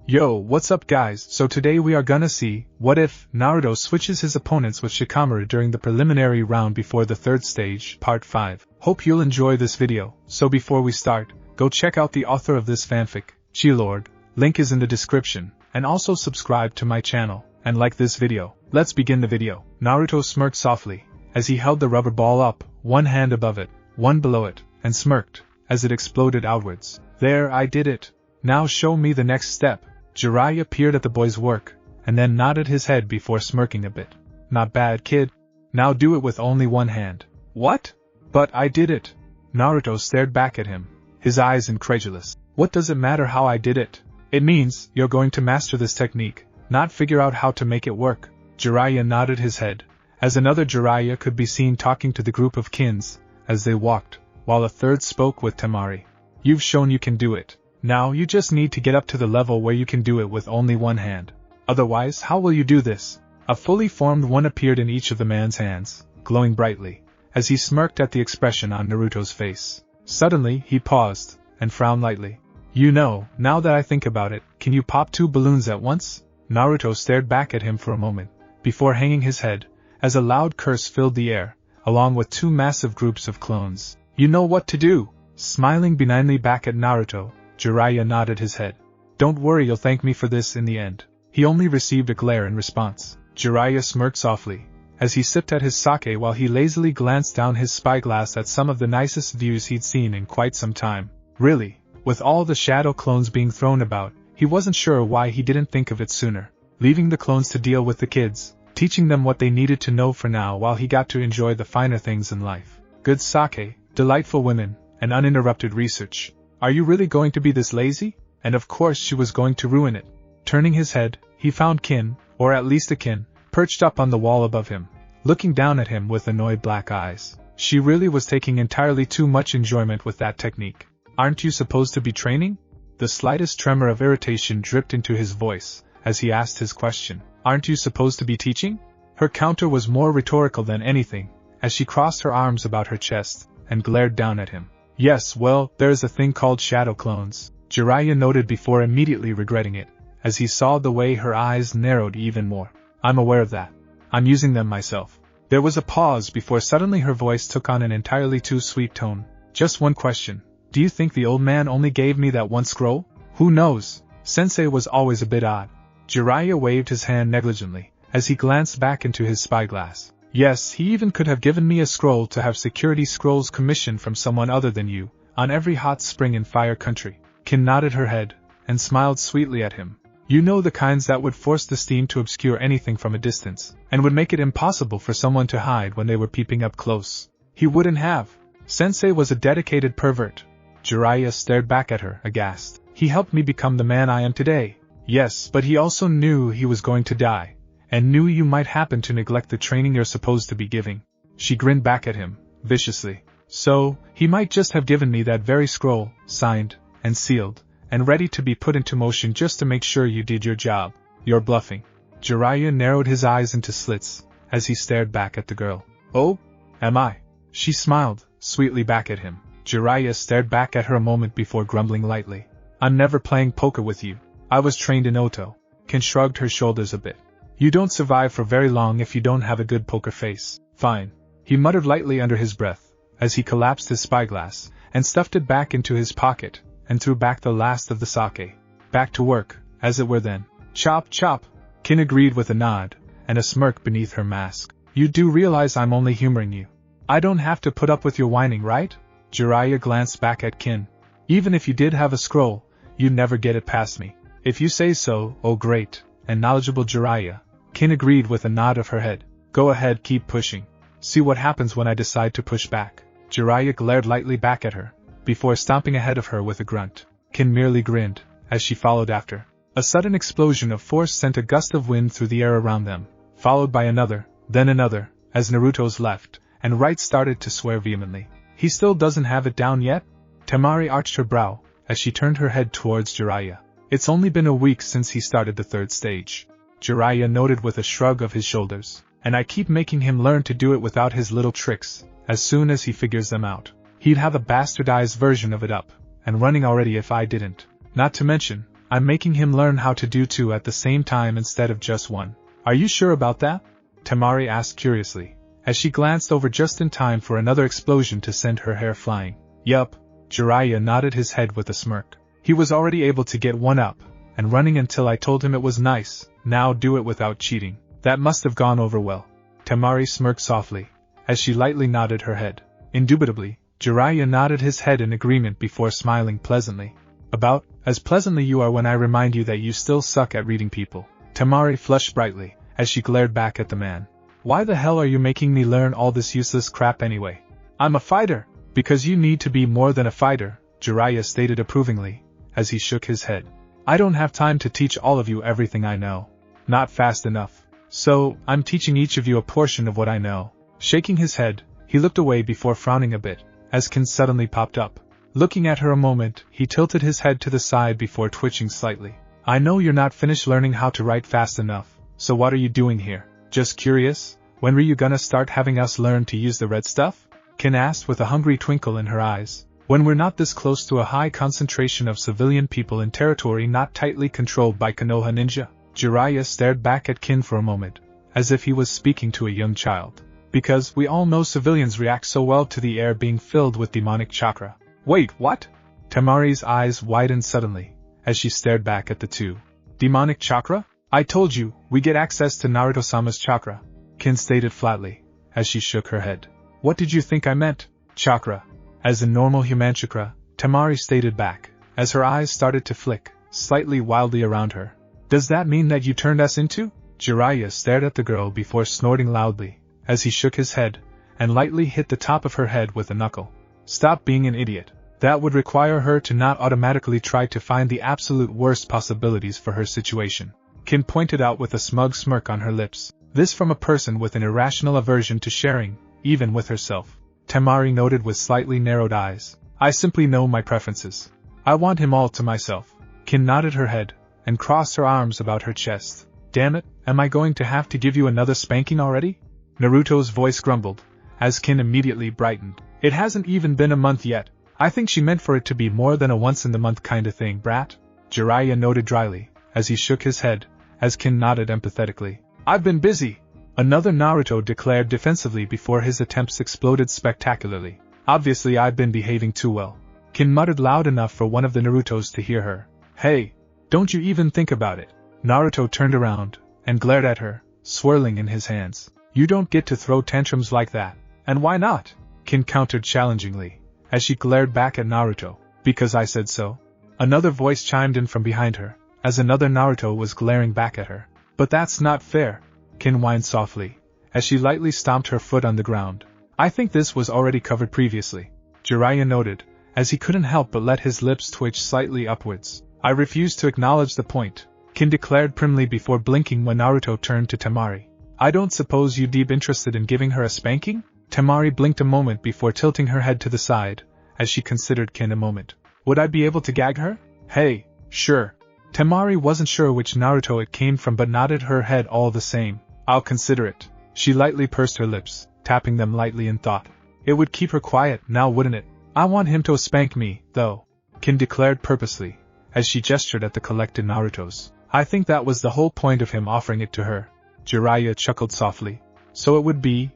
Yo, what's up guys? So today we are gonna see, what if Naruto switches his opponents with Shikamaru during the preliminary round before the third stage, part 5. Hope you'll enjoy this video. So before we start, go check out the author of this fanfic, Chilord, link is in the description, and also subscribe to my channel, and like this video. Let's begin the video. Naruto smirked softly, as he held the rubber ball up, one hand above it, one below it, and smirked, as it exploded outwards. There, I did it. Now show me the next step. Jiraiya peered at the boy's work, and then nodded his head before smirking a bit. Not bad, kid. Now do it with only one hand. What? But I did it. Naruto stared back at him, his eyes incredulous. What does it matter how I did it? It means you're going to master this technique, not figure out how to make it work. Jiraiya nodded his head, as another Jiraiya could be seen talking to the group of kins, as they walked, while a third spoke with Temari. You've shown you can do it. Now you just need to get up to the level where you can do it with only one hand. Otherwise, how will you do this? A fully formed one appeared in each of the man's hands, glowing brightly, as he smirked at the expression on Naruto's face. Suddenly, he paused, and frowned lightly. You know, now that I think about it, can you pop 2 balloons at once? Naruto stared back at him for a moment, before hanging his head, as a loud curse filled the air, along with 2 massive groups of clones. You know what to do! Smiling benignly back at Naruto, Jiraiya nodded his head. Don't worry, you'll thank me for this in the end. He only received a glare in response. Jiraiya smirked softly, as he sipped at his sake while he lazily glanced down his spyglass at some of the nicest views he'd seen in quite some time. Really, with all the shadow clones being thrown about, he wasn't sure why he didn't think of it sooner. Leaving the clones to deal with the kids, teaching them what they needed to know for now while he got to enjoy the finer things in life. Good sake, delightful women, and uninterrupted research. Are you really going to be this lazy? And of course she was going to ruin it. Turning his head, he found Kin, or at least a Kin, perched up on the wall above him, looking down at him with annoyed black eyes. She really was taking entirely too much enjoyment with that technique. Aren't you supposed to be training? The slightest tremor of irritation dripped into his voice, as he asked his question. Aren't you supposed to be teaching? Her counter was more rhetorical than anything, as she crossed her arms about her chest, and glared down at him. Yes, well, there's a thing called shadow clones, Jiraiya noted before immediately regretting it, as he saw the way her eyes narrowed even more. I'm aware of that. I'm using them myself. There was a pause before suddenly her voice took on an entirely too sweet tone. Just one question. Do you think the old man only gave me that one scroll? Who knows? Sensei was always a bit odd. Jiraiya waved his hand negligently, as he glanced back into his spyglass. Yes, he even could have given me a scroll to have security scrolls commissioned from someone other than you, on every hot spring in Fire Country. Kin nodded her head, and smiled sweetly at him. You know, the kinds that would force the steam to obscure anything from a distance, and would make it impossible for someone to hide when they were peeping up close. He wouldn't have. Sensei was a dedicated pervert. Jiraiya stared back at her, aghast. He helped me become the man I am today. Yes, but he also knew he was going to die, and knew you might happen to neglect the training you're supposed to be giving. She grinned back at him, viciously. So, he might just have given me that very scroll, signed, and sealed, and ready to be put into motion just to make sure you did your job. You're bluffing. Jiraiya narrowed his eyes into slits, as he stared back at the girl. Oh? Am I? She smiled, sweetly back at him. Jiraiya stared back at her a moment before grumbling lightly. I'm never playing poker with you. I was trained in Oto. Kin shrugged her shoulders a bit. You don't survive for very long if you don't have a good poker face. Fine. He muttered lightly under his breath, as he collapsed his spyglass, and stuffed it back into his pocket, and threw back the last of the sake. Back to work, as it were then. Chop chop! Kin agreed with a nod, and a smirk beneath her mask. You do realize I'm only humoring you. I don't have to put up with your whining, right? Jiraiya glanced back at Kin. Even if you did have a scroll, you'd never get it past me. If you say so, oh great, and knowledgeable Jiraiya. Kin agreed with a nod of her head. Go ahead, keep pushing. See what happens when I decide to push back. Jiraiya glared lightly back at her, before stomping ahead of her with a grunt. Kin merely grinned, as she followed after. A sudden explosion of force sent a gust of wind through the air around them, followed by another, then another, as Naruto's left and right started to swear vehemently. He still doesn't have it down yet? Temari arched her brow, as she turned her head towards Jiraiya. It's only been a week since he started the third stage. Jiraiya noted with a shrug of his shoulders. And I keep making him learn to do it without his little tricks. As soon as he figures them out, he'd have a bastardized version of it up and running already if I didn't. Not to mention, I'm making him learn how to do two at the same time instead of just one. Are you sure about that? Temari asked curiously, as she glanced over just in time for another explosion to send her hair flying. Yup. Jiraiya nodded his head with a smirk. He was already able to get one up, and running until I told him it was nice. Now do it without cheating. That must have gone over well. Temari smirked softly, as she lightly nodded her head. Indubitably, Jiraiya nodded his head in agreement before smiling pleasantly. About as pleasantly you are when I remind you that you still suck at reading people. Temari flushed brightly, as she glared back at the man. Why the hell are you making me learn all this useless crap anyway? I'm a fighter! Because you need to be more than a fighter, Jiraiya stated approvingly, as he shook his head. I don't have time to teach all of you everything I know. Not fast enough. So, I'm teaching each of you a portion of what I know. Shaking his head, he looked away before frowning a bit, as Kin suddenly popped up. Looking at her a moment, he tilted his head to the side before twitching slightly. I know you're not finished learning how to write fast enough, so what are you doing here? Just curious? When were you gonna start having us learn to use the red stuff? Kin asked with a hungry twinkle in her eyes. When we're not this close to a high concentration of civilian people in territory not tightly controlled by Konoha ninja? Jiraiya stared back at Kin for a moment, as if he was speaking to a young child. Because we all know civilians react so well to the air being filled with demonic chakra. Wait, what? Temari's eyes widened suddenly, as she stared back at the two. Demonic chakra? I told you, we get access to Naruto-sama's chakra, Kin stated flatly, as she shook her head. What did you think I meant? Chakra. As in normal human chakra, Temari stated back, as her eyes started to flick, slightly wildly around her. Does that mean that you turned us into? Jiraiya stared at the girl before snorting loudly, as he shook his head, and lightly hit the top of her head with a knuckle. Stop being an idiot. That would require her to not automatically try to find the absolute worst possibilities for her situation. Kin pointed out with a smug smirk on her lips. This from a person with an irrational aversion to sharing, even with herself. Temari noted with slightly narrowed eyes. I simply know my preferences. I want him all to myself. Kin nodded her head, and crossed her arms about her chest. Damn it, am I going to have to give you another spanking already? Naruto's voice grumbled, as Kin immediately brightened. It hasn't even been a month yet. I think she meant for it to be more than a once-in-the-month kind of thing, brat. Jiraiya noted dryly, as he shook his head, as Kin nodded empathetically. I've been busy. Another Naruto declared defensively before his attempts exploded spectacularly. Obviously I've been behaving too well. Kin muttered loud enough for one of the Narutos to hear her. Hey, don't you even think about it. Naruto turned around, and glared at her, swirling in his hands. You don't get to throw tantrums like that. And why not? Kin countered challengingly, as she glared back at Naruto. Because I said so. Another voice chimed in from behind her, as another Naruto was glaring back at her. But that's not fair, Kin whined softly, as she lightly stomped her foot on the ground. I think this was already covered previously. Jiraiya noted, as he couldn't help but let his lips twitch slightly upwards. I refuse to acknowledge the point, Kin declared primly before blinking when Naruto turned to Temari. I don't suppose you'd be interested in giving her a spanking? Temari blinked a moment before tilting her head to the side, as she considered Kin a moment. Would I be able to gag her? Hey, sure. Temari wasn't sure which Naruto it came from but nodded her head all the same. I'll consider it. She lightly pursed her lips, tapping them lightly in thought. It would keep her quiet now, wouldn't it? I want him to spank me, though, Kin declared purposely, as she gestured at the collected Narutos. I think that was the whole point of him offering it to her. Jiraiya chuckled softly. So it would be,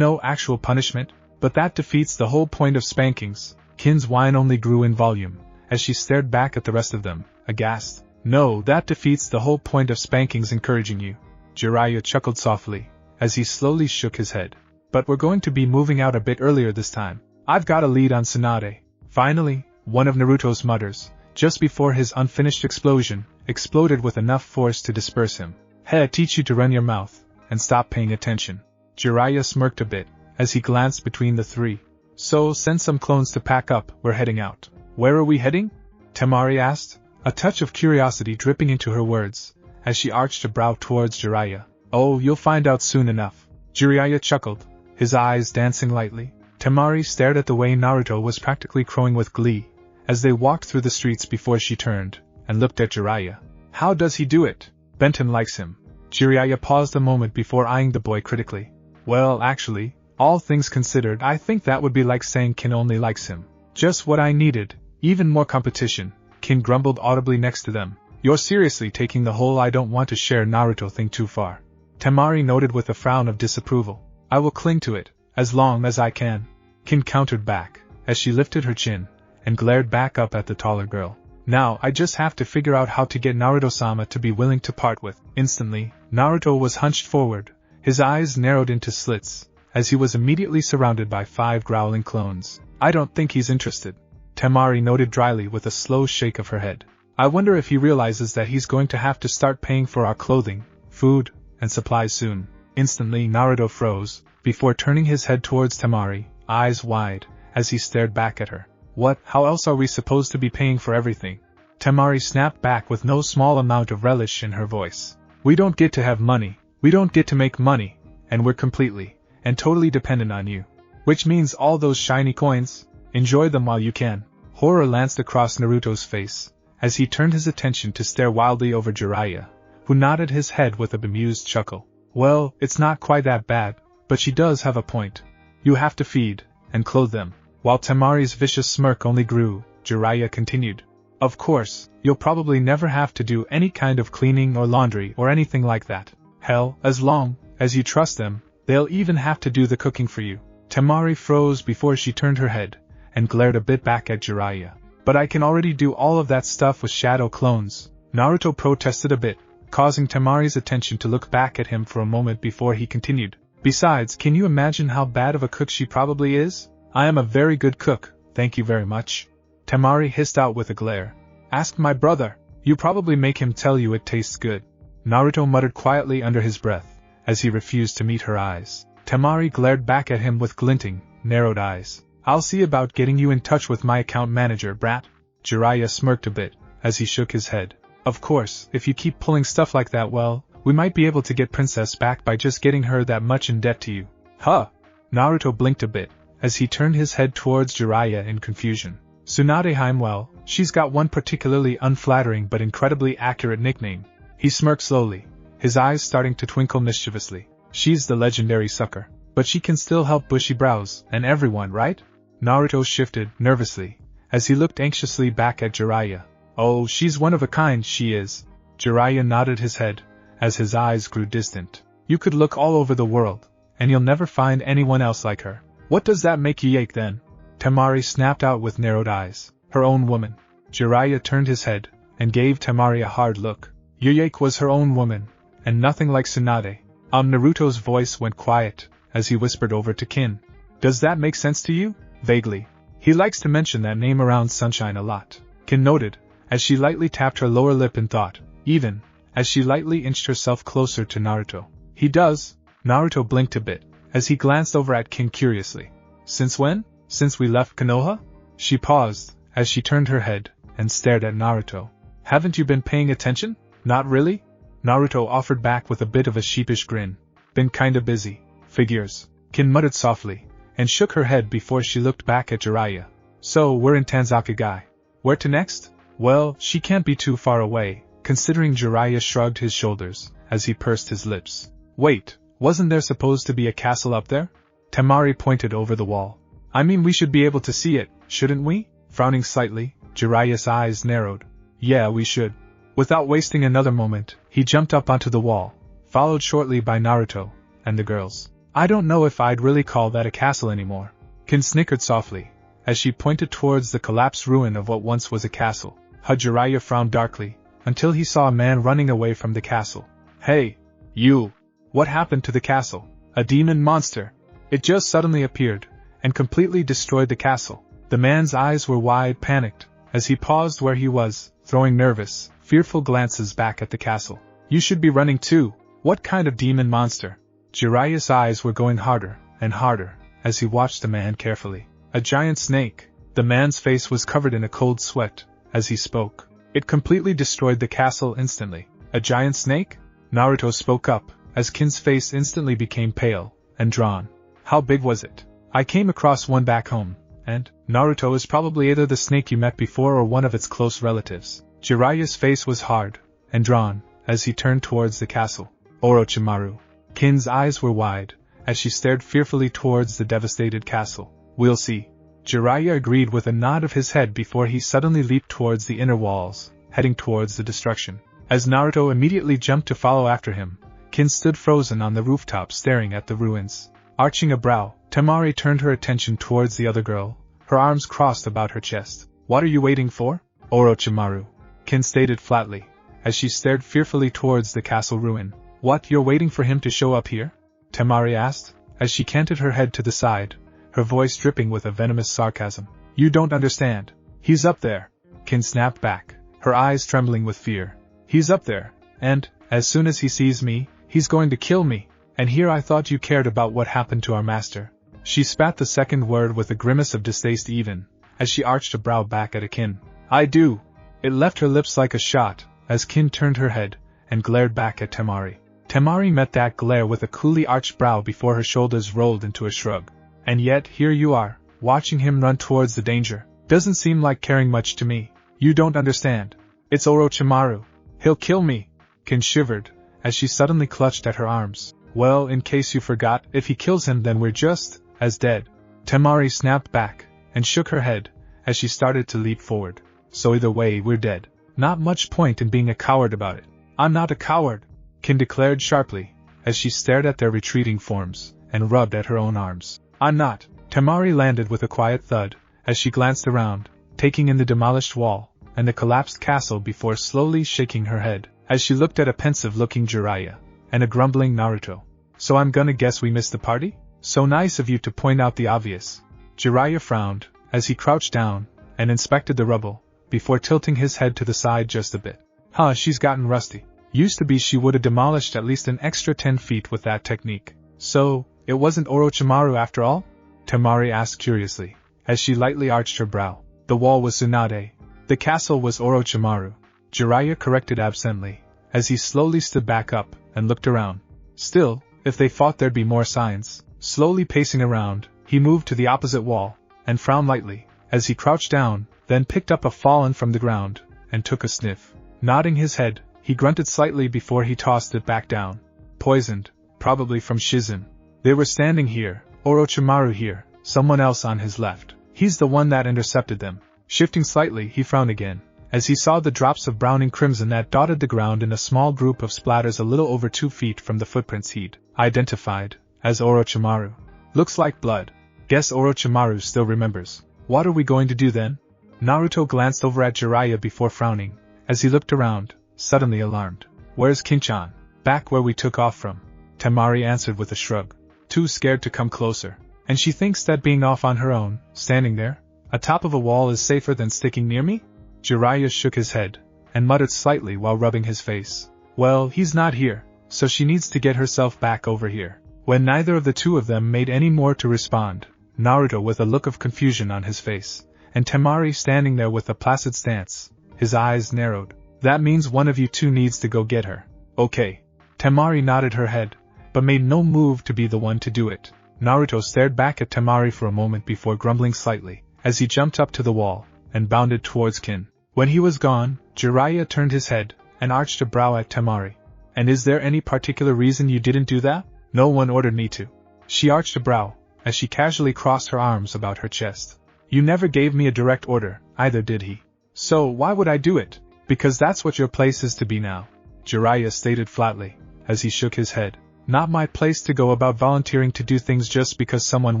actual punishment? But that defeats the whole point of spankings. Kin's whine only grew in volume, as she stared back at the rest of them, aghast. No, that defeats the whole point of spankings encouraging you. Jiraiya chuckled softly, as he slowly shook his head. But we're going to be moving out a bit earlier this time. I've got a lead on Tsunade. Finally, one of Naruto's mutters, just before his unfinished explosion, exploded with enough force to disperse him. Hey, I teach you to run your mouth, and stop paying attention. Jiraiya smirked a bit, as he glanced between the three. So, send some clones to pack up, we're heading out. Where are we heading? Temari asked, a touch of curiosity dripping into her words, as she arched a brow towards Jiraiya. Oh, you'll find out soon enough. Jiraiya chuckled, his eyes dancing lightly. Temari stared at the way Naruto was practically crowing with glee, as they walked through the streets before she turned, and looked at Jiraiya. How does he do it? Benton likes him. Jiraiya paused a moment before eyeing the boy critically. Well, actually, all things considered, I think that would be like saying Kin only likes him. Just what I needed, even more competition, Kin grumbled audibly next to them. You're seriously taking the whole "I don't want to share Naruto" thing too far. Temari noted with a frown of disapproval. I will cling to it, as long as I can. Kin countered back, as she lifted her chin, and glared back up at the taller girl. Now I just have to figure out how to get Naruto-sama to be willing to part with. Instantly, Naruto was hunched forward, his eyes narrowed into slits, as he was immediately surrounded by 5 growling clones. I don't think he's interested, Temari noted dryly with a slow shake of her head. I wonder if he realizes that he's going to have to start paying for our clothing, food, and supplies soon. Instantly Naruto froze, before turning his head towards Temari, eyes wide, as he stared back at her. What? How else are we supposed to be paying for everything? Temari snapped back with no small amount of relish in her voice. We don't get to have money, we don't get to make money, and we're completely and totally dependent on you. Which means all those shiny coins, enjoy them while you can. Horror lanced across Naruto's face, as he turned his attention to stare wildly over Jiraiya, who nodded his head with a bemused chuckle. Well, it's not quite that bad, but she does have a point. You have to feed and clothe them. While Temari's vicious smirk only grew, Jiraiya continued. Of course, you'll probably never have to do any kind of cleaning or laundry or anything like that. Hell, as long as you trust them, they'll even have to do the cooking for you. Temari froze before she turned her head, and glared a bit back at Jiraiya. But I can already do all of that stuff with shadow clones. Naruto protested a bit, causing Temari's attention to look back at him for a moment before he continued. Besides, can you imagine how bad of a cook she probably is? I am a very good cook, thank you very much. Temari hissed out with a glare. Ask my brother. You probably make him tell you it tastes good. Naruto muttered quietly under his breath, as he refused to meet her eyes. Temari glared back at him with glinting, narrowed eyes. I'll see about getting you in touch with my account manager, brat. Jiraiya smirked a bit, as he shook his head. Of course, if you keep pulling stuff like that, well, we might be able to get Princess back by just getting her that much in debt to you. Huh? Naruto blinked a bit, as he turned his head towards Jiraiya in confusion. Tsunade, well, she's got one particularly unflattering but incredibly accurate nickname. He smirked slowly, his eyes starting to twinkle mischievously. She's the legendary sucker, but she can still help bushy brows and everyone, right? Naruto shifted nervously, as he looked anxiously back at Jiraiya. Oh, she's one of a kind, she is. Jiraiya nodded his head, as his eyes grew distant. You could look all over the world, and you'll never find anyone else like her. What does that make you ache then? Temari snapped out with narrowed eyes. Her own woman. Jiraiya turned his head, and gave Temari a hard look. Yuyake was her own woman, and nothing like Tsunade. Naruto's voice went quiet, as he whispered over to Kin. Does that make sense to you? Vaguely. He likes to mention that name around Sunshine a lot. Kin noted, as she lightly tapped her lower lip in thought, even as she lightly inched herself closer to Naruto. He does. Naruto blinked a bit, as he glanced over at Kin curiously. Since when? Since we left Konoha? She paused, as she turned her head, and stared at Naruto. Haven't you been paying attention? Not really? Naruto offered back with a bit of a sheepish grin. Been kinda busy. Figures. Kin muttered softly, and shook her head before she looked back at Jiraiya. So, we're in Tanzakagai. Where to next? Well, she can't be too far away, considering. Jiraiya shrugged his shoulders, as he pursed his lips. Wait, wasn't there supposed to be a castle up there? Temari pointed over the wall. I mean, we should be able to see it, shouldn't we? Frowning slightly, Jiraiya's eyes narrowed. Yeah, we should. Without wasting another moment, he jumped up onto the wall, followed shortly by Naruto and the girls. I don't know if I'd really call that a castle anymore. Kin snickered softly, as she pointed towards the collapsed ruin of what once was a castle. Jiraiya frowned darkly, until he saw a man running away from the castle. Hey, you! What happened to the castle? A demon monster! It just suddenly appeared, and completely destroyed the castle. The man's eyes were wide, panicked, as he paused where he was, throwing nervous, fearful glances back at the castle. You should be running too. What kind of demon monster? Jiraiya's eyes were going harder and harder, as he watched the man carefully. A giant snake. The man's face was covered in a cold sweat, as he spoke. It completely destroyed the castle instantly. A giant snake? Naruto spoke up, as Kin's face instantly became pale and drawn. How big was it? I came across one back home, and Naruto is probably either the snake you met before or one of its close relatives. Jiraiya's face was hard and drawn, as he turned towards the castle. Orochimaru. Kin's eyes were wide, as she stared fearfully towards the devastated castle. We'll see. Jiraiya agreed with a nod of his head before he suddenly leaped towards the inner walls, heading towards the destruction. As Naruto immediately jumped to follow after him, Kin stood frozen on the rooftop staring at the ruins. Arching a brow, Temari turned her attention towards the other girl, her arms crossed about her chest. "What are you waiting for, Orochimaru?" Kin stated flatly, as she stared fearfully towards the castle ruin. "What, you're waiting for him to show up here?" Temari asked, as she canted her head to the side, her voice dripping with a venomous sarcasm. "You don't understand. He's up there." Kin snapped back, her eyes trembling with fear. "He's up there, and, as soon as he sees me, he's going to kill me, and here I thought you cared about what happened to our master." She spat the second word with a grimace of distaste even, as she arched a brow back at Kin. "I do." It left her lips like a shot, as Kin turned her head, and glared back at Temari. Temari met that glare with a coolly arched brow before her shoulders rolled into a shrug. "And yet here you are, watching him run towards the danger. Doesn't seem like caring much to me. You don't understand. It's Orochimaru. He'll kill me." Kin shivered, as she suddenly clutched at her arms. "Well, in case you forgot, if he kills him then we're just as dead." Temari snapped back, and shook her head, as she started to leap forward. "So either way we're dead. Not much point in being a coward about it." "I'm not a coward," Kin declared sharply, as she stared at their retreating forms, and rubbed at her own arms. "I'm not." Temari landed with a quiet thud, as she glanced around, taking in the demolished wall, and the collapsed castle before slowly shaking her head, as she looked at a pensive-looking Jiraiya, and a grumbling Naruto. "So I'm gonna guess we missed the party? So nice of you to point out the obvious." Jiraiya frowned, as he crouched down, and inspected the rubble, before tilting his head to the side just a bit. "Huh, she's gotten rusty. Used to be she would have demolished at least an extra 10 feet with that technique." "So, it wasn't Orochimaru after all?" Temari asked curiously, as she lightly arched her brow. "The wall was Tsunade. The castle was Orochimaru," Jiraiya corrected absently, as he slowly stood back up, and looked around. Still, if they fought there'd be more signs. Slowly pacing around, he moved to the opposite wall, and frowned lightly, as he crouched down, then picked up a fallen from the ground, and took a sniff. Nodding his head, he grunted slightly before he tossed it back down. "Poisoned, probably from Shizen. They were standing here, Orochimaru here, someone else on his left. He's the one that intercepted them." Shifting slightly, he frowned again, as he saw the drops of browning crimson that dotted the ground in a small group of splatters a little over 2 feet from the footprints he'd identified as Orochimaru. "Looks like blood. Guess Orochimaru still remembers. What are we going to do then?" Naruto glanced over at Jiraiya before frowning, as he looked around, suddenly alarmed. "Where's Kinchan?" "Back where we took off from," Temari answered with a shrug. "Too scared to come closer. And she thinks that being off on her own, standing there, atop of a wall is safer than sticking near me?" Jiraiya shook his head, and muttered slightly while rubbing his face. "Well, he's not here, so she needs to get herself back over here." When neither of the two of them made any more to respond, Naruto with a look of confusion on his face, and Temari standing there with a placid stance, his eyes narrowed. "That means one of you two needs to go get her." "Okay." Temari nodded her head, but made no move to be the one to do it. Naruto stared back at Temari for a moment before grumbling slightly, as he jumped up to the wall, and bounded towards Kin. When he was gone, Jiraiya turned his head, and arched a brow at Temari. "And is there any particular reason you didn't do that?" "No one ordered me to." She arched a brow, as she casually crossed her arms about her chest. "You never gave me a direct order, either did he? So why would I do it?" "Because that's what your place is to be now," Jiraiya stated flatly, as he shook his head. "Not my place to go about volunteering to do things just because someone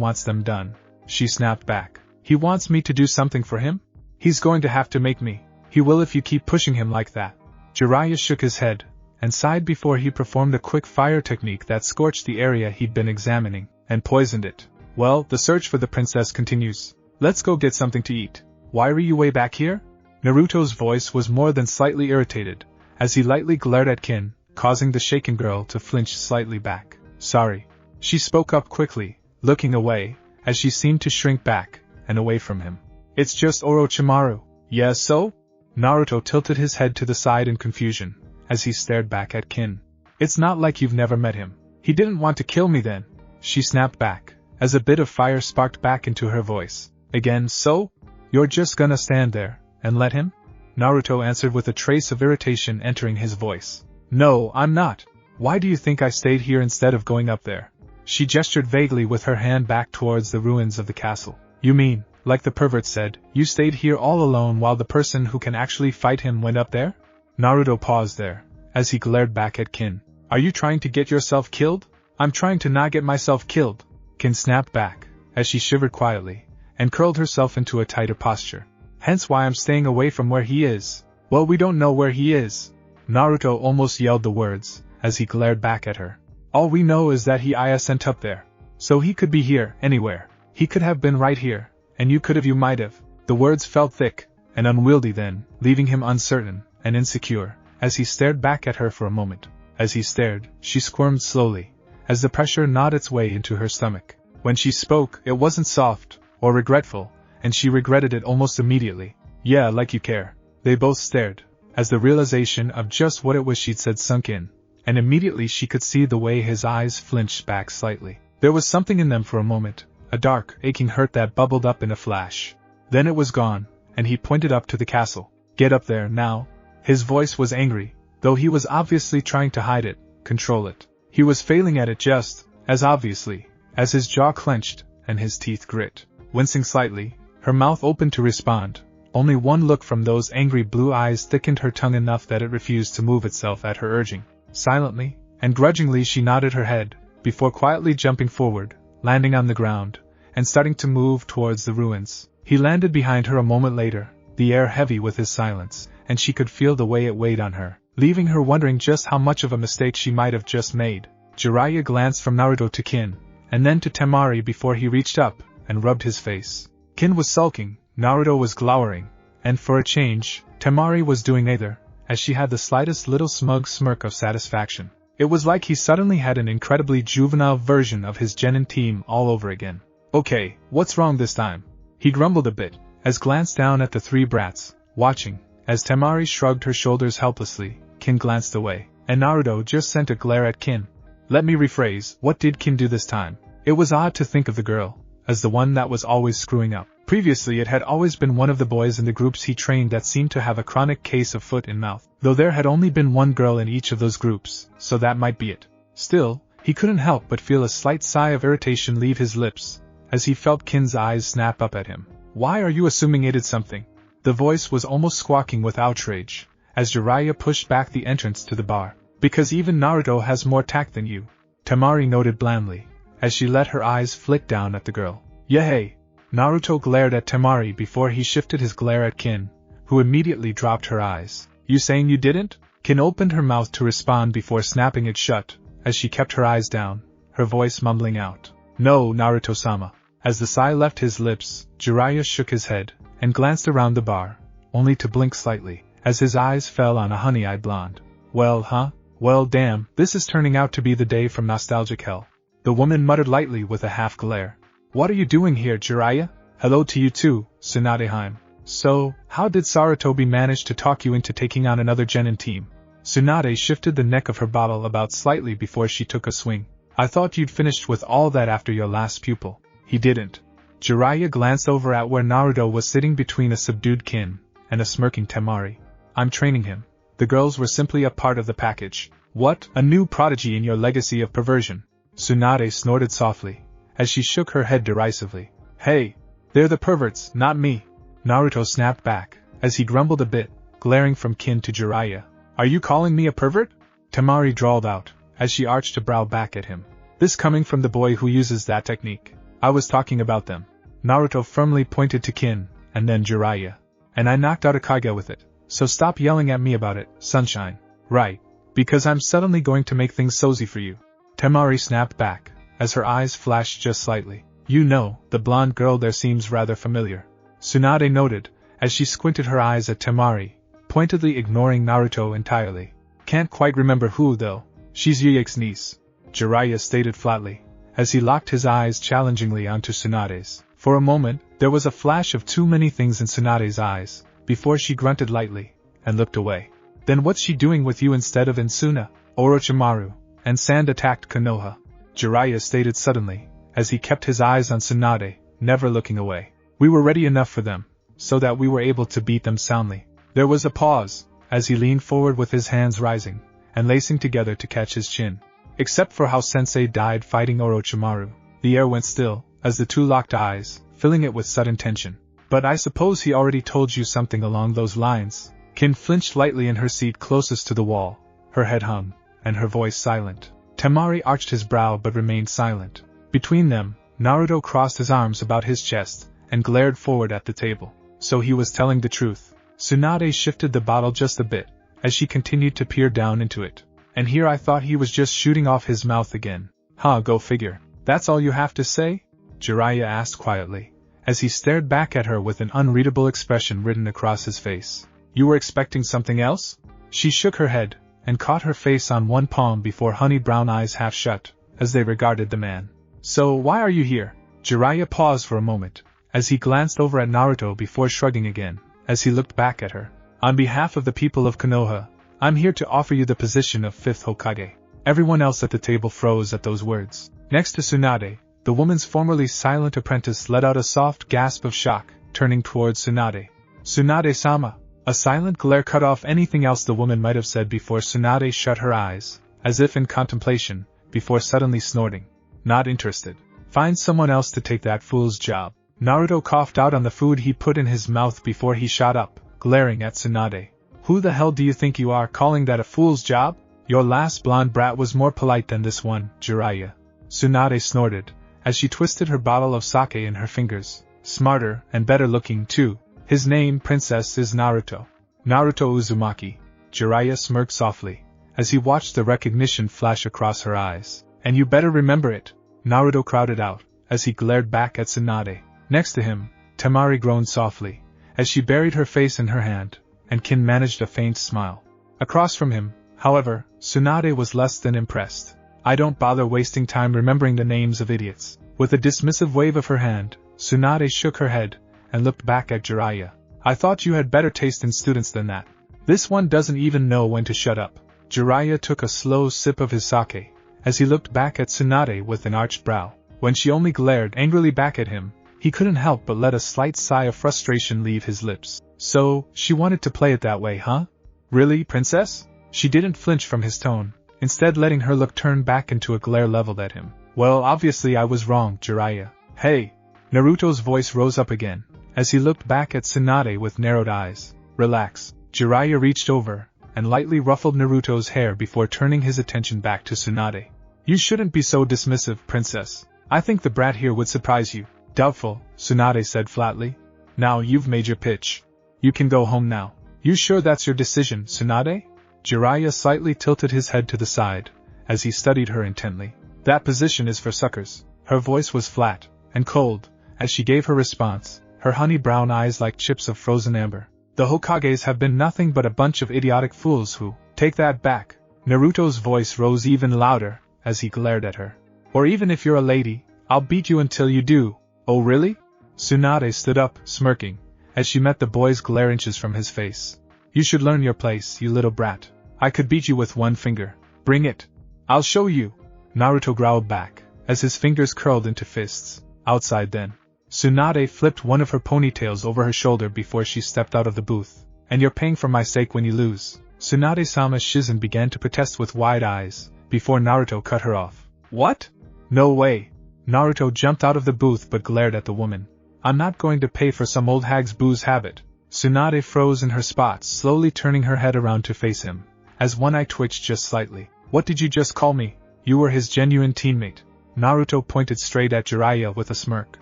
wants them done." She snapped back. "He wants me to do something for him? He's going to have to make me. He will if you keep pushing him like that." Jiraiya shook his head, and sighed before he performed a quick fire technique that scorched the area he'd been examining, and poisoned it. "Well, the search for the princess continues. Let's go get something to eat. Why are you way back here?" Naruto's voice was more than slightly irritated, as he lightly glared at Kin, causing the shaken girl to flinch slightly back. "Sorry." She spoke up quickly, looking away, as she seemed to shrink back, and away from him. "It's just Orochimaru." "Yes, so?" Naruto tilted his head to the side in confusion, as he stared back at Kin. "It's not like you've never met him. He didn't want to kill me then." She snapped back, as a bit of fire sparked back into her voice. "Again, so? You're just gonna stand there, and let him?" Naruto answered with a trace of irritation entering his voice. "No, I'm not. Why do you think I stayed here instead of going up there?" She gestured vaguely with her hand back towards the ruins of the castle. "You mean, like the pervert said, you stayed here all alone while the person who can actually fight him went up there? Naruto paused there, as he glared back at Kin. Are you trying to get yourself killed? I'm trying to not get myself killed. Kin snapped back, as she shivered quietly, and curled herself into a tighter posture. Hence why I'm staying away from where he is. Well, we don't know where he is. Naruto almost yelled the words, as he glared back at her. All we know is that he sent up there. So he could be here, anywhere. He could have been right here, and you might have. The words felt thick and unwieldy then, leaving him uncertain and insecure, as he stared back at her for a moment. As he stared, she squirmed slowly, as the pressure gnawed its way into her stomach. When she spoke, it wasn't soft or regretful, and she regretted it almost immediately. Yeah, like you care. They both stared, as the realization of just what it was she'd said sunk in, and immediately she could see the way his eyes flinched back slightly. There was something in them for a moment, a dark, aching hurt that bubbled up in a flash. Then it was gone, and he pointed up to the castle. Get up there, now. His voice was angry, though he was obviously trying to hide it, control it. He was failing at it just as obviously, as his jaw clenched and his teeth grit. Wincing slightly, her mouth opened to respond. Only one look from those angry blue eyes thickened her tongue enough that it refused to move itself at her urging. Silently and grudgingly she nodded her head, before quietly jumping forward, landing on the ground, and starting to move towards the ruins. He landed behind her a moment later, the air heavy with his silence, and she could feel the way it weighed on her, leaving her wondering just how much of a mistake she might have just made. Jiraiya glanced from Naruto to Kin, and then to Temari before he reached up and rubbed his face. Kin was sulking, Naruto was glowering, and for a change, Temari was doing neither, as she had the slightest little smug smirk of satisfaction. It was like he suddenly had an incredibly juvenile version of his genin team all over again. Okay, what's wrong this time? He grumbled a bit, as glanced down at the three brats, watching. As Temari shrugged her shoulders helplessly, Kin glanced away, and Naruto just sent a glare at Kin. Let me rephrase, what did Kin do this time? It was odd to think of the girl as the one that was always screwing up. Previously it had always been one of the boys in the groups he trained that seemed to have a chronic case of foot and mouth, though there had only been one girl in each of those groups, so that might be it. Still, he couldn't help but feel a slight sigh of irritation leave his lips, as he felt Kin's eyes snap up at him. Why are you assuming it did something? The voice was almost squawking with outrage, as Jiraiya pushed back the entrance to the bar. Because even Naruto has more tact than you, Temari noted blandly, as she let her eyes flick down at the girl. Yeah hey! Naruto glared at Temari before he shifted his glare at Kin, who immediately dropped her eyes. You saying you didn't? Kin opened her mouth to respond before snapping it shut, as she kept her eyes down, her voice mumbling out. No, Naruto-sama. As the sigh left his lips, Jiraiya shook his head, and glanced around the bar, only to blink slightly, as his eyes fell on a honey-eyed blonde. Well, huh? Well damn, this is turning out to be the day from nostalgic hell. The woman muttered lightly with a half-glare. What are you doing here, Jiraiya? Hello to you too, Tsunade. So, how did Sarutobi manage to talk you into taking on another genin team? Tsunade shifted the neck of her bottle about slightly before she took a swing. I thought you'd finished with all that after your last pupil. He didn't. Jiraiya glanced over at where Naruto was sitting between a subdued Kin and a smirking Temari. I'm training him. The girls were simply a part of the package. What? A new prodigy in your legacy of perversion? Tsunade snorted softly, as she shook her head derisively. Hey! They're the perverts, not me. Naruto snapped back, as he grumbled a bit, glaring from Kin to Jiraiya. Are you calling me a pervert? Temari drawled out, as she arched a brow back at him. This coming from the boy who uses that technique. I was talking about them. Naruto firmly pointed to Kin, and then Jiraiya. And I knocked out a Kage with it. So stop yelling at me about it, sunshine. Right. Because I'm suddenly going to make things sozy for you. Temari snapped back, as her eyes flashed just slightly. You know, the blonde girl there seems rather familiar. Tsunade noted, as she squinted her eyes at Temari, pointedly ignoring Naruto entirely. Can't quite remember who though. She's Yuyake's niece. Jiraiya stated flatly, as he locked his eyes challengingly onto Tsunade's. For a moment, there was a flash of too many things in Tsunade's eyes, before she grunted lightly, and looked away. Then what's she doing with you instead of Insuna? Orochimaru and Sand attacked Konoha. Jiraiya stated suddenly, as he kept his eyes on Tsunade, never looking away. We were ready enough for them, so that we were able to beat them soundly. There was a pause, as he leaned forward with his hands rising, and lacing together to catch his chin. Except for how Sensei died fighting Orochimaru, the air went still, as the two locked eyes, filling it with sudden tension. But I suppose he already told you something along those lines. Kin flinched lightly in her seat closest to the wall, her head hung, and her voice silent. Temari arched his brow but remained silent. Between them, Naruto crossed his arms about his chest, and glared forward at the table. So he was telling the truth. Tsunade shifted the bottle just a bit, as she continued to peer down into it. And here I thought he was just shooting off his mouth again. Huh, go figure. That's all you have to say? Jiraiya asked quietly, as he stared back at her with an unreadable expression written across his face. You were expecting something else? She shook her head, and caught her face on one palm before honey-brown eyes half shut, as they regarded the man. So why are you here? Jiraiya paused for a moment, as he glanced over at Naruto before shrugging again, as he looked back at her. On behalf of the people of Konoha, I'm here to offer you the position of 5th Hokage. Everyone else at the table froze at those words. Next to Tsunade, the woman's formerly silent apprentice let out a soft gasp of shock, turning towards Tsunade. Tsunade-sama! A silent glare cut off anything else the woman might have said before Tsunade shut her eyes, as if in contemplation, before suddenly snorting. Not interested. Find someone else to take that fool's job. Naruto coughed out on the food he put in his mouth before he shot up, glaring at Tsunade. Who the hell do you think you are calling that a fool's job? Your last blonde brat was more polite than this one, Jiraiya. Tsunade snorted, as she twisted her bottle of sake in her fingers. Smarter and better looking too. His name, princess, is Naruto. Naruto Uzumaki. Jiraiya smirked softly, as he watched the recognition flash across her eyes. And you better remember it. Naruto crowded out, as he glared back at Tsunade. Next to him, Temari groaned softly, as she buried her face in her hand, and Kin managed a faint smile. Across from him, however, Tsunade was less than impressed. I don't bother wasting time remembering the names of idiots. With a dismissive wave of her hand, Tsunade shook her head, and looked back at Jiraiya. I thought you had better taste in students than that. This one doesn't even know when to shut up. Jiraiya took a slow sip of his sake, as he looked back at Tsunade with an arched brow. When she only glared angrily back at him, he couldn't help but let a slight sigh of frustration leave his lips. So, she wanted to play it that way, huh? Really, princess? She didn't flinch from his tone, instead letting her look turn back into a glare leveled at him. Well, obviously I was wrong, Jiraiya. Hey! Naruto's voice rose up again, as he looked back at Tsunade with narrowed eyes. Relax. Jiraiya reached over, and lightly ruffled Naruto's hair before turning his attention back to Tsunade. You shouldn't be so dismissive, princess. I think the brat here would surprise you. Doubtful, Tsunade said flatly. Now you've made your pitch. You can go home now. You sure that's your decision, Tsunade? Jiraiya slightly tilted his head to the side, as he studied her intently. That position is for suckers. Her voice was flat, and cold, as she gave her response, her honey-brown eyes like chips of frozen amber. The Hokages have been nothing but a bunch of idiotic fools who, take that back. Naruto's voice rose even louder, as he glared at her. Or even if you're a lady, I'll beat you until you do. Oh really? Tsunade stood up, smirking, as she met the boy's glare inches from his face. You should learn your place, you little brat. I could beat you with one finger. Bring it. I'll show you. Naruto growled back, as his fingers curled into fists. Outside then. Tsunade flipped one of her ponytails over her shoulder before she stepped out of the booth. And you're paying for my sake when you lose. Tsunade-sama Shizen began to protest with wide eyes, before Naruto cut her off. What? No way. Naruto jumped out of the booth but glared at the woman. I'm not going to pay for some old hag's booze habit. Tsunade froze in her spots, slowly turning her head around to face him, as one eye twitched just slightly. What did you just call me? You were his genuine teammate. Naruto pointed straight at Jiraiya with a smirk.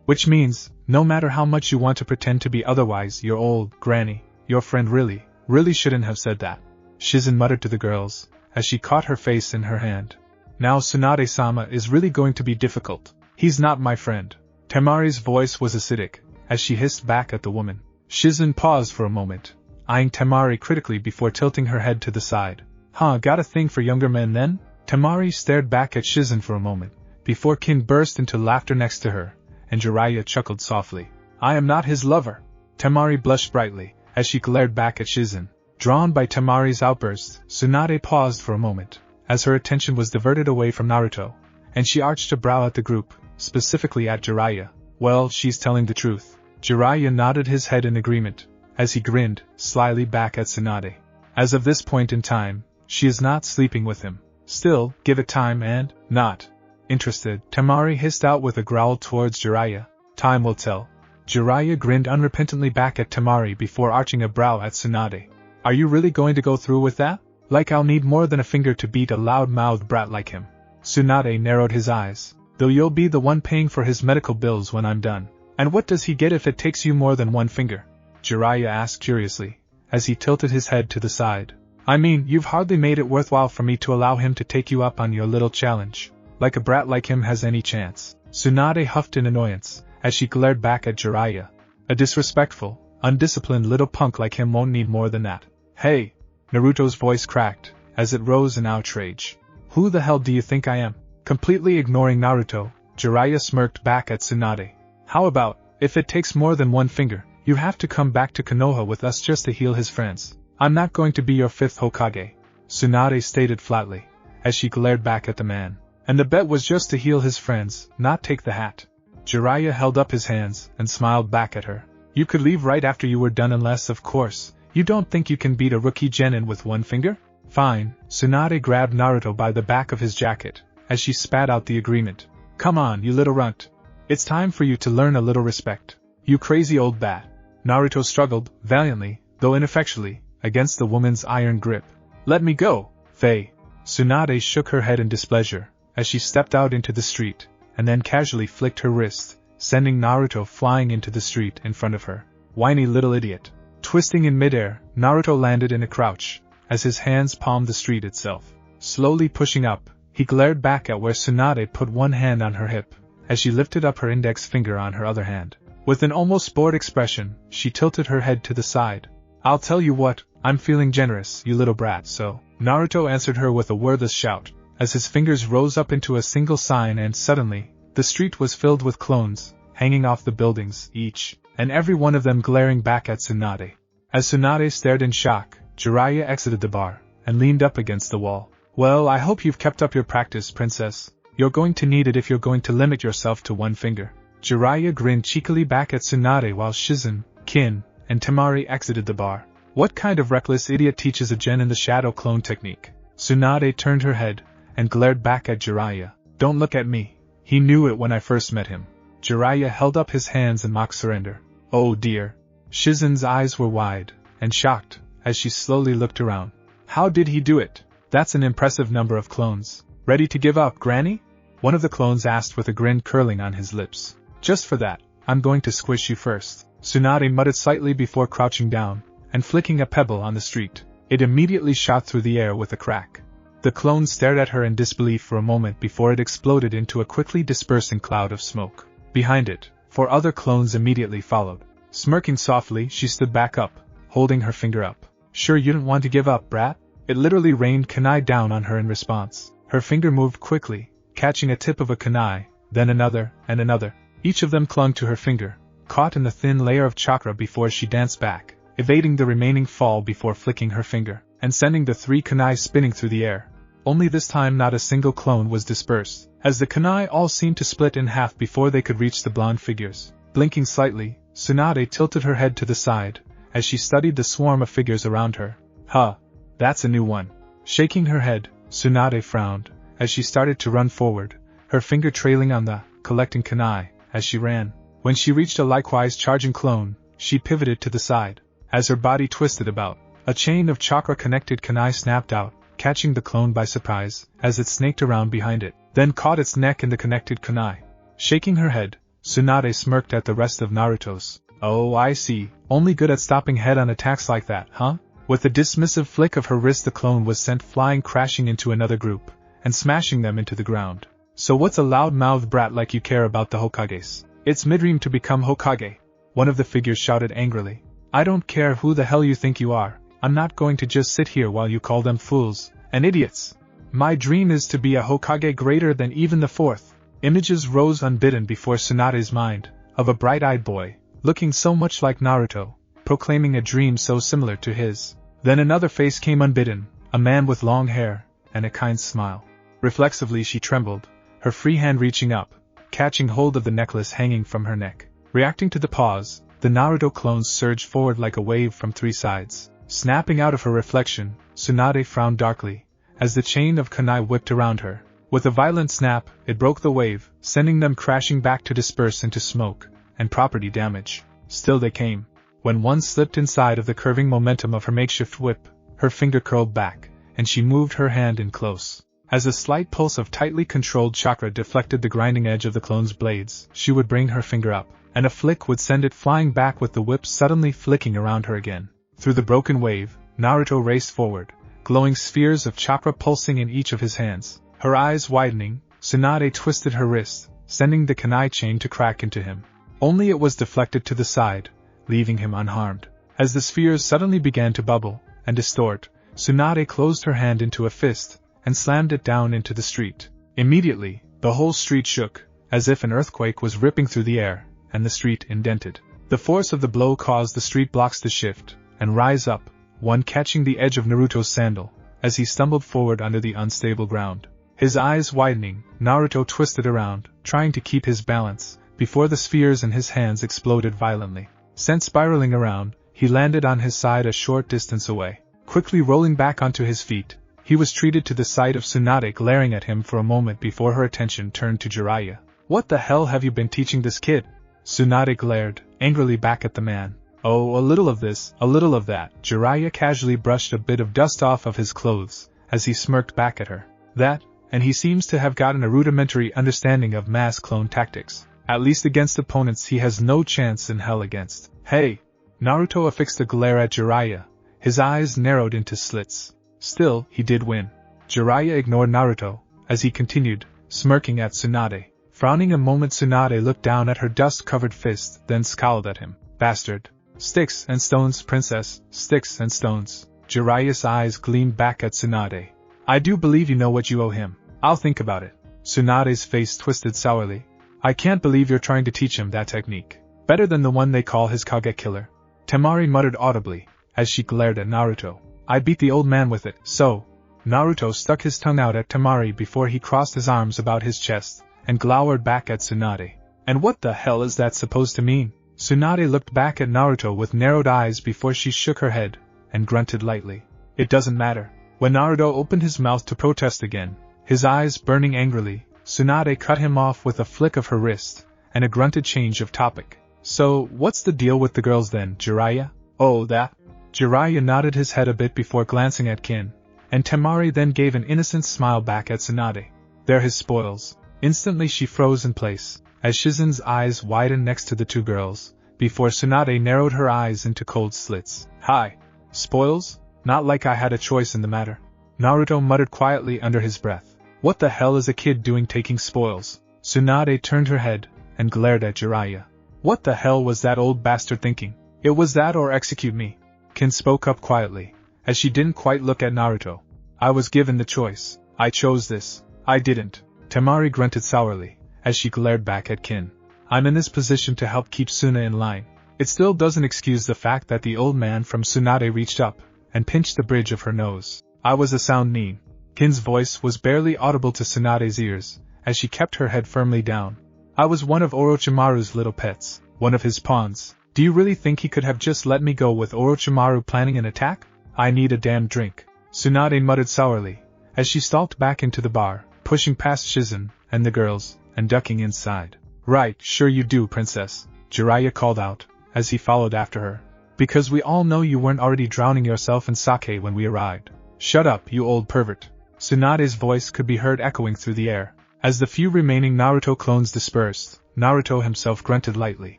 Which means, no matter how much you want to pretend to be otherwise, your old granny, your friend really shouldn't have said that. Shizen muttered to the girls, as she caught her face in her hand. Now Tsunade-sama is really going to be difficult. He's not my friend. Temari's voice was acidic, as she hissed back at the woman. Shizen paused for a moment, eyeing Temari critically before tilting her head to the side. Huh, got a thing for younger men then? Temari stared back at Shizen for a moment, before Kin burst into laughter next to her, and Jiraiya chuckled softly. I am not his lover. Temari blushed brightly, as she glared back at Shizen. Drawn by Temari's outburst, Tsunade paused for a moment, as her attention was diverted away from Naruto, and she arched a brow at the group, specifically at Jiraiya. Well, she's telling the truth. Jiraiya nodded his head in agreement, as he grinned, slyly back at Tsunade. As of this point in time, she is not sleeping with him. Still, give it time and, not interested, Temari hissed out with a growl towards Jiraiya. Time will tell. Jiraiya grinned unrepentantly back at Temari before arching a brow at Tsunade. Are you really going to go through with that? Like I'll need more than a finger to beat a loud-mouthed brat like him. Tsunade narrowed his eyes. Though you'll be the one paying for his medical bills when I'm done. And what does he get if it takes you more than one finger? Jiraiya asked curiously, as he tilted his head to the side. I mean, you've hardly made it worthwhile for me to allow him to take you up on your little challenge. Like a brat like him has any chance. Tsunade huffed in annoyance, as she glared back at Jiraiya. A disrespectful, undisciplined little punk like him won't need more than that. Hey! Naruto's voice cracked, as it rose in outrage. Who the hell do you think I am? Completely ignoring Naruto, Jiraiya smirked back at Tsunade. How about, if it takes more than one finger, you have to come back to Konoha with us just to heal his friends. I'm not going to be your fifth Hokage, Tsunade stated flatly, as she glared back at the man. And the bet was just to heal his friends, not take the hat. Jiraiya held up his hands and smiled back at her. You could leave right after you were done unless, of course, you don't think you can beat a rookie genin with one finger? Fine, Tsunade grabbed Naruto by the back of his jacket, as she spat out the agreement. Come on, you little runt. It's time for you to learn a little respect. You crazy old bat. Naruto struggled, valiantly, though ineffectually, against the woman's iron grip. Let me go, Faye. Tsunade shook her head in displeasure, as she stepped out into the street, and then casually flicked her wrist, sending Naruto flying into the street in front of her. Whiny little idiot. Twisting in midair, Naruto landed in a crouch, as his hands palmed the street itself. Slowly pushing up, he glared back at where Tsunade put one hand on her hip, as she lifted up her index finger on her other hand. With an almost bored expression, she tilted her head to the side. I'll tell you what, I'm feeling generous, you little brat, so. Naruto answered her with a wordless shout, as his fingers rose up into a single sign and suddenly, the street was filled with clones, hanging off the buildings, each and every one of them glaring back at Tsunade. As Tsunade stared in shock, Jiraiya exited the bar, and leaned up against the wall. Well, I hope you've kept up your practice, princess. You're going to need it if you're going to limit yourself to one finger. Jiraiya grinned cheekily back at Tsunade while Shizen, Kin, and Temari exited the bar. What kind of reckless idiot teaches a genin the shadow clone technique? Tsunade turned her head, and glared back at Jiraiya. Don't look at me. He knew it when I first met him. Jiraiya held up his hands in mock surrender. Oh dear. Shizen's eyes were wide, and shocked, as she slowly looked around. How did he do it? That's an impressive number of clones. Ready to give up, Granny? One of the clones asked with a grin curling on his lips. Just for that, I'm going to squish you first. Tsunade muttered slightly before crouching down, and flicking a pebble on the street. It immediately shot through the air with a crack. The clone stared at her in disbelief for a moment before it exploded into a quickly dispersing cloud of smoke. Behind it, 4 other clones immediately followed. Smirking softly, she stood back up, holding her finger up. Sure you didn't want to give up, brat? It literally rained kunai down on her in response. Her finger moved quickly, catching a tip of a kunai, then another, and another. Each of them clung to her finger, caught in the thin layer of chakra before she danced back, evading the remaining fall before flicking her finger, and sending the 3 kunai spinning through the air. Only this time not a single clone was dispersed, as the kunai all seemed to split in half before they could reach the blonde figures. Blinking slightly, Tsunade tilted her head to the side, as she studied the swarm of figures around her. Huh, that's a new one. Shaking her head, Tsunade frowned, as she started to run forward, her finger trailing on the collecting kunai as she ran. When she reached a likewise charging clone, she pivoted to the side. As her body twisted about, a chain of chakra-connected kunai snapped out, catching the clone by surprise, as it snaked around behind it, then caught its neck in the connected kunai. Shaking her head, Tsunade smirked at the rest of Naruto's. Oh, I see, only good at stopping head-on attacks like that, huh? With a dismissive flick of her wrist, the clone was sent flying crashing into another group, and smashing them into the ground. So what's a loud-mouthed brat like you care about the Hokages? It's midream to become Hokage. One of the figures shouted angrily. I don't care who the hell you think you are, I'm not going to just sit here while you call them fools and idiots. My dream is to be a Hokage greater than even the 4th. Images rose unbidden before Tsunade's mind, of a bright-eyed boy, looking so much like Naruto, proclaiming a dream so similar to his. Then another face came unbidden, a man with long hair, and a kind smile. Reflexively she trembled, her free hand reaching up, catching hold of the necklace hanging from her neck. Reacting to the pause, the Naruto clones surged forward like a wave from 3 sides. Snapping out of her reflection, Tsunade frowned darkly, as the chain of kunai whipped around her. With a violent snap, it broke the wave, sending them crashing back to disperse into smoke, and property damage. Still they came. When one slipped inside of the curving momentum of her makeshift whip, her finger curled back, and she moved her hand in close. As a slight pulse of tightly controlled chakra deflected the grinding edge of the clone's blades, she would bring her finger up, and a flick would send it flying back with the whip suddenly flicking around her again. Through the broken wave, Naruto raced forward, glowing spheres of chakra pulsing in each of his hands. Her eyes widening, Tsunade twisted her wrist, sending the kunai chain to crack into him. Only it was deflected to the side, leaving him unharmed. As the spheres suddenly began to bubble and distort, Tsunade closed her hand into a fist and slammed it down into the street. Immediately, the whole street shook, as if an earthquake was ripping through the air, and the street indented. The force of the blow caused the street blocks to shift and rise up, one catching the edge of Naruto's sandal, as he stumbled forward under the unstable ground. His eyes widening, Naruto twisted around, trying to keep his balance, before the spheres in his hands exploded violently. Sent spiraling around, he landed on his side a short distance away. Quickly rolling back onto his feet, he was treated to the sight of Tsunade glaring at him for a moment before her attention turned to Jiraiya. "What the hell have you been teaching this kid?" Tsunade glared, angrily back at the man. "Oh, a little of this, a little of that." Jiraiya casually brushed a bit of dust off of his clothes, as he smirked back at her. "That, and he seems to have gotten a rudimentary understanding of mass clone tactics. At least against opponents he has no chance in hell against." "Hey!" Naruto affixed a glare at Jiraiya, his eyes narrowed into slits. Still, he did win. Jiraiya ignored Naruto, as he continued, smirking at Tsunade. Frowning a moment, Tsunade looked down at her dust-covered fist, then scowled at him. "Bastard. Sticks and stones, princess, sticks and stones." Jiraiya's eyes gleamed back at Tsunade. "I do believe you know what you owe him. I'll think about it." Tsunade's face twisted sourly. "I can't believe you're trying to teach him that technique. Better than the one they call his Kage killer." Temari muttered audibly, as she glared at Naruto. "I beat the old man with it, so." Naruto stuck his tongue out at Temari before he crossed his arms about his chest, and glowered back at Tsunade. "And what the hell is that supposed to mean?" Tsunade looked back at Naruto with narrowed eyes before she shook her head, and grunted lightly. "It doesn't matter." When Naruto opened his mouth to protest again, his eyes burning angrily, Tsunade cut him off with a flick of her wrist, and a grunted change of topic. "So, what's the deal with the girls then, Jiraiya?" "Oh, that?" Jiraiya nodded his head a bit before glancing at Kin, and Temari then gave an innocent smile back at Tsunade. "They're his spoils." Instantly she froze in place, as Shizen's eyes widened next to the two girls, before Tsunade narrowed her eyes into cold slits. "Hi. Spoils? Not like I had a choice in the matter." Naruto muttered quietly under his breath. "What the hell is a kid doing taking spoils?" Tsunade turned her head, and glared at Jiraiya. "What the hell was that old bastard thinking? It was that or execute me." Kin spoke up quietly, as she didn't quite look at Naruto. "I was given the choice. I chose this." "I didn't." Temari grunted sourly, as she glared back at Kin. "I'm in this position to help keep Suna in line." It still doesn't excuse the fact that the old man from Tsunade reached up, and pinched the bridge of her nose. "I was a sound nin." Kin's voice was barely audible to Tsunade's ears, as she kept her head firmly down. "I was one of Orochimaru's little pets, one of his pawns. Do you really think he could have just let me go with Orochimaru planning an attack? I need a damn drink." Tsunade muttered sourly, as she stalked back into the bar, pushing past Shizen and the girls, and ducking inside. "Right, sure you do, princess," Jiraiya called out, as he followed after her. "Because we all know you weren't already drowning yourself in sake when we arrived." "Shut up, you old pervert." Tsunade's voice could be heard echoing through the air. As the few remaining Naruto clones dispersed, Naruto himself grunted lightly,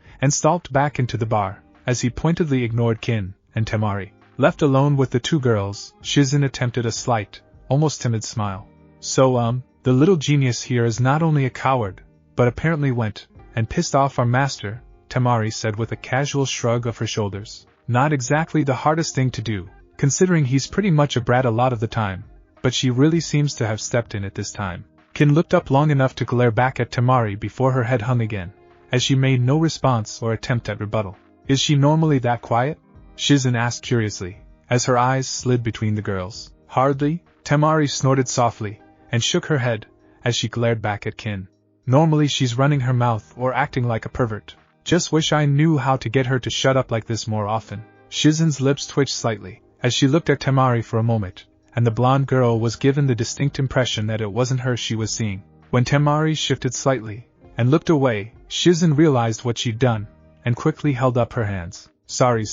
and stalked back into the bar, as he pointedly ignored Kin and Temari. Left alone with the two girls, Shizen attempted a slight, almost timid smile. "So, the little genius here is not only a coward, but apparently went and pissed off our master," Temari said with a casual shrug of her shoulders. "Not exactly the hardest thing to do, considering he's pretty much a brat a lot of the time, but she really seems to have stepped in at this time." Kin looked up long enough to glare back at Temari before her head hung again, as she made no response or attempt at rebuttal. "Is she normally that quiet?" Shizen asked curiously, as her eyes slid between the girls. "Hardly," Temari snorted softly, and shook her head, as she glared back at Kin. "Normally she's running her mouth or acting like a pervert. Just wish I knew how to get her to shut up like this more often." Shizen's lips twitched slightly, as she looked at Temari for a moment, and the blonde girl was given the distinct impression that it wasn't her she was seeing. When Temari shifted slightly, and looked away. Shizen realized what she'd done, and quickly held up her hands. Sorry.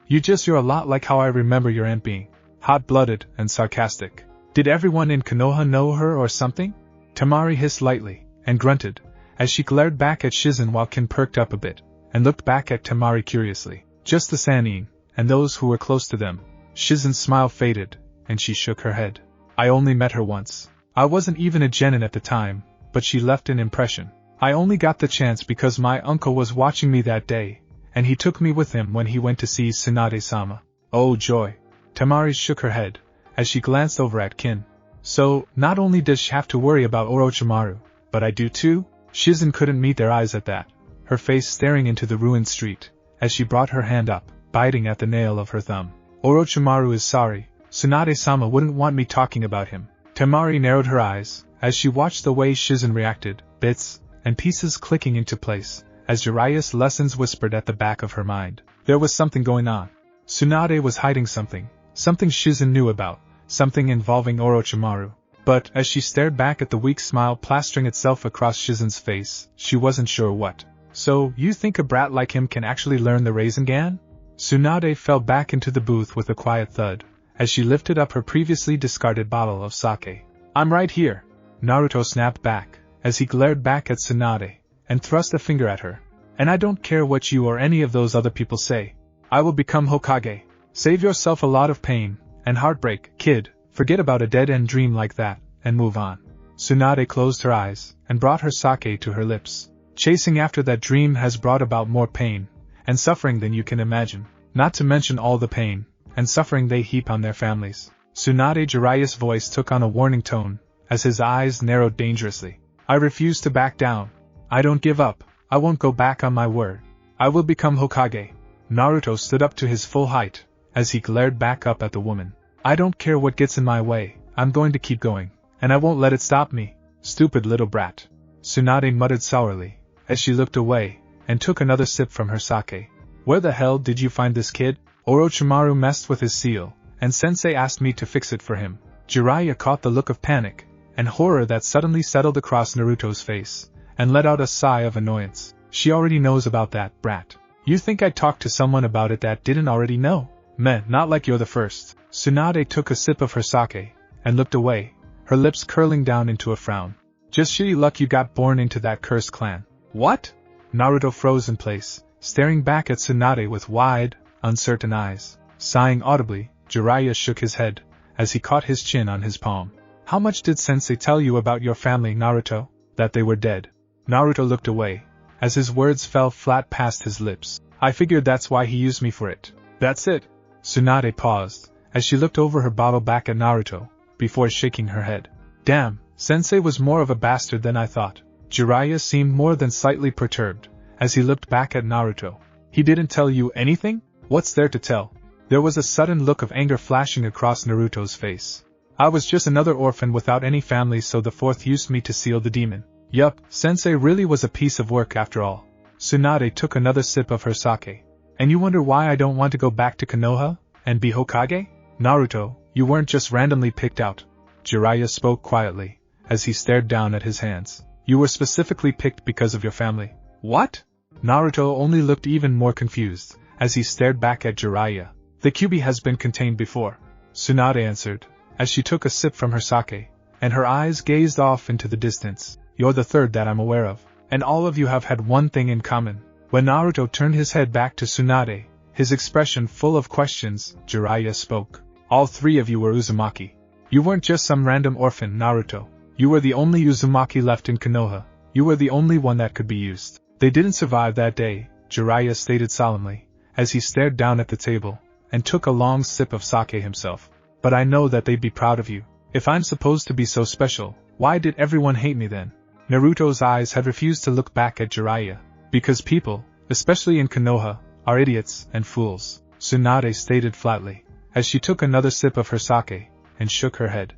You're a lot like how I remember your aunt being. Hot-blooded and sarcastic. Did everyone in Konoha know her or something? Temari hissed lightly, and grunted, as she glared back at Shizen while Kin perked up a bit, and looked back at Temari curiously. Just the Sannin, and those who were close to them. Shizen's smile faded, and she shook her head. I only met her once. I wasn't even a genin at the time, but she left an impression. I only got the chance because my uncle was watching me that day, and he took me with him when he went to see Tsunade-sama. Oh joy. Temari shook her head, as she glanced over at Kin. So, not only does she have to worry about Orochimaru, but I do too? Shizen couldn't meet their eyes at that, her face staring into the ruined street, as she brought her hand up, biting at the nail of her thumb. Orochimaru is sorry, Tsunade-sama wouldn't want me talking about him. Temari narrowed her eyes, as she watched the way Shizen reacted, bits and pieces clicking into place, as Jiraiya's lessons whispered at the back of her mind. There was something going on. Tsunade was hiding something Shizen knew about, something involving Orochimaru. But, as she stared back at the weak smile plastering itself across Shizen's face, she wasn't sure what. So, you think a brat like him can actually learn the Rasengan? Tsunade fell back into the booth with a quiet thud, as she lifted up her previously discarded bottle of sake. I'm right here. Naruto snapped back, as he glared back at Tsunade, and thrust a finger at her. And I don't care what you or any of those other people say. I will become Hokage. Save yourself a lot of pain and heartbreak, kid. Forget about a dead-end dream like that, and move on. Tsunade closed her eyes, and brought her sake to her lips. Chasing after that dream has brought about more pain and suffering than you can imagine, not to mention all the pain and suffering they heap on their families. Tsunade Jiraiya's voice took on a warning tone, as his eyes narrowed dangerously. I refuse to back down. I don't give up. I won't go back on my word. I will become Hokage. Naruto stood up to his full height, as he glared back up at the woman. I don't care what gets in my way, I'm going to keep going, and I won't let it stop me. Stupid little brat. Tsunade muttered sourly, as she looked away, and took another sip from her sake. Where the hell did you find this kid? Orochimaru messed with his seal, and Sensei asked me to fix it for him. Jiraiya caught the look of panic and horror that suddenly settled across Naruto's face, and let out a sigh of annoyance. She already knows about that, brat. You think I'd talk to someone about it that didn't already know? Meh, not like you're the first. Tsunade took a sip of her sake, and looked away, her lips curling down into a frown. Just shitty luck you got born into that cursed clan. What? Naruto froze in place, staring back at Tsunade with wide, uncertain eyes. Sighing audibly, Jiraiya shook his head, as he caught his chin on his palm. How much did Sensei tell you about your family, Naruto? That they were dead. Naruto looked away, as his words fell flat past his lips. I figured that's why he used me for it. That's it. Tsunade paused, as she looked over her bottle back at Naruto, before shaking her head. Damn, Sensei was more of a bastard than I thought. Jiraiya seemed more than slightly perturbed, as he looked back at Naruto. He didn't tell you anything? What's there to tell? There was a sudden look of anger flashing across Naruto's face. I was just another orphan without any family, so the fourth used me to seal the demon. Yup, Sensei really was a piece of work after all. Tsunade took another sip of her sake. And you wonder why I don't want to go back to Konoha and be Hokage? Naruto, you weren't just randomly picked out. Jiraiya spoke quietly, as he stared down at his hands. You were specifically picked because of your family. What? Naruto only looked even more confused, as he stared back at Jiraiya. The Kyuubi has been contained before, Tsunade answered, as she took a sip from her sake, and her eyes gazed off into the distance. You're the third that I'm aware of, and all of you have had one thing in common. When Naruto turned his head back to Tsunade, his expression full of questions, Jiraiya spoke. All three of you were Uzumaki. You weren't just some random orphan, Naruto. You were the only Uzumaki left in Konoha. You were the only one that could be used. They didn't survive that day, Jiraiya stated solemnly, as he stared down at the table, and took a long sip of sake himself. But I know that they'd be proud of you. If I'm supposed to be so special, why did everyone hate me then? Naruto's eyes had refused to look back at Jiraiya. Because people, especially in Konoha, are idiots and fools, Tsunade stated flatly, as she took another sip of her sake, and shook her head.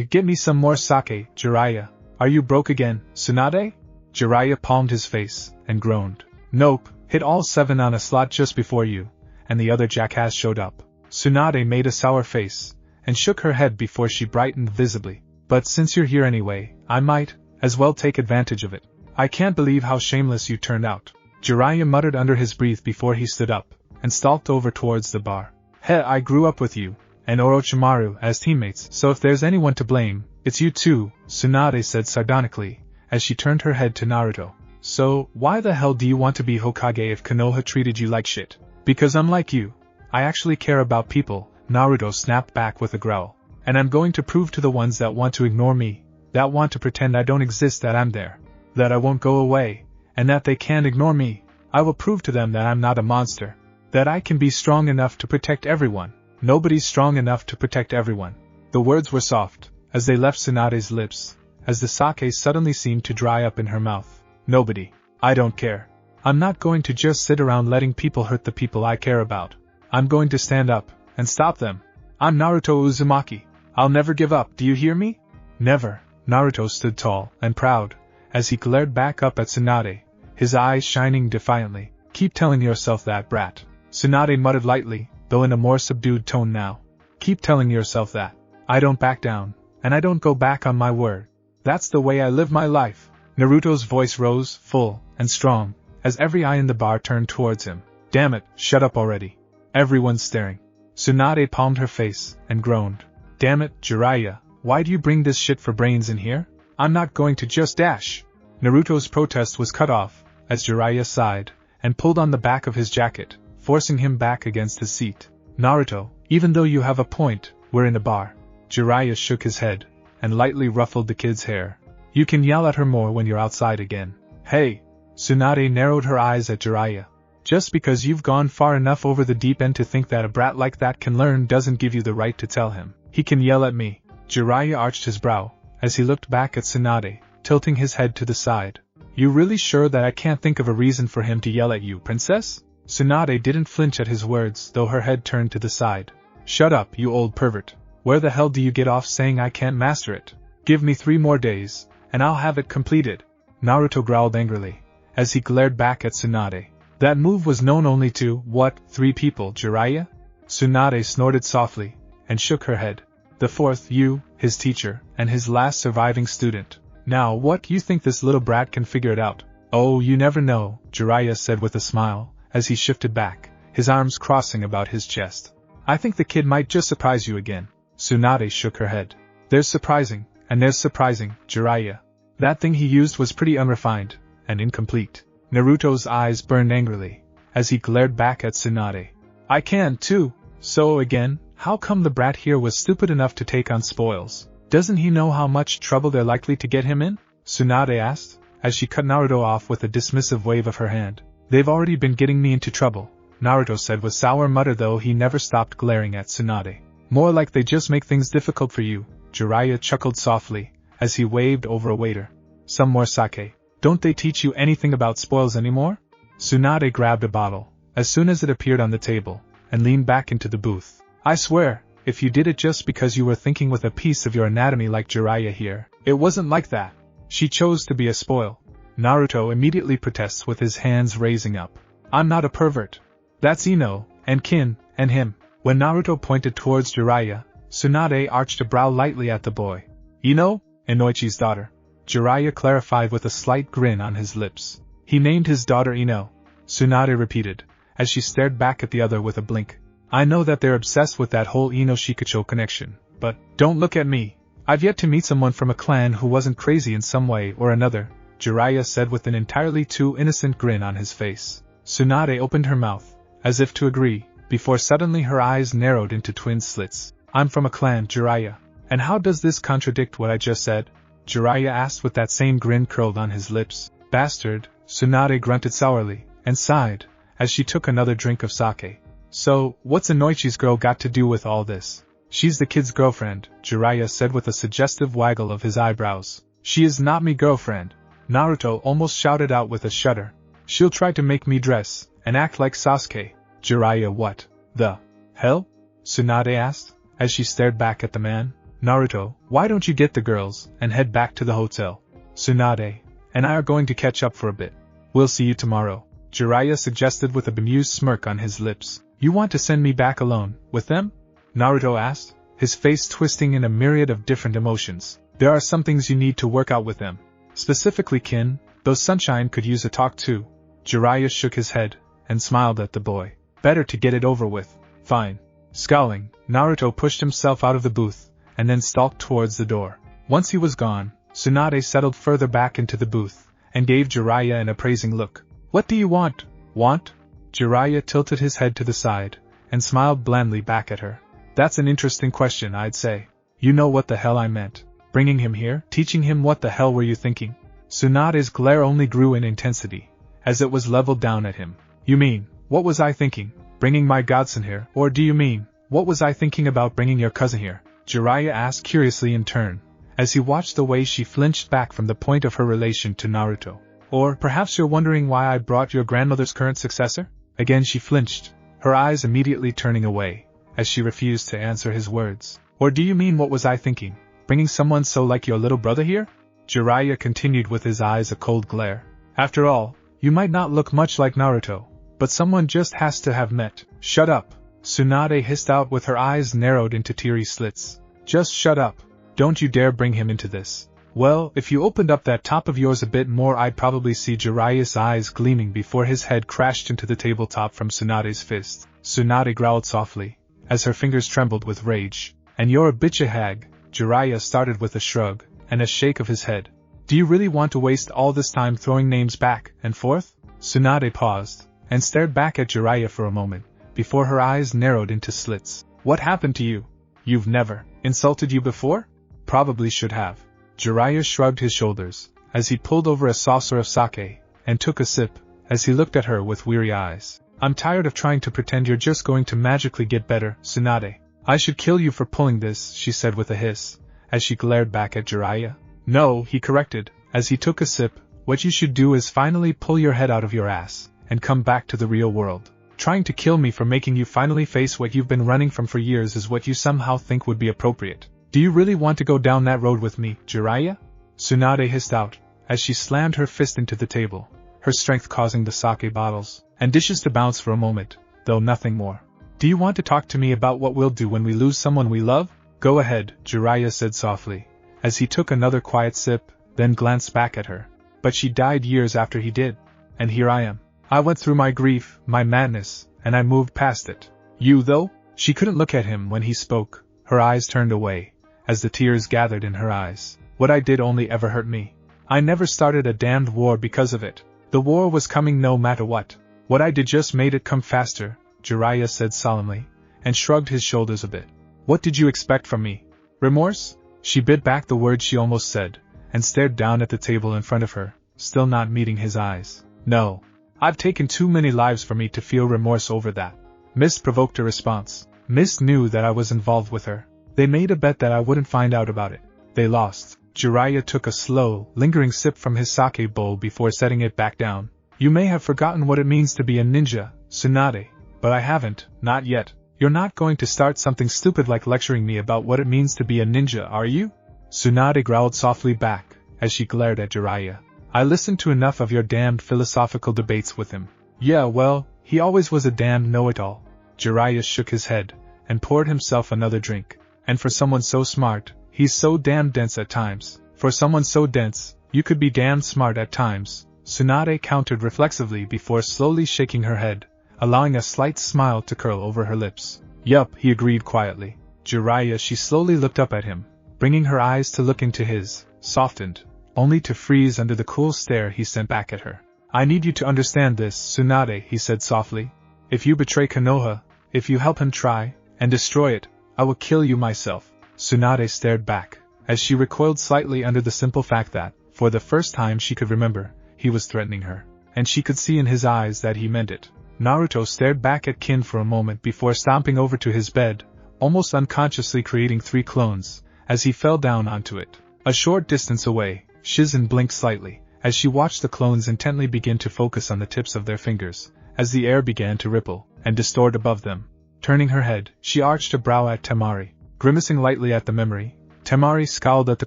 Get me some more sake, Jiraiya. Are you broke again, Tsunade? Jiraiya palmed his face, and groaned. Nope, hit all 7 on a slot just before you, and the other jackass showed up. Tsunade made a sour face, and shook her head before she brightened visibly. But since you're here anyway, I might as well take advantage of it. I can't believe how shameless you turned out. Jiraiya muttered under his breath before he stood up, and stalked over towards the bar. I grew up with you, and Orochimaru as teammates, so if there's anyone to blame, it's you too, Tsunade said sardonically, as she turned her head to Naruto. So, why the hell do you want to be Hokage if Konoha treated you like shit? Because unlike you, I actually care about people, Naruto snapped back with a growl. And I'm going to prove to the ones that want to ignore me, that want to pretend I don't exist that I'm there, that I won't go away, and that they can't ignore me. I will prove to them that I'm not a monster, that I can be strong enough to protect everyone. Nobody's strong enough to protect everyone. The words were soft, as they left Tsunade's lips, as the sake suddenly seemed to dry up in her mouth. Nobody. I don't care. I'm not going to just sit around letting people hurt the people I care about. I'm going to stand up, and stop them. I'm Naruto Uzumaki. I'll never give up, do you hear me? Never. Naruto stood tall and proud, as he glared back up at Tsunade, his eyes shining defiantly. Keep telling yourself that, brat. Tsunade muttered lightly, though in a more subdued tone now. Keep telling yourself that. I don't back down, and I don't go back on my word. That's the way I live my life. Naruto's voice rose, full and strong, as every eye in the bar turned towards him. Damn it, shut up already. Everyone's staring. Tsunade palmed her face, and groaned. Damn it, Jiraiya, why do you bring this shit for brains in here? I'm not going to just dash. Naruto's protest was cut off, as Jiraiya sighed, and pulled on the back of his jacket, forcing him back against his seat. Naruto, even though you have a point, we're in a bar. Jiraiya shook his head, and lightly ruffled the kid's hair. You can yell at her more when you're outside again. Hey! Tsunade narrowed her eyes at Jiraiya. Just because you've gone far enough over the deep end to think that a brat like that can learn doesn't give you the right to tell him he can yell at me. Jiraiya arched his brow, as he looked back at Tsunade, tilting his head to the side. You really sure that I can't think of a reason for him to yell at you, princess? Tsunade didn't flinch at his words, though her head turned to the side. Shut up, you old pervert. Where the hell do you get off saying I can't master it? Give me 3 more days, and I'll have it completed. Naruto growled angrily, as he glared back at Tsunade. That move was known only to, what, 3 people, Jiraiya? Tsunade snorted softly, and shook her head. The 4th, you, his teacher, and his last surviving student. Now what, you think this little brat can figure it out? Oh, you never know, Jiraiya said with a smile, as he shifted back, his arms crossing about his chest. I think the kid might just surprise you again. Tsunade shook her head. There's surprising, and there's surprising, Jiraiya. That thing he used was pretty unrefined, and incomplete. Naruto's eyes burned angrily, as he glared back at Tsunade. I can, too. So again, how come the brat here was stupid enough to take on spoils? Doesn't he know how much trouble they're likely to get him in? Tsunade asked, as she cut Naruto off with a dismissive wave of her hand. They've already been getting me into trouble, Naruto said with sour mutter, though he never stopped glaring at Tsunade. More like they just make things difficult for you. Jiraiya chuckled softly, as he waved over a waiter. Some more sake. Don't they teach you anything about spoils anymore? Tsunade grabbed a bottle, as soon as it appeared on the table, and leaned back into the booth. I swear, if you did it just because you were thinking with a piece of your anatomy like Jiraiya here, it wasn't like that. She chose to be a spoil. Naruto immediately protests with his hands raising up. I'm not a pervert. That's Ino, and Kin, and him. When Naruto pointed towards Jiraiya, Tsunade arched a brow lightly at the boy. Ino? Inoichi's daughter. Jiraiya clarified with a slight grin on his lips. He named his daughter Ino, Tsunade repeated, as she stared back at the other with a blink. I know that they're obsessed with that whole Ino-Shikacho connection, but don't look at me. I've yet to meet someone from a clan who wasn't crazy in some way or another, Jiraiya said with an entirely too innocent grin on his face. Tsunade opened her mouth, as if to agree, before suddenly her eyes narrowed into twin slits. I'm from a clan, Jiraiya. And how does this contradict what I just said? Jiraiya asked with that same grin curled on his lips. Bastard, Tsunade grunted sourly, and sighed, as she took another drink of sake. So, what's Inoichi's girl got to do with all this? She's the kid's girlfriend, Jiraiya said with a suggestive waggle of his eyebrows. She is not me girlfriend, Naruto almost shouted out with a shudder. She'll try to make me dress, and act like Sasuke. Jiraiya, what the hell? Tsunade asked, as she stared back at the man. Naruto, why don't you get the girls, and head back to the hotel? Tsunade and I are going to catch up for a bit. We'll see you tomorrow, Jiraiya suggested with a bemused smirk on his lips. You want to send me back alone, with them? Naruto asked, his face twisting in a myriad of different emotions. There are some things you need to work out with them. Specifically Kin, Though Sunshine could use a talk too. Jiraiya shook his head, and smiled at the boy. Better to get it over with. Fine. Scowling, Naruto pushed himself out of the booth, and then stalked towards the door. Once he was gone, Tsunade settled further back into the booth, and gave Jiraiya an appraising look. What do you want? Want? Jiraiya tilted his head to the side, and smiled blandly back at her. That's an interesting question, I'd say. You know what the hell I meant. Bringing him here? Teaching him what the hell were you thinking? Tsunade's glare only grew in intensity, as it was leveled down at him. You mean, what was I thinking? Bringing my godson here? Or do you mean, what was I thinking about bringing your cousin here? Jiraiya asked curiously in turn, as he watched the way she flinched back from the point of her relation to Naruto. Or perhaps you're wondering why I brought your grandmother's current successor? Again she flinched, her eyes immediately turning away, as she refused to answer his words. Or do you mean what was I thinking? Bringing someone so like your little brother here? Jiraiya continued with his eyes a cold glare. After all, you might not look much like Naruto, but someone just has to have met. Shut up, Tsunade hissed out with her eyes narrowed into teary slits. Just shut up. Don't you dare bring him into this. Well, if you opened up that top of yours a bit more I'd probably see. Jiraiya's eyes gleaming before his head crashed into the tabletop from Tsunade's fist. Tsunade growled softly, as her fingers trembled with rage. And you're a bitch, a hag. Jiraiya started with a shrug, and a shake of his head. Do you really want to waste all this time throwing names back and forth? Tsunade paused, and stared back at Jiraiya for a moment, before her eyes narrowed into slits. What happened to you? You've never insulted you before? Probably should have. Jiraiya shrugged his shoulders, as he pulled over a saucer of sake, and took a sip, as he looked at her with weary eyes. I'm tired of trying to pretend you're just going to magically get better, Tsunade. I should kill you for pulling this, she said with a hiss, as she glared back at Jiraiya. No, he corrected, as he took a sip, what you should do is finally pull your head out of your ass, and come back to the real world. Trying to kill me for making you finally face what you've been running from for years is what you somehow think would be appropriate. Do you really want to go down that road with me, Jiraiya? Tsunade hissed out, as she slammed her fist into the table, her strength causing the sake bottles and dishes to bounce for a moment, though nothing more. Do you want to talk to me about what we'll do when we lose someone we love? Go ahead, Jiraiya said softly, as he took another quiet sip, then glanced back at her. But she died years after he did, and here I am. I went through my grief, my madness, and I moved past it. You though? She couldn't look at him when he spoke, her eyes turned away, as the tears gathered in her eyes. What I did only ever hurt me. I never started a damned war because of it. The war was coming no matter what. What I did just made it come faster, Jiraiya said solemnly, and shrugged his shoulders a bit. What did you expect from me? Remorse? She bit back the words she almost said, and stared down at the table in front of her, still not meeting his eyes. No. I've taken too many lives for me to feel remorse over that. Mist provoked a response. Mist knew that I was involved with her. They made a bet that I wouldn't find out about it. They lost. Jiraiya took a slow, lingering sip from his sake bowl before setting it back down. You may have forgotten what it means to be a ninja, Tsunade, but I haven't, not yet. You're not going to start something stupid like lecturing me about what it means to be a ninja, are you? Tsunade growled softly back, as she glared at Jiraiya. I listened to enough of your damned philosophical debates with him. Yeah, well, he always was a damned know-it-all. Jiraiya shook his head, and poured himself another drink. And for someone so smart, he's so damn dense at times. For someone so dense, you could be damn smart at times, Tsunade countered reflexively before slowly shaking her head, allowing a slight smile to curl over her lips. Yup, he agreed quietly. Jiraiya, she slowly looked up at him, bringing her eyes to look into his, softened, only to freeze under the cool stare he sent back at her. I need you to understand this, Tsunade, he said softly. If you betray Konoha, if you help him try, and destroy it, I will kill you myself. Tsunade stared back, as she recoiled slightly under the simple fact that, for the first time she could remember, he was threatening her, and she could see in his eyes that he meant it. Naruto stared back at Kin for a moment before stomping over to his bed, almost unconsciously creating 3 clones, as he fell down onto it. A short distance away, Shizen blinked slightly, as she watched the clones intently begin to focus on the tips of their fingers, as the air began to ripple and distort above them. Turning her head, she arched a brow at Temari. Grimacing lightly at the memory, Temari scowled at the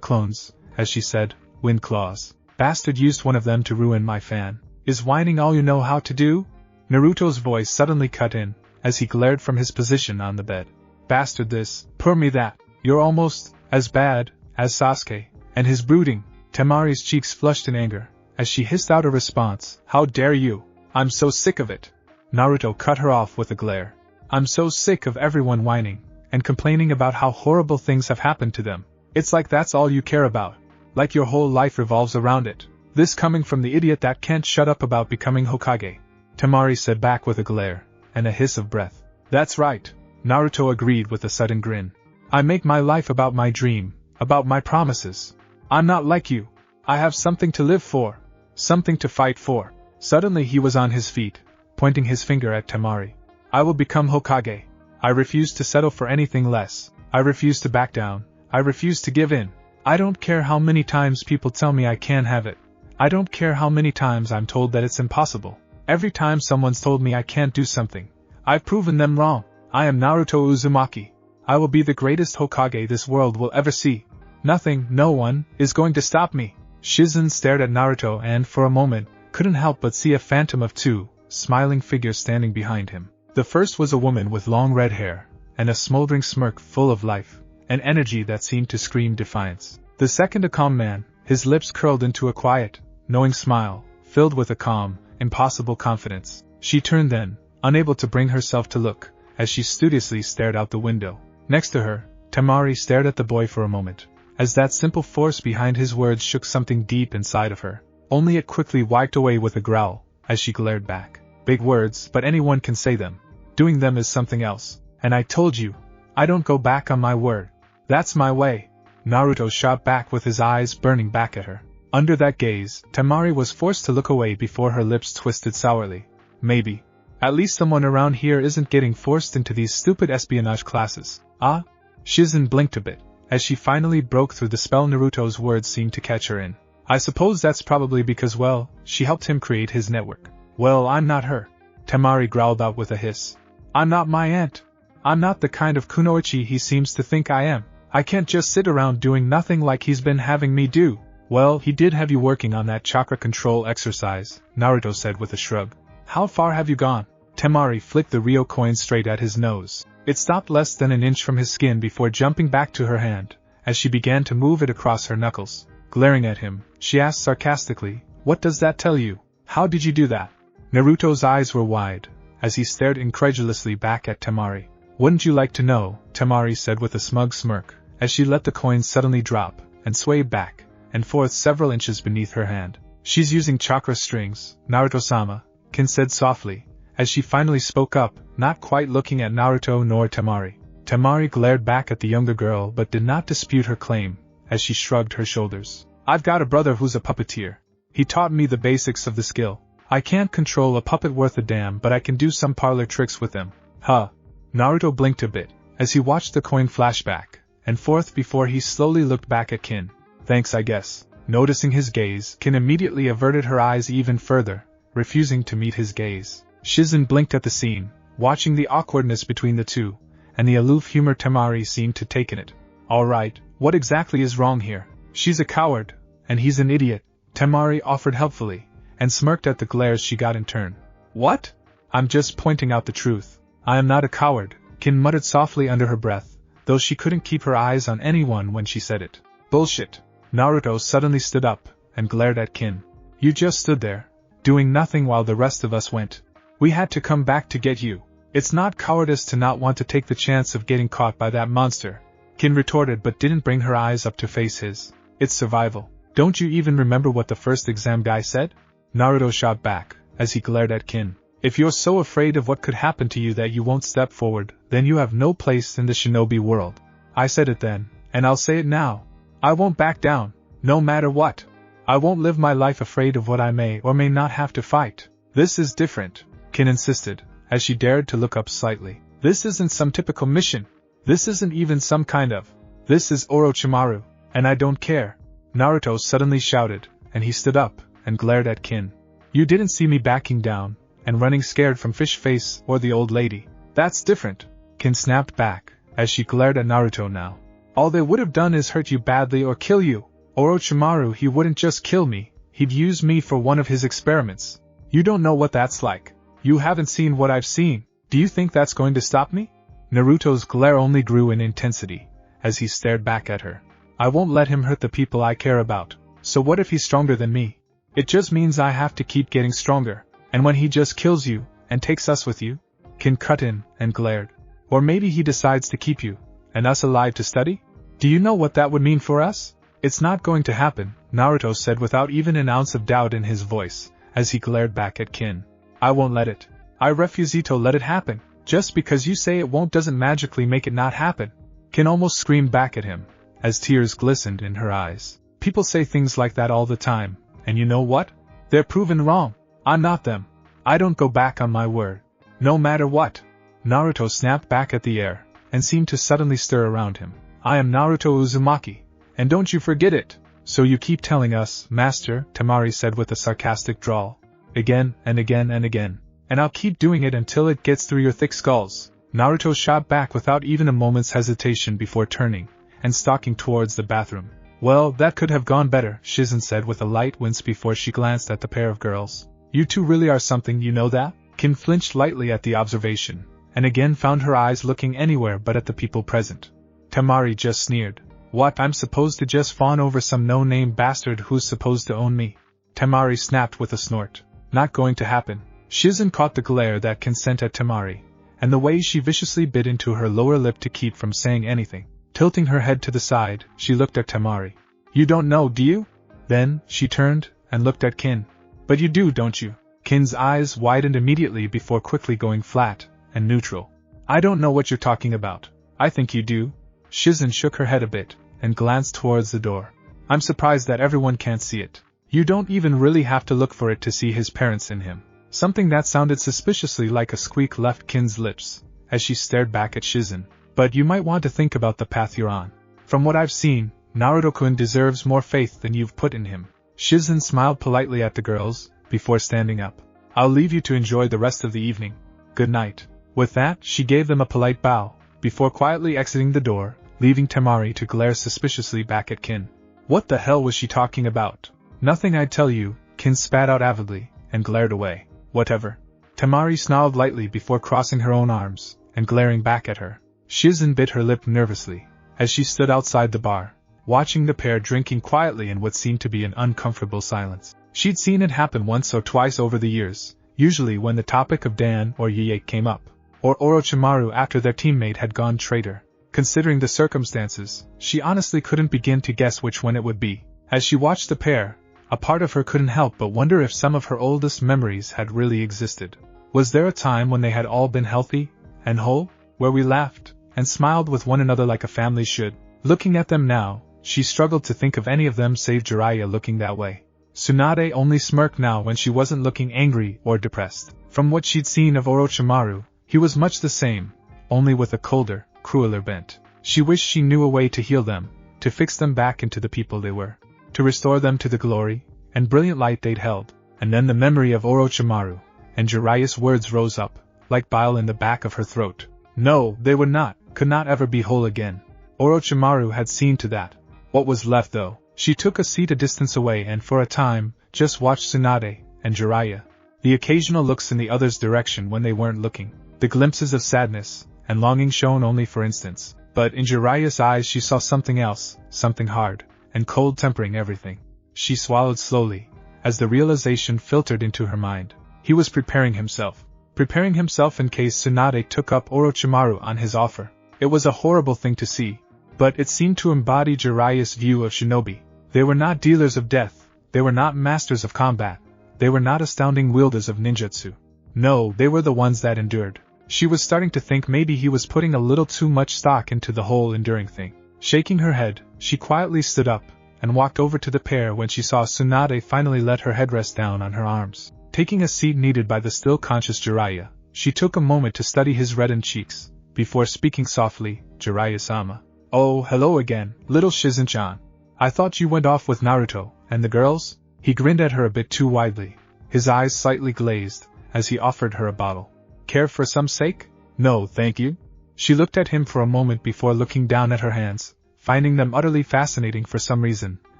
clones, as she said, Wind claws. Bastard used one of them to ruin my fan. Is whining all you know how to do? Naruto's voice suddenly cut in, as he glared from his position on the bed. Bastard this, poor me that. You're almost as bad as Sasuke, and his brooding. Temari's cheeks flushed in anger, as she hissed out a response, "How dare you? I'm so sick of it." Naruto cut her off with a glare. "I'm so sick of everyone whining and complaining about how horrible things have happened to them. It's like that's all you care about. Like your whole life revolves around it. This coming from the idiot that can't shut up about becoming Hokage." Temari said back with a glare and a hiss of breath. "That's right," Naruto agreed with a sudden grin. "I make my life about my dream, about my promises. I'm not like you. I have something to live for, something to fight for." Suddenly he was on his feet, pointing his finger at Temari. "I will become Hokage. I refuse to settle for anything less. I refuse to back down. I refuse to give in. I don't care how many times people tell me I can't have it. I don't care how many times I'm told that it's impossible. Every time someone's told me I can't do something, I've proven them wrong. I am Naruto Uzumaki. I will be the greatest Hokage this world will ever see. Nothing, no one, is going to stop me." Shizen stared at Naruto and, for a moment, couldn't help but see a phantom of two smiling figures standing behind him. The first was a woman with long red hair, and a smoldering smirk full of life, an energy that seemed to scream defiance. The second a calm man, his lips curled into a quiet, knowing smile, filled with a calm, impossible confidence. She turned then, unable to bring herself to look, as she studiously stared out the window. Next to her, Temari stared at the boy for a moment, as that simple force behind his words shook something deep inside of her. Only it quickly wiped away with a growl, as she glared back. "Big words, but anyone can say them. Doing them is something else. And I told you, I don't go back on my word. That's my way." Naruto shot back with his eyes burning back at her. Under that gaze, Temari was forced to look away before her lips twisted sourly. "Maybe. At least someone around here isn't getting forced into these stupid espionage classes." "Ah?" Shizen blinked a bit, as she finally broke through the spell Naruto's words seemed to catch her in. "I suppose that's probably because, well, she helped him create his network." "Well, I'm not her," Temari growled out with a hiss. "I'm not my aunt. I'm not the kind of kunoichi he seems to think I am. I can't just sit around doing nothing like he's been having me do." "Well, he did have you working on that chakra control exercise," Naruto said with a shrug. "How far have you gone?" Temari flicked the Ryo coin straight at his nose. It stopped less than an inch from his skin before jumping back to her hand, as she began to move it across her knuckles. Glaring at him, she asked sarcastically, "What does that tell you? How did you do that?" Naruto's eyes were wide, as he stared incredulously back at Temari. "Wouldn't you like to know?" Temari said with a smug smirk, as she let the coin suddenly drop, and sway back and forth several inches beneath her hand. "She's using chakra strings, Naruto-sama," Kin said softly, as she finally spoke up, not quite looking at Naruto nor Temari. Temari glared back at the younger girl but did not dispute her claim, as she shrugged her shoulders. "I've got a brother who's a puppeteer. He taught me the basics of the skill. I can't control a puppet worth a damn, but I can do some parlor tricks with them." "Huh." Naruto blinked a bit, as he watched the coin flash back and forth before he slowly looked back at Kin. "Thanks, I guess." Noticing his gaze, Kin immediately averted her eyes even further, refusing to meet his gaze. Shizen blinked at the scene, watching the awkwardness between the two, and the aloof humor Temari seemed to take in it. "Alright, what exactly is wrong here?" "She's a coward, and he's an idiot," Temari offered helpfully, and smirked at the glares she got in turn. "What?" "I'm just pointing out the truth. I am not a coward," Kin muttered softly under her breath, though she couldn't keep her eyes on anyone when she said it. "Bullshit." Naruto suddenly stood up and glared at Kin. "You just stood there, doing nothing while the rest of us went. We had to come back to get you. It's not cowardice to not want to take the chance of getting caught by that monster," Kin retorted but didn't bring her eyes up to face his. "It's survival. Don't you even remember what the first exam guy said?" Naruto shot back, as he glared at Kin. "If you're so afraid of what could happen to you that you won't step forward, then you have no place in the shinobi world. I said it then, and I'll say it now. I won't back down, no matter what. I won't live my life afraid of what I may or may not have to fight." "This is different," Kin insisted, as she dared to look up slightly. "This isn't some typical mission. This isn't even some kind of. This is Orochimaru, and I don't care." Naruto suddenly shouted, and he stood up and glared at Kin. "You didn't see me backing down and running scared from Fish Face or the old lady. That's different," Kin snapped back, as she glared at Naruto now. "All they would have done is hurt you badly or kill you. Orochimaru, he wouldn't just kill me, he'd use me for one of his experiments. You don't know what that's like. You haven't seen what I've seen. Do you think that's going to stop me?" Naruto's glare only grew in intensity, as he stared back at her. "I won't let him hurt the people I care about. So what if he's stronger than me? It just means I have to keep getting stronger. And when he just kills you, and takes us with you? Kin cut in, and glared. Or maybe he decides to keep you, and us alive to study? Do you know what that would mean for us? It's not going to happen, Naruto said without even an ounce of doubt in his voice, as he glared back at Kin. I won't let it. I refuse to let it happen. Just because you say it won't doesn't magically make it not happen. Kin almost screamed back at him, as tears glistened in her eyes. People say things like that all the time, and you know what? They're proven wrong. I'm not them. I don't go back on my word. No matter what. Naruto snapped back at the air, and seemed to suddenly stir around him. I am Naruto Uzumaki, and don't you forget it. So you keep telling us, Master, Temari said with a sarcastic drawl. Again, and again, and again. And I'll keep doing it until it gets through your thick skulls. Naruto shot back without even a moment's hesitation before turning, and stalking towards the bathroom. Well, that could have gone better, Shizen said with a light wince before she glanced at the pair of girls. You two really are something, you know that? Kin flinched lightly at the observation, and again found her eyes looking anywhere but at the people present. Temari just sneered. What, I'm supposed to just fawn over some no-name bastard who's supposed to own me? Temari snapped with a snort. Not going to happen. Shizen caught the glare that Kin sent at Temari, and the way she viciously bit into her lower lip to keep from saying anything. Tilting her head to the side, she looked at Temari. You don't know, do you? Then, she turned, and looked at Kin. But you do, don't you? Kin's eyes widened immediately before quickly going flat and neutral. I don't know what you're talking about. I think you do. Shizen shook her head a bit, and glanced towards the door. I'm surprised that everyone can't see it. You don't even really have to look for it to see his parents in him. Something that sounded suspiciously like a squeak left Kin's lips, as she stared back at Shizen. But you might want to think about the path you're on. From what I've seen, Naruto-kun deserves more faith than you've put in him. Shizen smiled politely at the girls, before standing up. I'll leave you to enjoy the rest of the evening. Good night. With that, she gave them a polite bow, before quietly exiting the door, leaving Temari to glare suspiciously back at Kin. What the hell was she talking about? Nothing, I'd tell you, Kin spat out avidly, and glared away. Whatever. Temari snarled lightly before crossing her own arms, and glaring back at her. Shizen bit her lip nervously, as she stood outside the bar, watching the pair drinking quietly in what seemed to be an uncomfortable silence. She'd seen it happen once or twice over the years, usually when the topic of Dan or Yae came up, or Orochimaru after their teammate had gone traitor. Considering the circumstances, she honestly couldn't begin to guess which one it would be. As she watched the pair, a part of her couldn't help but wonder if some of her oldest memories had really existed. Was there a time when they had all been healthy and whole, where we laughed and smiled with one another like a family should? Looking at them now, she struggled to think of any of them save Jiraiya looking that way. Tsunade only smirked now when she wasn't looking angry or depressed. From what she'd seen of Orochimaru, he was much the same, only with a colder, crueler bent. She wished she knew a way to heal them, to fix them back into the people they were, to restore them to the glory and brilliant light they'd held. And then the memory of Orochimaru and Jiraiya's words rose up, like bile in the back of her throat. No, they would not, could not ever be whole again. Orochimaru had seen to that. What was left though? She took a seat a distance away and for a time, just watched Tsunade and Jiraiya. The occasional looks in the other's direction when they weren't looking. The glimpses of sadness and longing shown only for instants. But in Jiraiya's eyes she saw something else, something hard and cold tempering everything. She swallowed slowly, as the realization filtered into her mind. He was preparing himself in case Tsunade took up Orochimaru on his offer. It was a horrible thing to see, but it seemed to embody Jiraiya's view of Shinobi. They were not dealers of death, they were not masters of combat, they were not astounding wielders of ninjutsu. No, they were the ones that endured. She was starting to think maybe he was putting a little too much stock into the whole enduring thing. Shaking her head, she quietly stood up, and walked over to the pair when she saw Tsunade finally let her head rest down on her arms. Taking a seat needed by the still conscious Jiraiya, she took a moment to study his reddened cheeks, before speaking softly, Jiraiya-sama. Oh, hello again, little Shizen-chan. I thought you went off with Naruto, and the girls? He grinned at her a bit too widely, his eyes slightly glazed, as he offered her a bottle. Care for some sake? No, thank you. She looked at him for a moment before looking down at her hands, finding them utterly fascinating for some reason,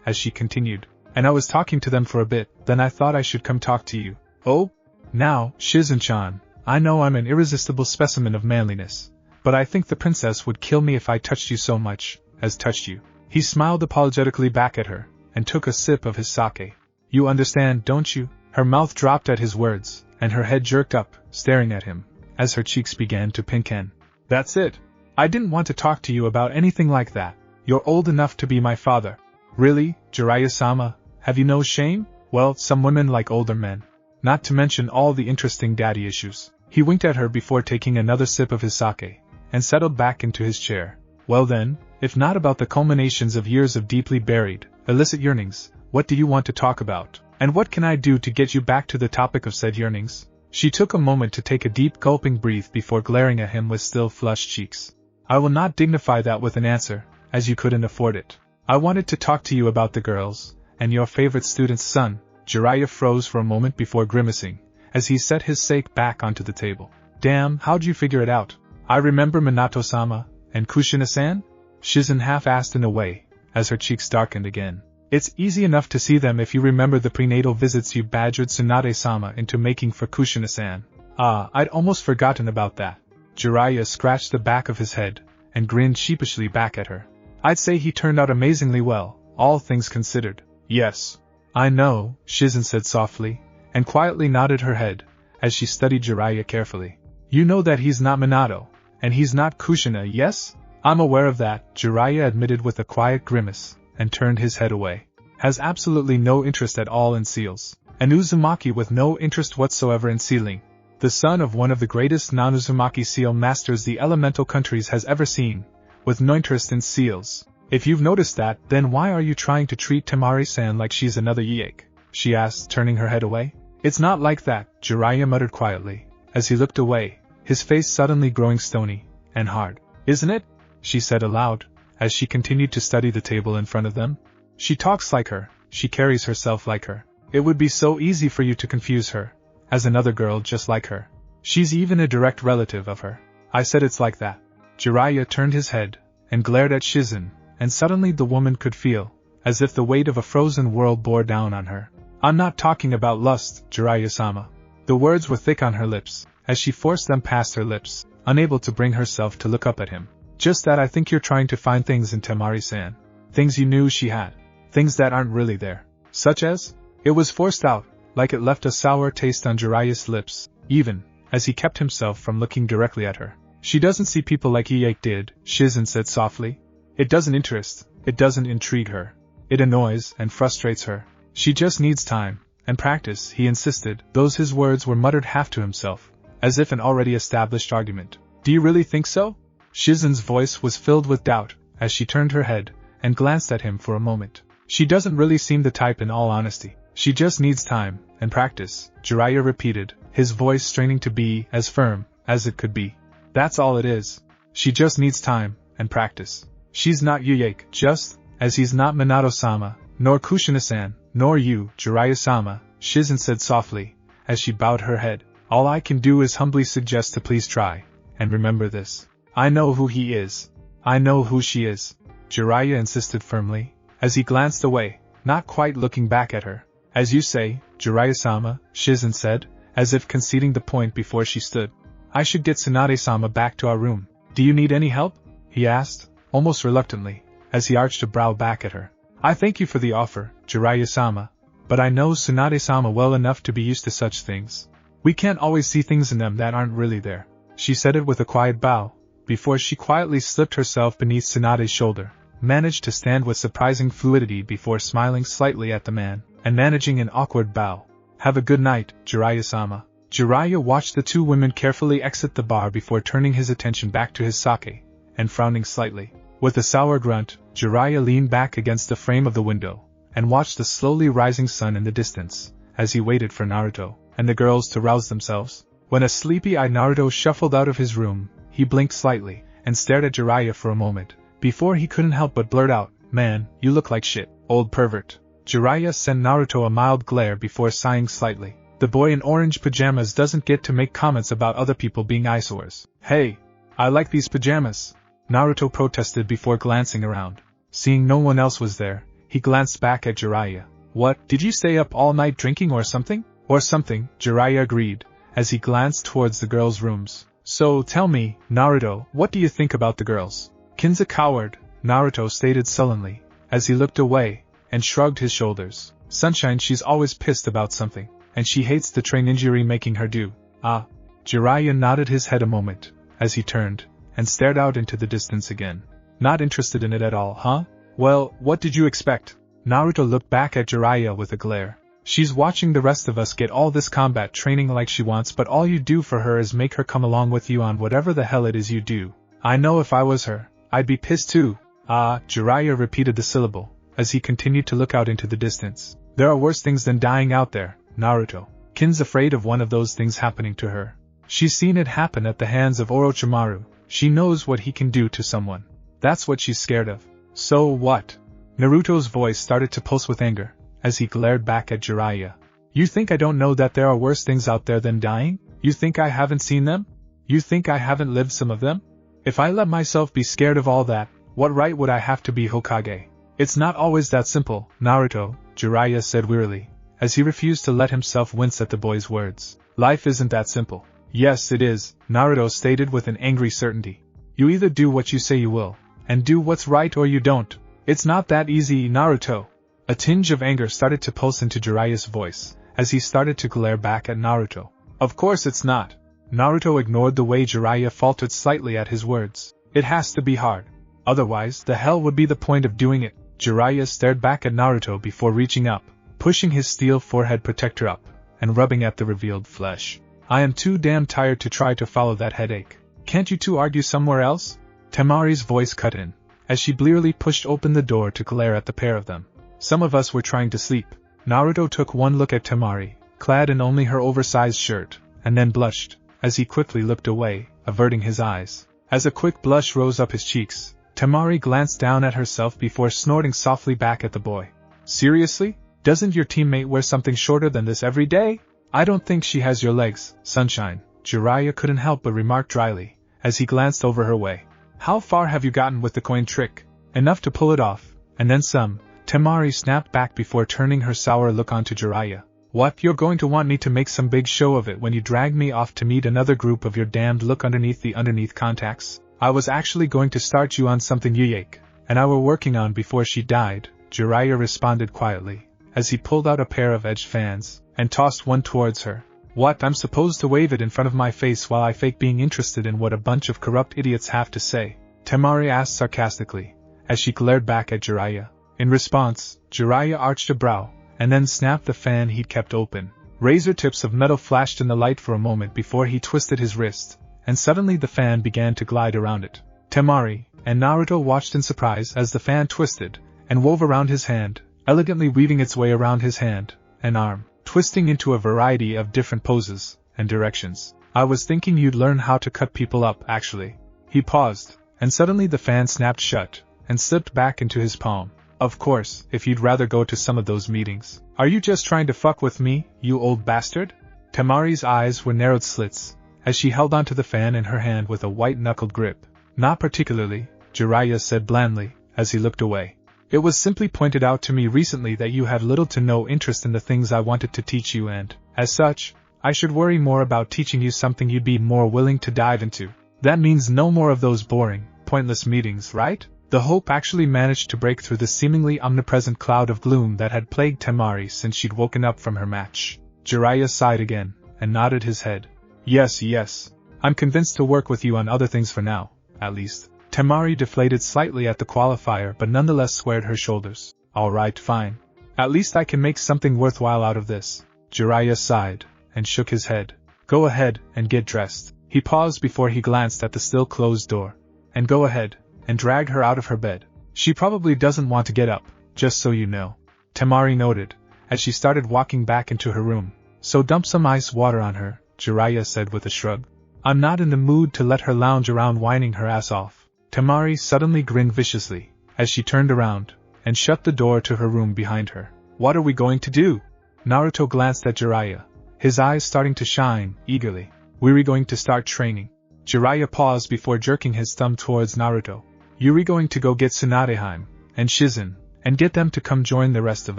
as she continued. And I was talking to them for a bit, then I thought I should come talk to you. Oh? Now, Shizen-chan, I know I'm an irresistible specimen of manliness, but I think the princess would kill me if I touched you so much, as touched you. He smiled apologetically back at her, and took a sip of his sake. You understand, don't you? Her mouth dropped at his words, and her head jerked up, staring at him, as her cheeks began to pinken. That's it. I didn't want to talk to you about anything like that. You're old enough to be my father. Really, Jiraiya-sama, have you no shame? Well, some women like older men. Not to mention all the interesting daddy issues. He winked at her before taking another sip of his sake, and settled back into his chair. Well then, if not about the culminations of years of deeply buried, illicit yearnings, what do you want to talk about? And what can I do to get you back to the topic of said yearnings? She took a moment to take a deep gulping breath before glaring at him with still flushed cheeks. I will not dignify that with an answer, as you couldn't afford it. I wanted to talk to you about the girls, and your favorite student's son. Jiraiya froze for a moment before grimacing, as he set his sake back onto the table. Damn, how'd you figure it out? I remember Minato-sama, and Kushina-san? Shizen half-asked in a way, as her cheeks darkened again. It's easy enough to see them if you remember the prenatal visits you badgered Tsunade-sama into making for Kushina-san. Ah, I'd almost forgotten about that. Jiraiya scratched the back of his head, and grinned sheepishly back at her. I'd say he turned out amazingly well, all things considered. Yes. I know, Shizen said softly, and quietly nodded her head, as she studied Jiraiya carefully. You know that he's not Minato, and he's not Kushina, yes? I'm aware of that, Jiraiya admitted with a quiet grimace, and turned his head away. Has absolutely no interest at all in seals. An Uzumaki with no interest whatsoever in sealing. The son of one of the greatest non-Uzumaki seal masters the elemental countries has ever seen, with no interest in seals. If you've noticed that, then why are you trying to treat Temari-san like she's another Yaek? She asked, turning her head away. It's not like that, Jiraiya muttered quietly, as he looked away, his face suddenly growing stony and hard. Isn't it? She said aloud, as she continued to study the table in front of them. She talks like her, she carries herself like her. It would be so easy for you to confuse her, as another girl just like her. She's even a direct relative of her. I said it's like that. Jiraiya turned his head, and glared at Shizen, and suddenly the woman could feel, as if the weight of a frozen world bore down on her. I'm not talking about lust, Jiraiya-sama. The words were thick on her lips, as she forced them past her lips, unable to bring herself to look up at him. Just that I think you're trying to find things in Temari-san. Things you knew she had. Things that aren't really there. Such as? It was forced out, like it left a sour taste on Jiraiya's lips, even, as he kept himself from looking directly at her. She doesn't see people like Yaek did, Shizen said softly. It doesn't interest, it doesn't intrigue her. It annoys and frustrates her. She just needs time, and practice, he insisted. Those his words were muttered half to himself, as if an already established argument. Do you really think so? Shizen's voice was filled with doubt, as she turned her head, and glanced at him for a moment. She doesn't really seem the type in all honesty. She just needs time, and practice, Jiraiya repeated, his voice straining to be as firm as it could be. That's all it is. She just needs time, and practice. She's not Yaek, just as he's not Minato-sama, nor Kushina-san, nor you, Jiraiya-sama, Shizen said softly, as she bowed her head. All I can do is humbly suggest to please try, and remember this. I know who he is. I know who she is. Jiraiya insisted firmly, as he glanced away, not quite looking back at her. As you say, Jiraiya-sama, Shizen said, as if conceding the point before she stood. I should get Tsunade-sama back to our room. Do you need any help? He asked, almost reluctantly, as he arched a brow back at her. I thank you for the offer, Jiraiya-sama, but I know Tsunade-sama well enough to be used to such things. We can't always see things in them that aren't really there. She said it with a quiet bow, before she quietly slipped herself beneath Tsunade's shoulder, managed to stand with surprising fluidity before smiling slightly at the man, and managing an awkward bow. Have a good night, Jiraiya-sama. Jiraiya watched the two women carefully exit the bar before turning his attention back to his sake, and frowning slightly. With a sour grunt, Jiraiya leaned back against the frame of the window, and watched the slowly rising sun in the distance, as he waited for Naruto and the girls to rouse themselves. When a sleepy-eyed Naruto shuffled out of his room, he blinked slightly, and stared at Jiraiya for a moment, before he couldn't help but blurt out, "Man, you look like shit, old pervert." Jiraiya sent Naruto a mild glare before sighing slightly. The boy in orange pajamas doesn't get to make comments about other people being eyesores. Hey, I like these pajamas, Naruto protested before glancing around. Seeing no one else was there, he glanced back at Jiraiya. What, did you stay up all night drinking or something? Or something, Jiraiya agreed, as he glanced towards the girls' rooms. So tell me, Naruto, what do you think about the girls? Kin's a coward, Naruto stated sullenly, as he looked away, and shrugged his shoulders. Sunshine, she's always pissed about something, and she hates the train injury making her do. Ah. Jiraiya nodded his head a moment, as he turned, and stared out into the distance again. Not interested in it at all, huh? Well, what did you expect? Naruto looked back at Jiraiya with a glare. She's watching the rest of us get all this combat training like she wants, but all you do for her is make her come along with you on whatever the hell it is you do. I know if I was her, I'd be pissed too. Ah, Jiraiya repeated the syllable, as he continued to look out into the distance. There are worse things than dying out there, Naruto. Kin's afraid of one of those things happening to her. She's seen it happen at the hands of Orochimaru. She knows what he can do to someone. That's what she's scared of. So what? Naruto's voice started to pulse with anger, as he glared back at Jiraiya. You think I don't know that there are worse things out there than dying? You think I haven't seen them? You think I haven't lived some of them? If I let myself be scared of all that, what right would I have to be Hokage? It's not always that simple, Naruto, Jiraiya said wearily, as he refused to let himself wince at the boy's words. Life isn't that simple. Yes, it is, Naruto stated with an angry certainty. You either do what you say you will, and do what's right, or you don't. It's not that easy, Naruto. A tinge of anger started to pulse into Jiraiya's voice, as he started to glare back at Naruto. Of course it's not. Naruto ignored the way Jiraiya faltered slightly at his words. It has to be hard. Otherwise, the hell would be the point of doing it? Jiraiya stared back at Naruto before reaching up, pushing his steel forehead protector up, and rubbing at the revealed flesh. I am too damn tired to try to follow that headache. Can't you two argue somewhere else? Temari's voice cut in, as she blearily pushed open the door to glare at the pair of them. Some of us were trying to sleep. Naruto took one look at Temari, clad in only her oversized shirt, and then blushed, as he quickly looked away, averting his eyes. As a quick blush rose up his cheeks, Temari glanced down at herself before snorting softly back at the boy. Seriously? Doesn't your teammate wear something shorter than this every day? I don't think she has your legs, Sunshine, Jiraiya couldn't help but remark dryly, as he glanced over her way. How far have you gotten with the coin trick? Enough to pull it off, and then some. Temari snapped back before turning her sour look onto Jiraiya. What, you're going to want me to make some big show of it when you drag me off to meet another group of your damned look underneath contacts? I was actually going to start you on something Yuyake, and I were working on before she died, Jiraiya responded quietly, as he pulled out a pair of edged fans, and tossed one towards her. What, I'm supposed to wave it in front of my face while I fake being interested in what a bunch of corrupt idiots have to say? Temari asked sarcastically, as she glared back at Jiraiya. In response, Jiraiya arched a brow, and then snapped the fan he'd kept open. Razor tips of metal flashed in the light for a moment before he twisted his wrist, and suddenly the fan began to glide around it. Temari and Naruto watched in surprise as the fan twisted, and wove around his hand, elegantly weaving its way around his hand and arm, twisting into a variety of different poses and directions. I was thinking you'd learn how to cut people up, actually. He paused, and suddenly the fan snapped shut, and slipped back into his palm. Of course, if you'd rather go to some of those meetings. Are you just trying to fuck with me, you old bastard? Temari's eyes were narrowed slits, as she held onto the fan in her hand with a white-knuckled grip. Not particularly, Jiraiya said blandly, as he looked away. It was simply pointed out to me recently that you have little to no interest in the things I wanted to teach you, and, as such, I should worry more about teaching you something you'd be more willing to dive into. That means no more of those boring, pointless meetings, right? The hope actually managed to break through the seemingly omnipresent cloud of gloom that had plagued Temari since she'd woken up from her match. Jiraiya sighed again, and nodded his head. Yes. I'm convinced to work with you on other things for now, at least. Temari deflated slightly at the qualifier but nonetheless squared her shoulders. Alright, fine. At least I can make something worthwhile out of this. Jiraiya sighed, and shook his head. Go ahead, and get dressed. He paused before he glanced at the still closed door. And go ahead, and drag her out of her bed. She probably doesn't want to get up, just so you know. Temari noted, as she started walking back into her room. So dump some ice water on her, Jiraiya said with a shrug. I'm not in the mood to let her lounge around whining her ass off. Temari suddenly grinned viciously, as she turned around, and shut the door to her room behind her. What are we going to do? Naruto glanced at Jiraiya, his eyes starting to shine, eagerly. We're going to start training. Jiraiya paused before jerking his thumb towards Naruto. You're going to go get Tsunadeheim, and Shizen, and get them to come join the rest of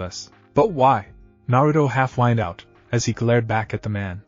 us. But why? Naruto half whined out, as he glared back at the man.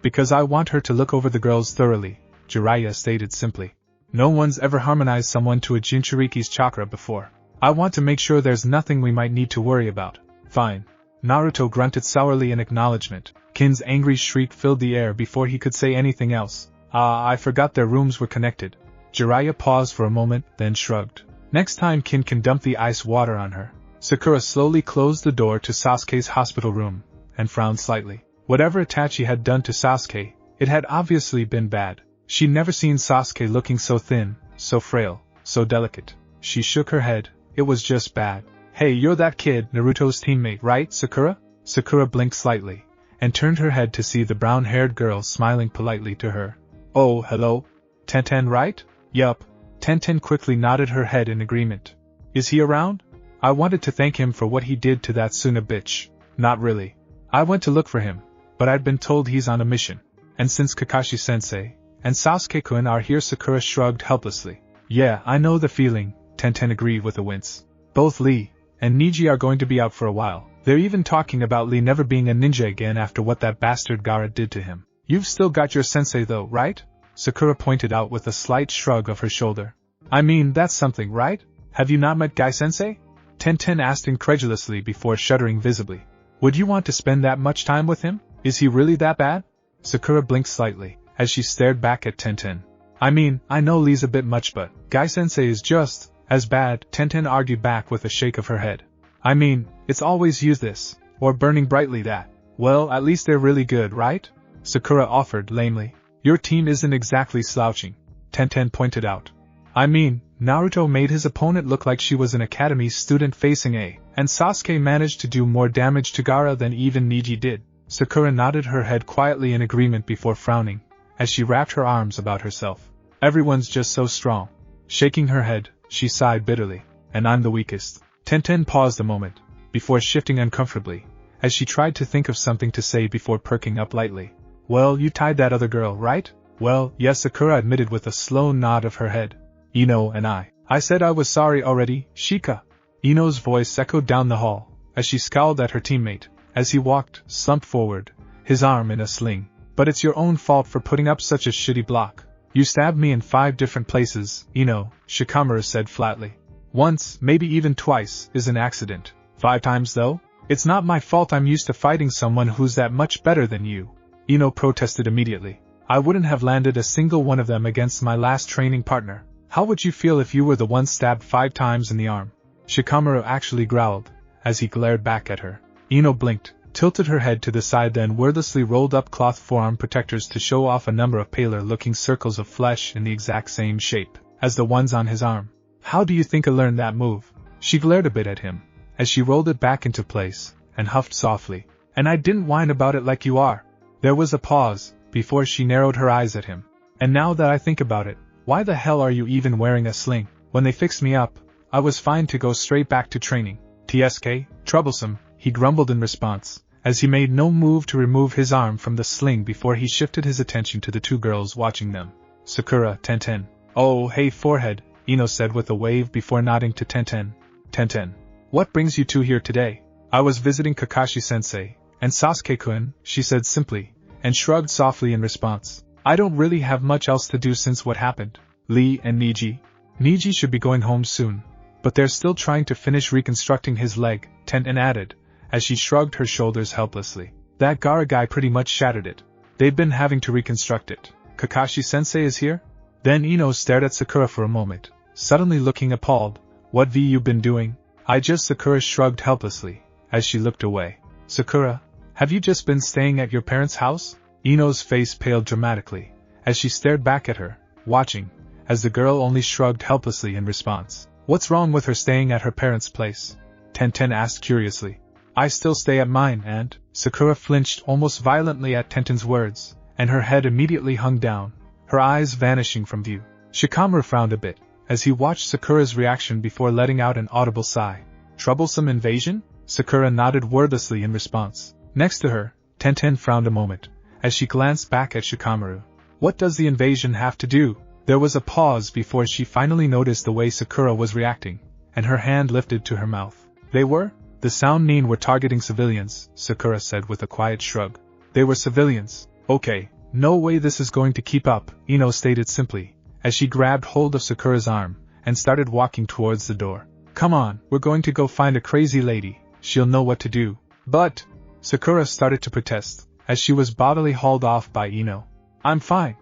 Because I want her to look over the girls thoroughly, Jiraiya stated simply. No one's ever harmonized someone to a Jinchuriki's chakra before. I want to make sure there's nothing we might need to worry about. Fine. Naruto grunted sourly in acknowledgement. Kin's angry shriek filled the air before he could say anything else. I forgot their rooms were connected. Jiraiya paused for a moment, then shrugged. Next time Kin can dump the ice water on her. Sakura slowly closed the door to Sasuke's hospital room, and frowned slightly. Whatever Itachi had done to Sasuke, it had obviously been bad. She'd never seen Sasuke looking so thin, so frail, so delicate. She shook her head. It was just bad. Hey, you're that kid, Naruto's teammate, right, Sakura? Sakura blinked slightly, and turned her head to see the brown-haired girl smiling politely to her. Oh, hello? Tenten, right? Yup. Tenten quickly nodded her head in agreement. Is he around? I wanted to thank him for what he did to that Tsunade bitch. Not really. I went to look for him, but I'd been told he's on a mission. And since Kakashi-sensei and Sasuke-kun are here, Sakura shrugged helplessly. Yeah, I know the feeling, Tenten agreed with a wince. Both Lee and Niji are going to be out for a while. They're even talking about Lee never being a ninja again after what that bastard Gaara did to him. You've still got your sensei though, right? Sakura pointed out with a slight shrug of her shoulder. I mean, that's something, right? Have you not met Gai-sensei? Tenten asked incredulously before shuddering visibly. Would you want to spend that much time with him? Is he really that bad? Sakura blinked slightly, as she stared back at Tenten. I mean, I know Lee's a bit much, but Gai-sensei is just as bad, Tenten argued back with a shake of her head. I mean, it's always use this, or burning brightly that. Well, at least they're really good, right? Sakura offered lamely. Your team isn't exactly slouching, Tenten pointed out. I mean, Naruto made his opponent look like she was an academy student facing A, and Sasuke managed to do more damage to Gaara than even Niji did. Sakura nodded her head quietly in agreement before frowning, as she wrapped her arms about herself. Everyone's just so strong. Shaking her head, she sighed bitterly. And I'm the weakest. Tenten paused a moment, before shifting uncomfortably, as she tried to think of something to say before perking up lightly. Well, you tied that other girl, right? Well, yes, Sakura admitted with a slow nod of her head. Ino and I said I was sorry already, Shika. Ino's voice echoed down the hall, as she scowled at her teammate, as he walked, slumped forward, his arm in a sling. But it's your own fault for putting up such a shitty block. You stabbed me in 5 different places, Ino, Shikamaru said flatly. Once, maybe even twice, is an accident. 5 times though? It's not my fault I'm used to fighting someone who's that much better than you. Ino protested immediately. I wouldn't have landed a single one of them against my last training partner. How would you feel if you were the one stabbed 5 times in the arm? Shikamaru actually growled, as he glared back at her. Ino blinked, tilted her head to the side, then wordlessly rolled up cloth forearm protectors to show off a number of paler-looking circles of flesh in the exact same shape as the ones on his arm. How do you think I learned that move? She glared a bit at him, as she rolled it back into place, and huffed softly. And I didn't whine about it like you are. There was a pause, before she narrowed her eyes at him. And now that I think about it, why the hell are you even wearing a sling? When they fixed me up, I was fine to go straight back to training. TSK, troublesome, he grumbled in response, as he made no move to remove his arm from the sling before he shifted his attention to the 2 girls watching them. Sakura, Tenten. Oh, hey forehead, Ino said with a wave before nodding to Tenten. Tenten. What brings you 2 here today? I was visiting Kakashi-sensei, and Sasuke-kun, she said simply, and shrugged softly in response. I don't really have much else to do since what happened. Lee and Niji. Niji should be going home soon, but they're still trying to finish reconstructing his leg, Tenten added, as she shrugged her shoulders helplessly. That Gaara guy pretty much shattered it. They've been having to reconstruct it. Kakashi-sensei is here? Then Ino stared at Sakura for a moment, suddenly looking appalled. What have you been doing? Sakura shrugged helplessly, as she looked away. Sakura, have you just been staying at your parents' house? Ino's face paled dramatically, as she stared back at her, watching, as the girl only shrugged helplessly in response. What's wrong with her staying at her parents' place? Tenten asked curiously. I still stay at mine and… Sakura flinched almost violently at Tenten's words, and her head immediately hung down, her eyes vanishing from view. Shikamaru frowned a bit, as he watched Sakura's reaction before letting out an audible sigh. Troublesome invasion? Sakura nodded wordlessly in response. Next to her, Tenten frowned a moment, as she glanced back at Shikamaru. What does the invasion have to do? There was a pause before she finally noticed the way Sakura was reacting, and her hand lifted to her mouth. They were? The sound Nin were targeting civilians, Sakura said with a quiet shrug. They were civilians. Okay, no way this is going to keep up, Ino stated simply, as she grabbed hold of Sakura's arm, and started walking towards the door. Come on, we're going to go find a crazy lady, she'll know what to do. But Sakura started to protest, as she was bodily hauled off by Ino. I'm fine.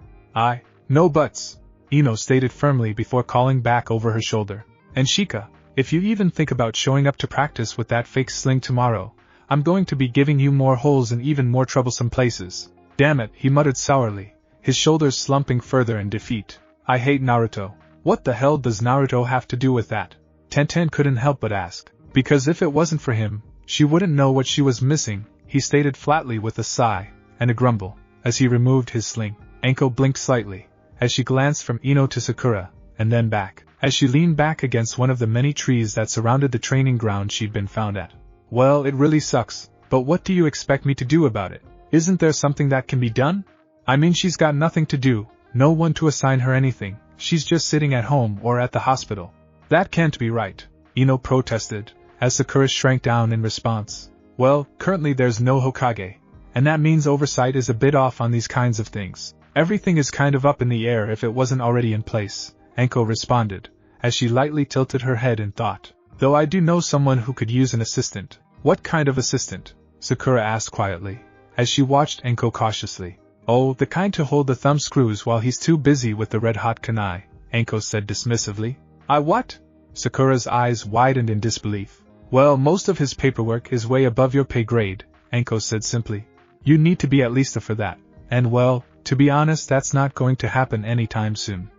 No buts, Ino stated firmly before calling back over her shoulder. And Shika, if you even think about showing up to practice with that fake sling tomorrow, I'm going to be giving you more holes in even more troublesome places. Damn it, he muttered sourly, his shoulders slumping further in defeat. I hate Naruto. What the hell does Naruto have to do with that? Tenten couldn't help but ask. Because if it wasn't for him, she wouldn't know what she was missing, he stated flatly with a sigh and a grumble, as he removed his sling. Anko blinked slightly, as she glanced from Ino to Sakura, and then back, as she leaned back against one of the many trees that surrounded the training ground she'd been found at. Well, it really sucks, but what do you expect me to do about it? Isn't there something that can be done? I mean, she's got nothing to do, no one to assign her anything, she's just sitting at home or at the hospital. That can't be right, Ino protested, as Sakura shrank down in response. Well, currently there's no Hokage, and that means oversight is a bit off on these kinds of things. Everything is kind of up in the air if it wasn't already in place, Anko responded, as she lightly tilted her head in thought. Though I do know someone who could use an assistant. What kind of assistant? Sakura asked quietly, as she watched Anko cautiously. Oh, the kind to hold the thumb screws while he's too busy with the red-hot kunai, Anko said dismissively. What? Sakura's eyes widened in disbelief. Well, most of his paperwork is way above your pay grade, Anko said simply. You need to be at least for that, and well, to be honest, that's not going to happen anytime soon.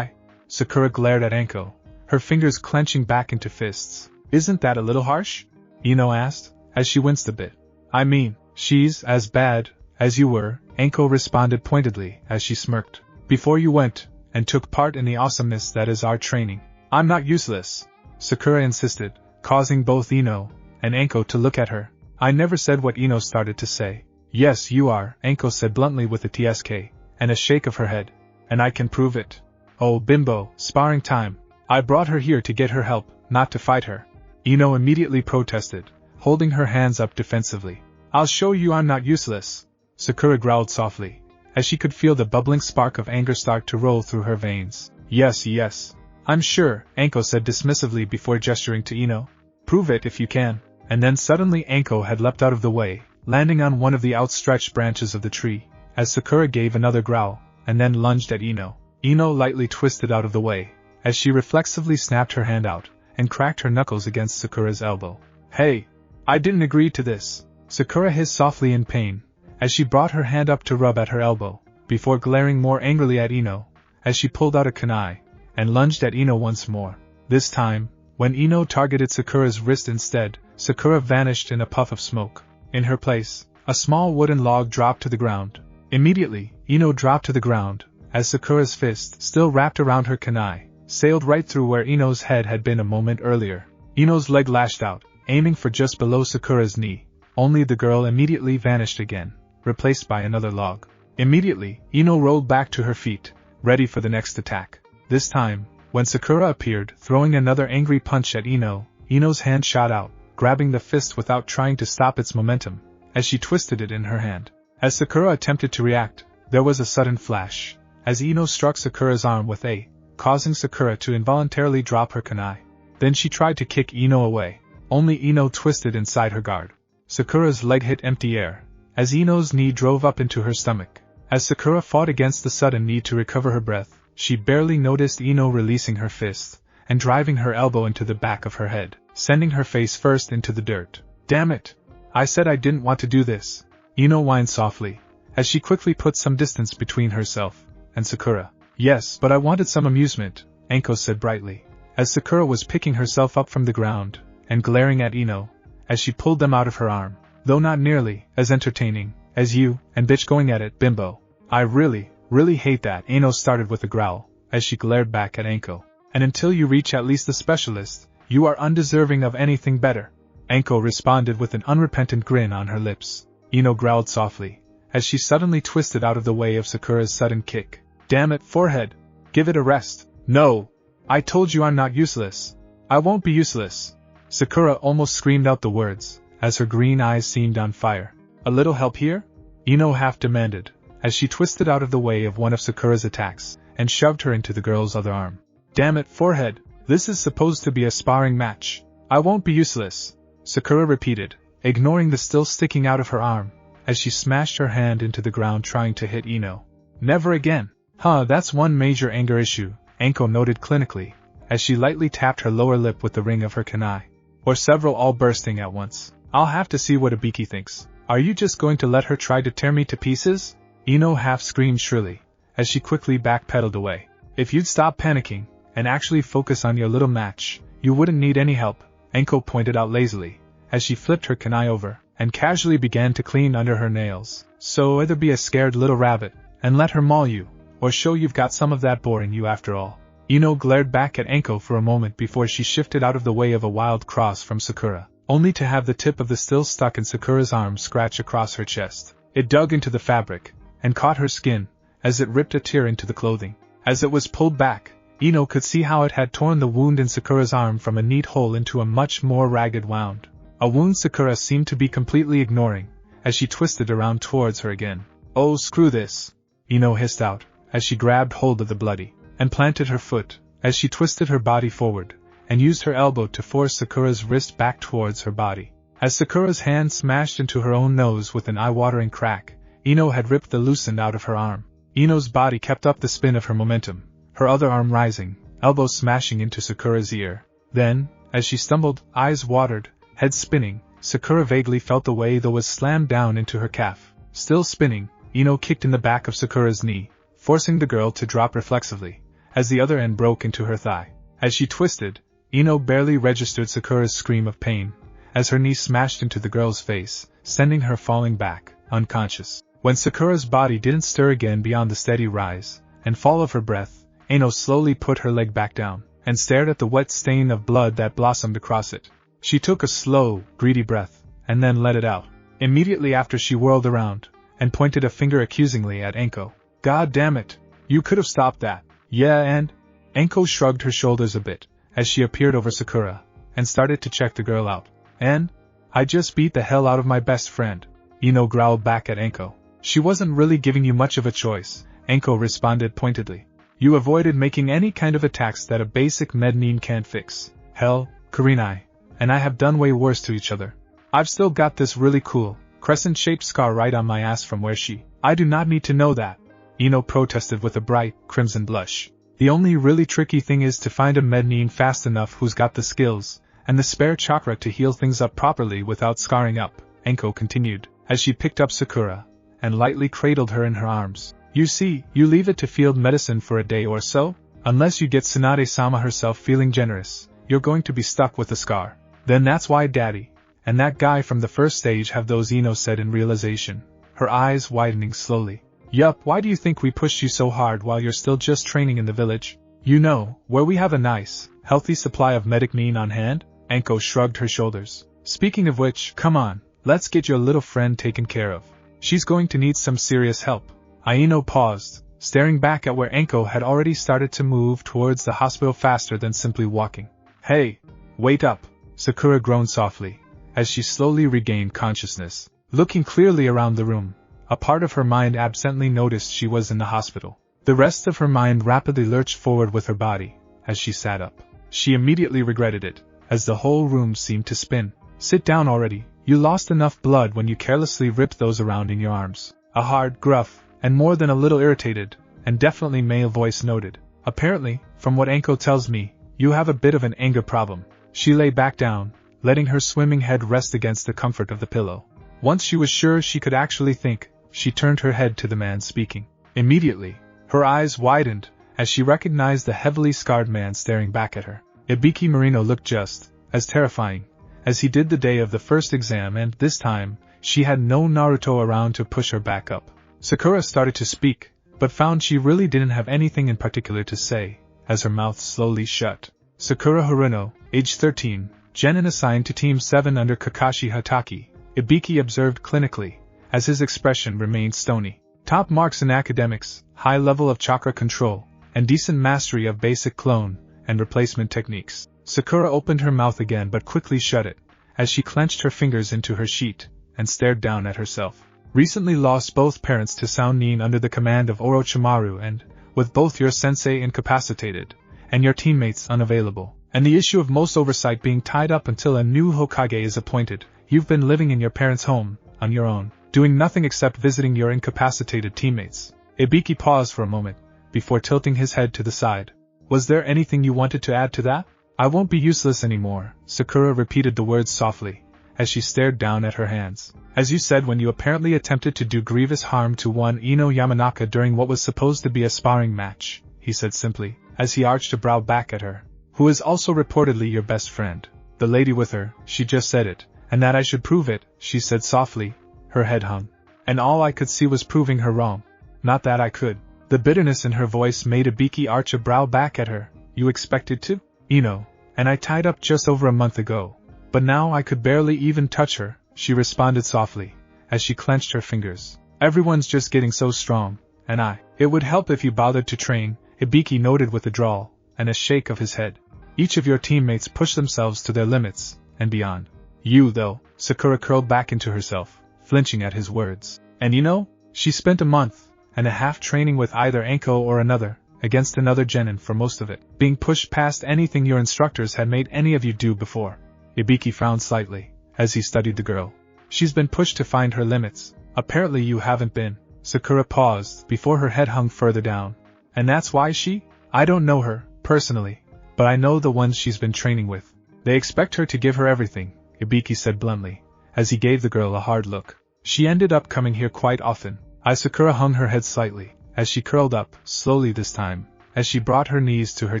Sakura glared at Anko, her fingers clenching back into fists. Isn't that a little harsh? Ino asked, as she winced a bit. I mean, she's as bad as you were, Anko responded pointedly as she smirked. Before you went and took part in the awesomeness that is our training. I'm not useless, Sakura insisted, causing both Ino and Anko to look at her. I never said what Ino started to say. Yes, you are, Anko said bluntly with a TSK and a shake of her head. And I can prove it. Oh, bimbo, sparring time. I brought her here to get her help, not to fight her. Ino immediately protested, holding her hands up defensively. I'll show you I'm not useless, Sakura growled softly, as she could feel the bubbling spark of anger start to roll through her veins. Yes, I'm sure, Anko said dismissively before gesturing to Ino. Prove it if you can. And then suddenly Anko had leapt out of the way, landing on one of the outstretched branches of the tree, as Sakura gave another growl, and then lunged at Ino. Ino lightly twisted out of the way, as she reflexively snapped her hand out, and cracked her knuckles against Sakura's elbow. Hey! I didn't agree to this, Sakura hissed softly in pain, as she brought her hand up to rub at her elbow, before glaring more angrily at Ino, as she pulled out a kunai, and lunged at Ino once more. This time, when Ino targeted Sakura's wrist instead, Sakura vanished in a puff of smoke. In her place, a small wooden log dropped to the ground. Immediately, Ino dropped to the ground, as Sakura's fist, still wrapped around her kunai, sailed right through where Ino's head had been a moment earlier. Ino's leg lashed out, aiming for just below Sakura's knee, only the girl immediately vanished again, replaced by another log. Immediately, Ino rolled back to her feet, ready for the next attack. This time, when Sakura appeared, throwing another angry punch at Ino, Ino's hand shot out, grabbing the fist without trying to stop its momentum, as she twisted it in her hand. As Sakura attempted to react, there was a sudden flash, as Ino struck Sakura's arm with A, causing Sakura to involuntarily drop her kunai. Then she tried to kick Ino away, only Ino twisted inside her guard. Sakura's leg hit empty air, as Ino's knee drove up into her stomach. As Sakura fought against the sudden need to recover her breath, she barely noticed Ino releasing her fist, and driving her elbow into the back of her head, sending her face first into the dirt. Damn it! I said I didn't want to do this, Ino whined softly, as she quickly put some distance between herself and Sakura. Yes, but I wanted some amusement, Anko said brightly, as Sakura was picking herself up from the ground, and glaring at Ino, as she pulled them out of her arm. Though not nearly as entertaining as you and bitch going at it, bimbo. I really hate that, Ino started with a growl, as she glared back at Anko. And until you reach at least the specialist, you are undeserving of anything better. Anko responded with an unrepentant grin on her lips. Ino growled softly, as she suddenly twisted out of the way of Sakura's sudden kick. Damn it, forehead! Give it a rest! No! I told you I'm not useless! I won't be useless! Sakura almost screamed out the words, as her green eyes seemed on fire. A little help here? Ino half demanded, as she twisted out of the way of one of Sakura's attacks, and shoved her into the girl's other arm. Damn it, forehead! This is supposed to be a sparring match. I won't be useless! Sakura repeated, ignoring the still sticking out of her arm, as she smashed her hand into the ground trying to hit Ino. Never again. Huh, that's one major anger issue, Anko noted clinically, as she lightly tapped her lower lip with the ring of her kunai. Or several all bursting at once. I'll have to see what Ibiki thinks. Are you just going to let her try to tear me to pieces? Ino half screamed shrilly, as she quickly backpedaled away. If you'd stop panicking, and actually focus on your little match, you wouldn't need any help, Anko pointed out lazily, as she flipped her kunai over, and casually began to clean under her nails. So either be a scared little rabbit, and let her maul you, or show you've got some of that boar in you after all. Ino glared back at Anko for a moment before she shifted out of the way of a wild cross from Sakura, only to have the tip of the still stuck in Sakura's arm scratch across her chest. It dug into the fabric, and caught her skin, as it ripped a tear into the clothing. As it was pulled back, Ino could see how it had torn the wound in Sakura's arm from a neat hole into a much more ragged wound. A wound Sakura seemed to be completely ignoring, as she twisted around towards her again. Oh, screw this! Ino hissed out, as she grabbed hold of the bloody, and planted her foot, as she twisted her body forward, and used her elbow to force Sakura's wrist back towards her body. As Sakura's hand smashed into her own nose with an eye-watering crack, Ino had ripped the loosened out of her arm. Ino's body kept up the spin of her momentum, her other arm rising, elbow smashing into Sakura's ear. Then, as she stumbled, eyes watered, head spinning, Sakura vaguely felt the way though was slammed down into her calf. Still spinning, Ino kicked in the back of Sakura's knee, forcing the girl to drop reflexively, as the other end broke into her thigh. As she twisted, Ino barely registered Sakura's scream of pain, as her knee smashed into the girl's face, sending her falling back, unconscious. When Sakura's body didn't stir again beyond the steady rise and fall of her breath, Ino slowly put her leg back down, and stared at the wet stain of blood that blossomed across it. She took a slow, greedy breath, and then let it out. Immediately after she whirled around, and pointed a finger accusingly at Anko. God damn it! You could have stopped that. Yeah, and? Anko shrugged her shoulders a bit, as she appeared over Sakura, and started to check the girl out. And? I just beat the hell out of my best friend. Ino growled back at Anko. She wasn't really giving you much of a choice, Anko responded pointedly. You avoided making any kind of attacks that a basic mednin can't fix. Hell, Kurenai and I have done way worse to each other. I've still got this really cool, crescent-shaped scar right on my ass from where she... I do not need to know that, Ino protested with a bright, crimson blush. The only really tricky thing is to find a mednin fast enough who's got the skills, and the spare chakra to heal things up properly without scarring up, Anko continued, as she picked up Sakura, and lightly cradled her in her arms. You see, you leave it to field medicine for a day or so? Unless you get Tsunade-sama herself feeling generous, you're going to be stuck with a scar. Then that's why Daddy, and that guy from the first stage have those, Ino said in realization, her eyes widening slowly. Yup, why do you think we pushed you so hard while you're still just training in the village? You know, where we have a nice, healthy supply of medicnin on hand? Anko shrugged her shoulders. Speaking of which, come on, let's get your little friend taken care of. She's going to need some serious help. Ino paused, staring back at where Anko had already started to move towards the hospital faster than simply walking. Hey, wait up, Sakura groaned softly, as she slowly regained consciousness. Looking clearly around the room, a part of her mind absently noticed she was in the hospital. The rest of her mind rapidly lurched forward with her body, as she sat up. She immediately regretted it, as the whole room seemed to spin. Sit down already, you lost enough blood when you carelessly ripped those around in your arms. A hard, gruff, and more than a little irritated, and definitely male voice noted. Apparently, from what Anko tells me, you have a bit of an anger problem. She lay back down, letting her swimming head rest against the comfort of the pillow. Once she was sure she could actually think, she turned her head to the man speaking. Immediately, her eyes widened, as she recognized the heavily scarred man staring back at her. Ibiki Marino looked just as terrifying as he did the day of the first exam, and this time, she had no Naruto around to push her back up. Sakura started to speak, but found she really didn't have anything in particular to say, as her mouth slowly shut. Sakura Haruno, age 13, genin assigned to Team 7 under Kakashi Hataki, Ibiki observed clinically, as his expression remained stony. Top marks in academics, high level of chakra control, and decent mastery of basic clone and replacement techniques. Sakura opened her mouth again but quickly shut it, as she clenched her fingers into her sheet, and stared down at herself. Recently lost both parents to Soundnin under the command of Orochimaru, and, with both your sensei incapacitated, and your teammates unavailable, And the issue of most oversight being tied up until a new Hokage is appointed. You've been living in your parents' home, on your own, doing nothing except visiting your incapacitated teammates. Ibiki paused for a moment, before tilting his head to the side. Was there anything you wanted to add to that? I won't be useless anymore, Sakura repeated the words softly, as she stared down at her hands. As you said when you apparently attempted to do grievous harm to one Ino Yamanaka during what was supposed to be a sparring match, he said simply, as he arched a brow back at her. Who is also reportedly your best friend. The lady with her, she just said it, and that I should prove it, she said softly, her head hung. And all I could see was proving her wrong. Not that I could. The bitterness in her voice made Ibiki arch a brow back at her. You expected to? Ino, and I tied up just over a month ago. But now I could barely even touch her, she responded softly, as she clenched her fingers. Everyone's just getting so strong, and It would help if you bothered to train, Ibiki noted with a drawl, and a shake of his head. Each of your teammates push themselves to their limits, and beyond. You, though, Sakura curled back into herself, flinching at his words. And you know, she spent a month and a half training with either Anko or another, against another genin for most of it, being pushed past anything your instructors had made any of you do before. Ibiki frowned slightly, as he studied the girl. She's been pushed to find her limits. Apparently you haven't been. Sakura paused, before her head hung further down. And that's why she? I don't know her, personally. But I know the ones she's been training with. They expect her to give her everything, Ibiki said bluntly, as he gave the girl a hard look. She ended up coming here quite often. Sakura hung her head slightly, as she curled up, slowly this time, as she brought her knees to her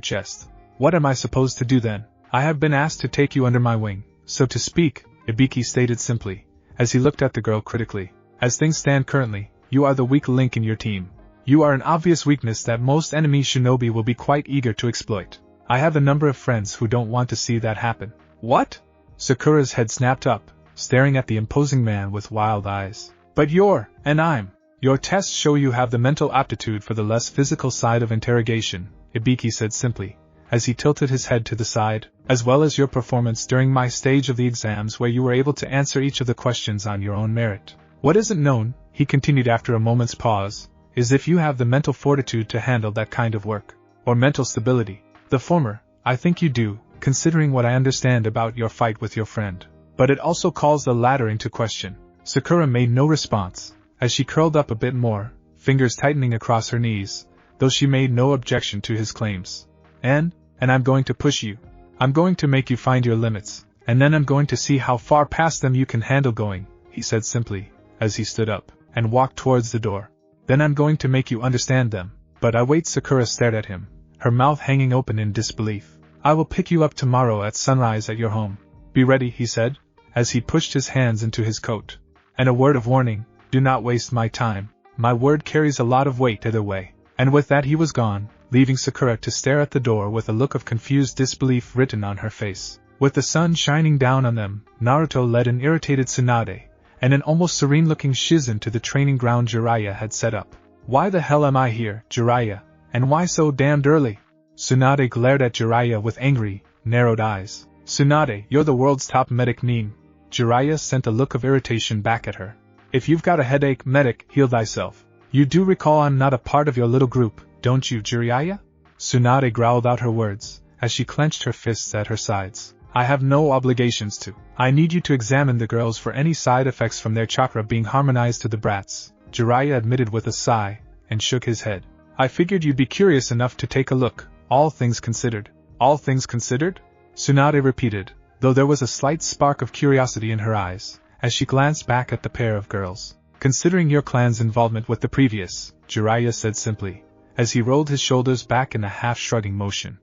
chest. What am I supposed to do then? I have been asked to take you under my wing, so to speak, Ibiki stated simply, as he looked at the girl critically. As things stand currently, you are the weak link in your team. You are an obvious weakness that most enemy shinobi will be quite eager to exploit. I have a number of friends who don't want to see that happen. What? Sakura's head snapped up, staring at the imposing man with wild eyes. But your tests show you have the mental aptitude for the less physical side of interrogation, Ibiki said simply, as he tilted his head to the side, as well as your performance during my stage of the exams where you were able to answer each of the questions on your own merit. What isn't known, he continued after a moment's pause, is if you have the mental fortitude to handle that kind of work, or mental stability. The former, I think you do, considering what I understand about your fight with your friend. But it also calls the latter into question. Sakura made no response, as she curled up a bit more, fingers tightening across her knees, though she made no objection to his claims. And I'm going to push you. I'm going to make you find your limits, and then I'm going to see how far past them you can handle going, he said simply, as he stood up, and walked towards the door. Then I'm going to make you understand them. But wait, Sakura stared at him, her mouth hanging open in disbelief. I will pick you up tomorrow at sunrise at your home. Be ready, he said, as he pushed his hands into his coat. And a word of warning, do not waste my time. My word carries a lot of weight either way. And with that he was gone, leaving Sakura to stare at the door with a look of confused disbelief written on her face. With the sun shining down on them, Naruto led an irritated Tsunade, and an almost serene-looking Shizen to the training ground Jiraiya had set up. Why the hell am I here, Jiraiya? And why so damned early? Tsunade glared at Jiraiya with angry, narrowed eyes. Tsunade, you're the world's top medic Nin. Jiraiya sent a look of irritation back at her. If you've got a headache, medic, heal thyself. You do recall I'm not a part of your little group, don't you, Jiraiya? Tsunade growled out her words, as she clenched her fists at her sides. I have no obligations to. I need you to examine the girls for any side effects from their chakra being harmonized to the brats, Jiraiya admitted with a sigh, and shook his head. I figured you'd be curious enough to take a look, all things considered. All things considered? Tsunade repeated, though there was a slight spark of curiosity in her eyes, as she glanced back at the pair of girls. Considering your clan's involvement with the previous, Jiraiya said simply, as he rolled his shoulders back in a half-shrugging motion.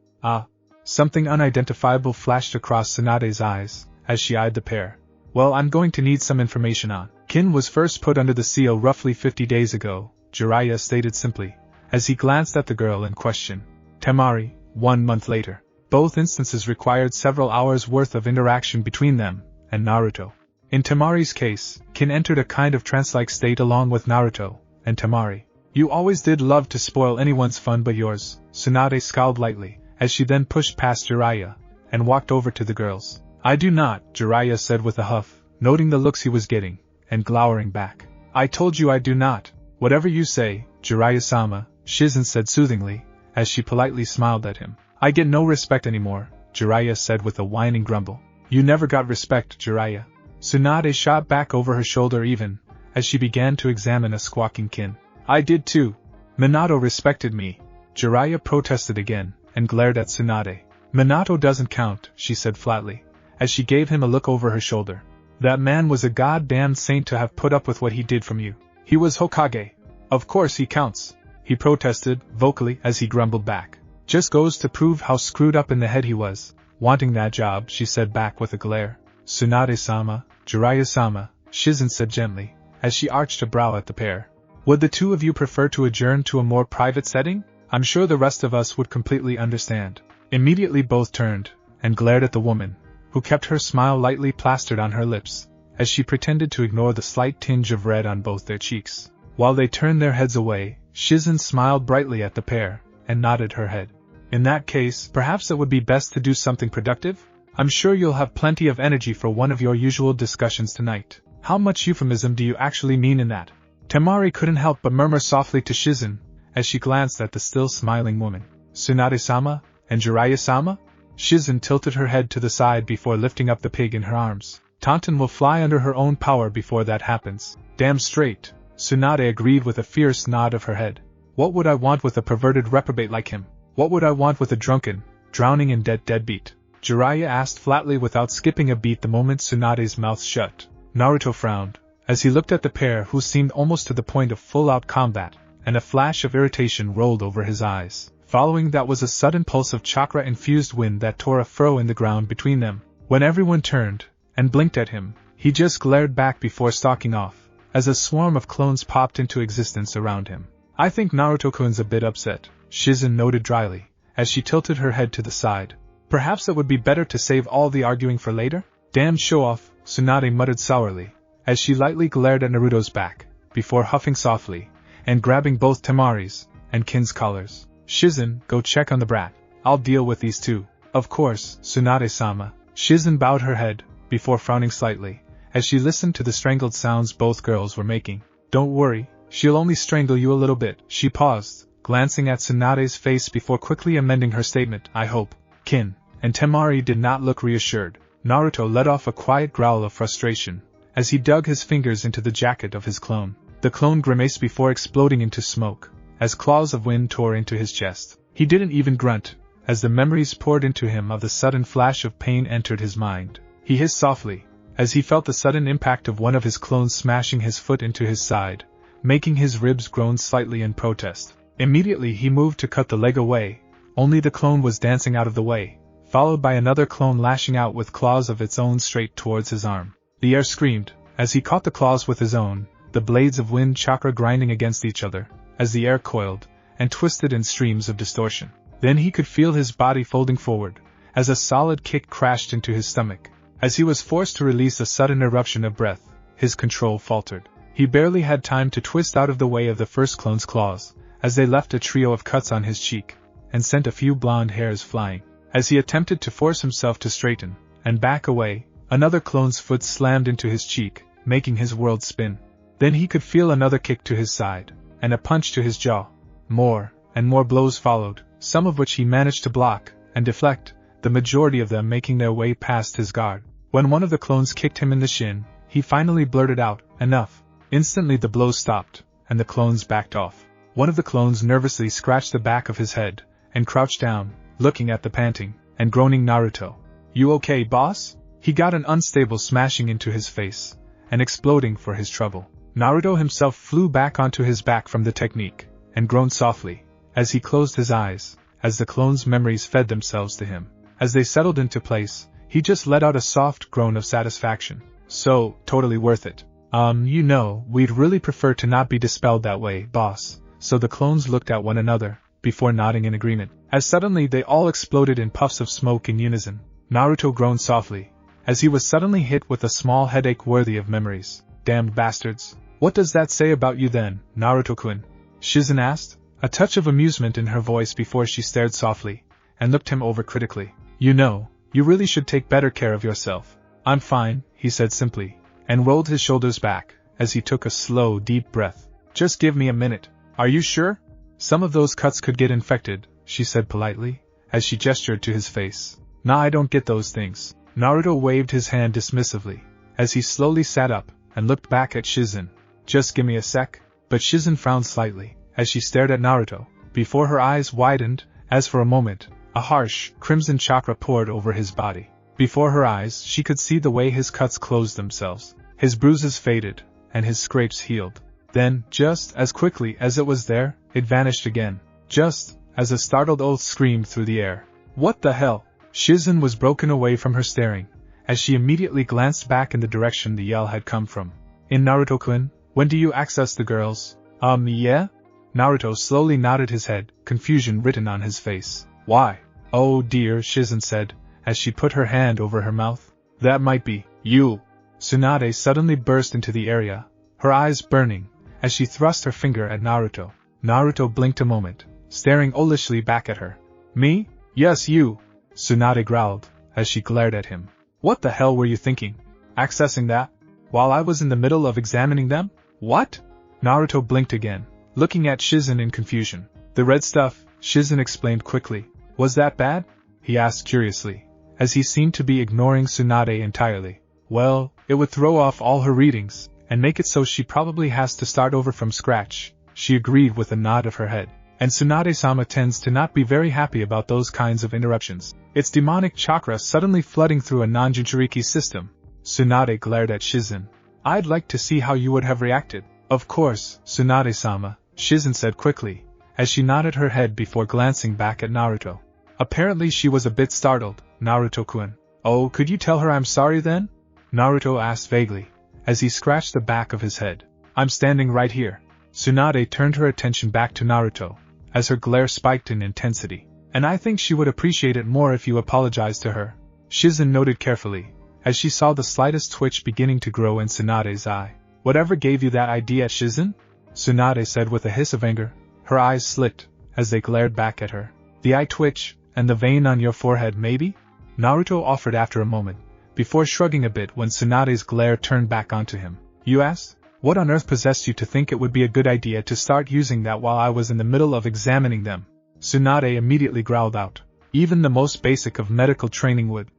Something unidentifiable flashed across Tsunade's eyes, as she eyed the pair. Well, I'm going to need some information on. Kin was first put under the seal roughly 50 days ago, Jiraiya stated simply, as he glanced at the girl in question. Temari, 1 month later. Both instances required several hours' worth of interaction between them, and Naruto. In Temari's case, Kin entered a kind of trance-like state along with Naruto, and Temari. You always did love to spoil anyone's fun but yours, Tsunade scowled lightly, as she then pushed past Jiraiya, and walked over to the girls. I do not, Jiraiya said with a huff, noting the looks he was getting, and glowering back. I told you I do not. Whatever you say, Jiraiya-sama, Shizen said soothingly, as she politely smiled at him. I get no respect anymore, Jiraiya said with a whining grumble. You never got respect, Jiraiya. Tsunade shot back over her shoulder even, as she began to examine a squawking kin. I did too. Minato respected me. Jiraiya protested again, and glared at Tsunade. Minato doesn't count, she said flatly, as she gave him a look over her shoulder. That man was a goddamn saint to have put up with what he did from you. He was Hokage. Of course he counts, he protested, vocally, as he grumbled back. Just goes to prove how screwed up in the head he was, wanting that job, she said back with a glare. Tsunade-sama, Jiraiya-sama, Shizen said gently, as she arched a brow at the pair. Would the two of you prefer to adjourn to a more private setting? I'm sure the rest of us would completely understand. Immediately both turned, and glared at the woman, who kept her smile lightly plastered on her lips, as she pretended to ignore the slight tinge of red on both their cheeks. While they turned their heads away, Shizen smiled brightly at the pair, and nodded her head. In that case, perhaps it would be best to do something productive? I'm sure you'll have plenty of energy for one of your usual discussions tonight. How much euphemism do you actually mean in that? Temari couldn't help but murmur softly to Shizen, as she glanced at the still smiling woman. Tsunade-sama, and Jiraiya-sama? Shizen tilted her head to the side before lifting up the pig in her arms. Taunton will fly under her own power before that happens. Damn straight, Tsunade agreed with a fierce nod of her head. What would I want with a perverted reprobate like him? What would I want with a drunken, drowning and deadbeat? Jiraiya asked flatly without skipping a beat the moment Tsunade's mouth shut. Naruto frowned, as he looked at the pair who seemed almost to the point of full-out combat, and a flash of irritation rolled over his eyes. Following that was a sudden pulse of chakra-infused wind that tore a furrow in the ground between them. When everyone turned, and blinked at him, he just glared back before stalking off, as a swarm of clones popped into existence around him. I think Naruto-kun's a bit upset, Shizen noted dryly, as she tilted her head to the side. Perhaps it would be better to save all the arguing for later? Damn show-off, Tsunade muttered sourly, as she lightly glared at Naruto's back, before huffing softly, and grabbing both Temari's and Kin's collars. Shizen, go check on the brat. I'll deal with these two. Of course, Tsunade-sama. Shizen bowed her head, before frowning slightly, as she listened to the strangled sounds both girls were making. Don't worry, she'll only strangle you a little bit. She paused, glancing at Tsunade's face before quickly amending her statement. I hope. Kin and Temari did not look reassured. Naruto let off a quiet growl of frustration, as he dug his fingers into the jacket of his clone. The clone grimaced before exploding into smoke, as claws of wind tore into his chest. He didn't even grunt, as the memories poured into him of the sudden flash of pain entered his mind. He hissed softly, as he felt the sudden impact of one of his clones smashing his foot into his side, making his ribs groan slightly in protest. Immediately he moved to cut the leg away, only the clone was dancing out of the way, followed by another clone lashing out with claws of its own straight towards his arm. The air screamed, as he caught the claws with his own, the blades of wind chakra grinding against each other, as the air coiled, and twisted in streams of distortion. Then he could feel his body folding forward, as a solid kick crashed into his stomach. As he was forced to release a sudden eruption of breath, his control faltered. He barely had time to twist out of the way of the first clone's claws, as they left a trio of cuts on his cheek, and sent a few blonde hairs flying. As he attempted to force himself to straighten, and back away, another clone's foot slammed into his cheek, making his world spin. Then he could feel another kick to his side, and a punch to his jaw. More, and more blows followed, some of which he managed to block, and deflect, the majority of them making their way past his guard. When one of the clones kicked him in the shin, he finally blurted out, enough. Instantly the blows stopped, and the clones backed off. One of the clones nervously scratched the back of his head, and crouched down, looking at the panting and groaning Naruto. You okay, boss? He got an unstable smashing into his face, and exploding for his trouble. Naruto himself flew back onto his back from the technique, and groaned softly, as he closed his eyes, as the clone's memories fed themselves to him. As they settled into place, he just let out a soft groan of satisfaction. So, totally worth it. We'd really prefer to not be dispelled that way, boss. So the clones looked at one another, before nodding in agreement, as suddenly they all exploded in puffs of smoke in unison. Naruto groaned softly, as he was suddenly hit with a small headache worthy of memories. Damned bastards. What does that say about you then, Naruto-kun? Shizen asked, a touch of amusement in her voice before she stared softly, and looked him over critically. You really should take better care of yourself. I'm fine, he said simply, and rolled his shoulders back, as he took a slow, deep breath. Just give me a minute. Are you sure? Some of those cuts could get infected, she said politely, as she gestured to his face. Nah, I don't get those things. Naruto waved his hand dismissively, as he slowly sat up and looked back at Shizen. Just give me a sec. But Shizen frowned slightly, as she stared at Naruto, before her eyes widened, as for a moment, a harsh, crimson chakra poured over his body. Before her eyes she could see the way his cuts closed themselves, his bruises faded, and his scrapes healed. Then, just as quickly as it was there, it vanished again, just as a startled oath screamed through the air. What the hell? Shizen was broken away from her staring, as she immediately glanced back in the direction the yell had come from. In Naruto-kun, when do you access the girls? Yeah? Naruto slowly nodded his head, confusion written on his face. Why? Oh dear, Shizen said, as she put her hand over her mouth. That might be you. Tsunade suddenly burst into the area, her eyes burning, as she thrust her finger at Naruto. Naruto blinked a moment, staring owlishly back at her. Me? Yes, you. Tsunade growled, as she glared at him. What the hell were you thinking? Accessing that? While I was in the middle of examining them? What? Naruto blinked again, looking at Shizen in confusion. The red stuff, Shizen explained quickly. Was that bad? He asked curiously, as he seemed to be ignoring Tsunade entirely. Well, it would throw off all her readings, and make it so she probably has to start over from scratch, she agreed with a nod of her head. And Tsunade-sama tends to not be very happy about those kinds of interruptions. Its demonic chakra suddenly flooding through a non-Jinchuriki system. Tsunade glared at Shizen. I'd like to see how you would have reacted. Of course, Tsunade-sama, Shizen said quickly, as she nodded her head before glancing back at Naruto. Apparently she was a bit startled. Naruto-kun. Oh, could you tell her I'm sorry then? Naruto asked vaguely, as he scratched the back of his head. I'm standing right here. Tsunade turned her attention back to Naruto, as her glare spiked in intensity. And I think she would appreciate it more if you apologized to her. Shizen noted carefully, as she saw the slightest twitch beginning to grow in Tsunade's eye. Whatever gave you that idea, Shizen? Tsunade said with a hiss of anger, her eyes slit, as they glared back at her. The eye twitch, and the vein on your forehead maybe? Naruto offered after a moment, before shrugging a bit when Tsunade's glare turned back onto him. You asked? What on earth possessed you to think it would be a good idea to start using that while I was in the middle of examining them? Tsunade immediately growled out. Even the most basic of medical training would.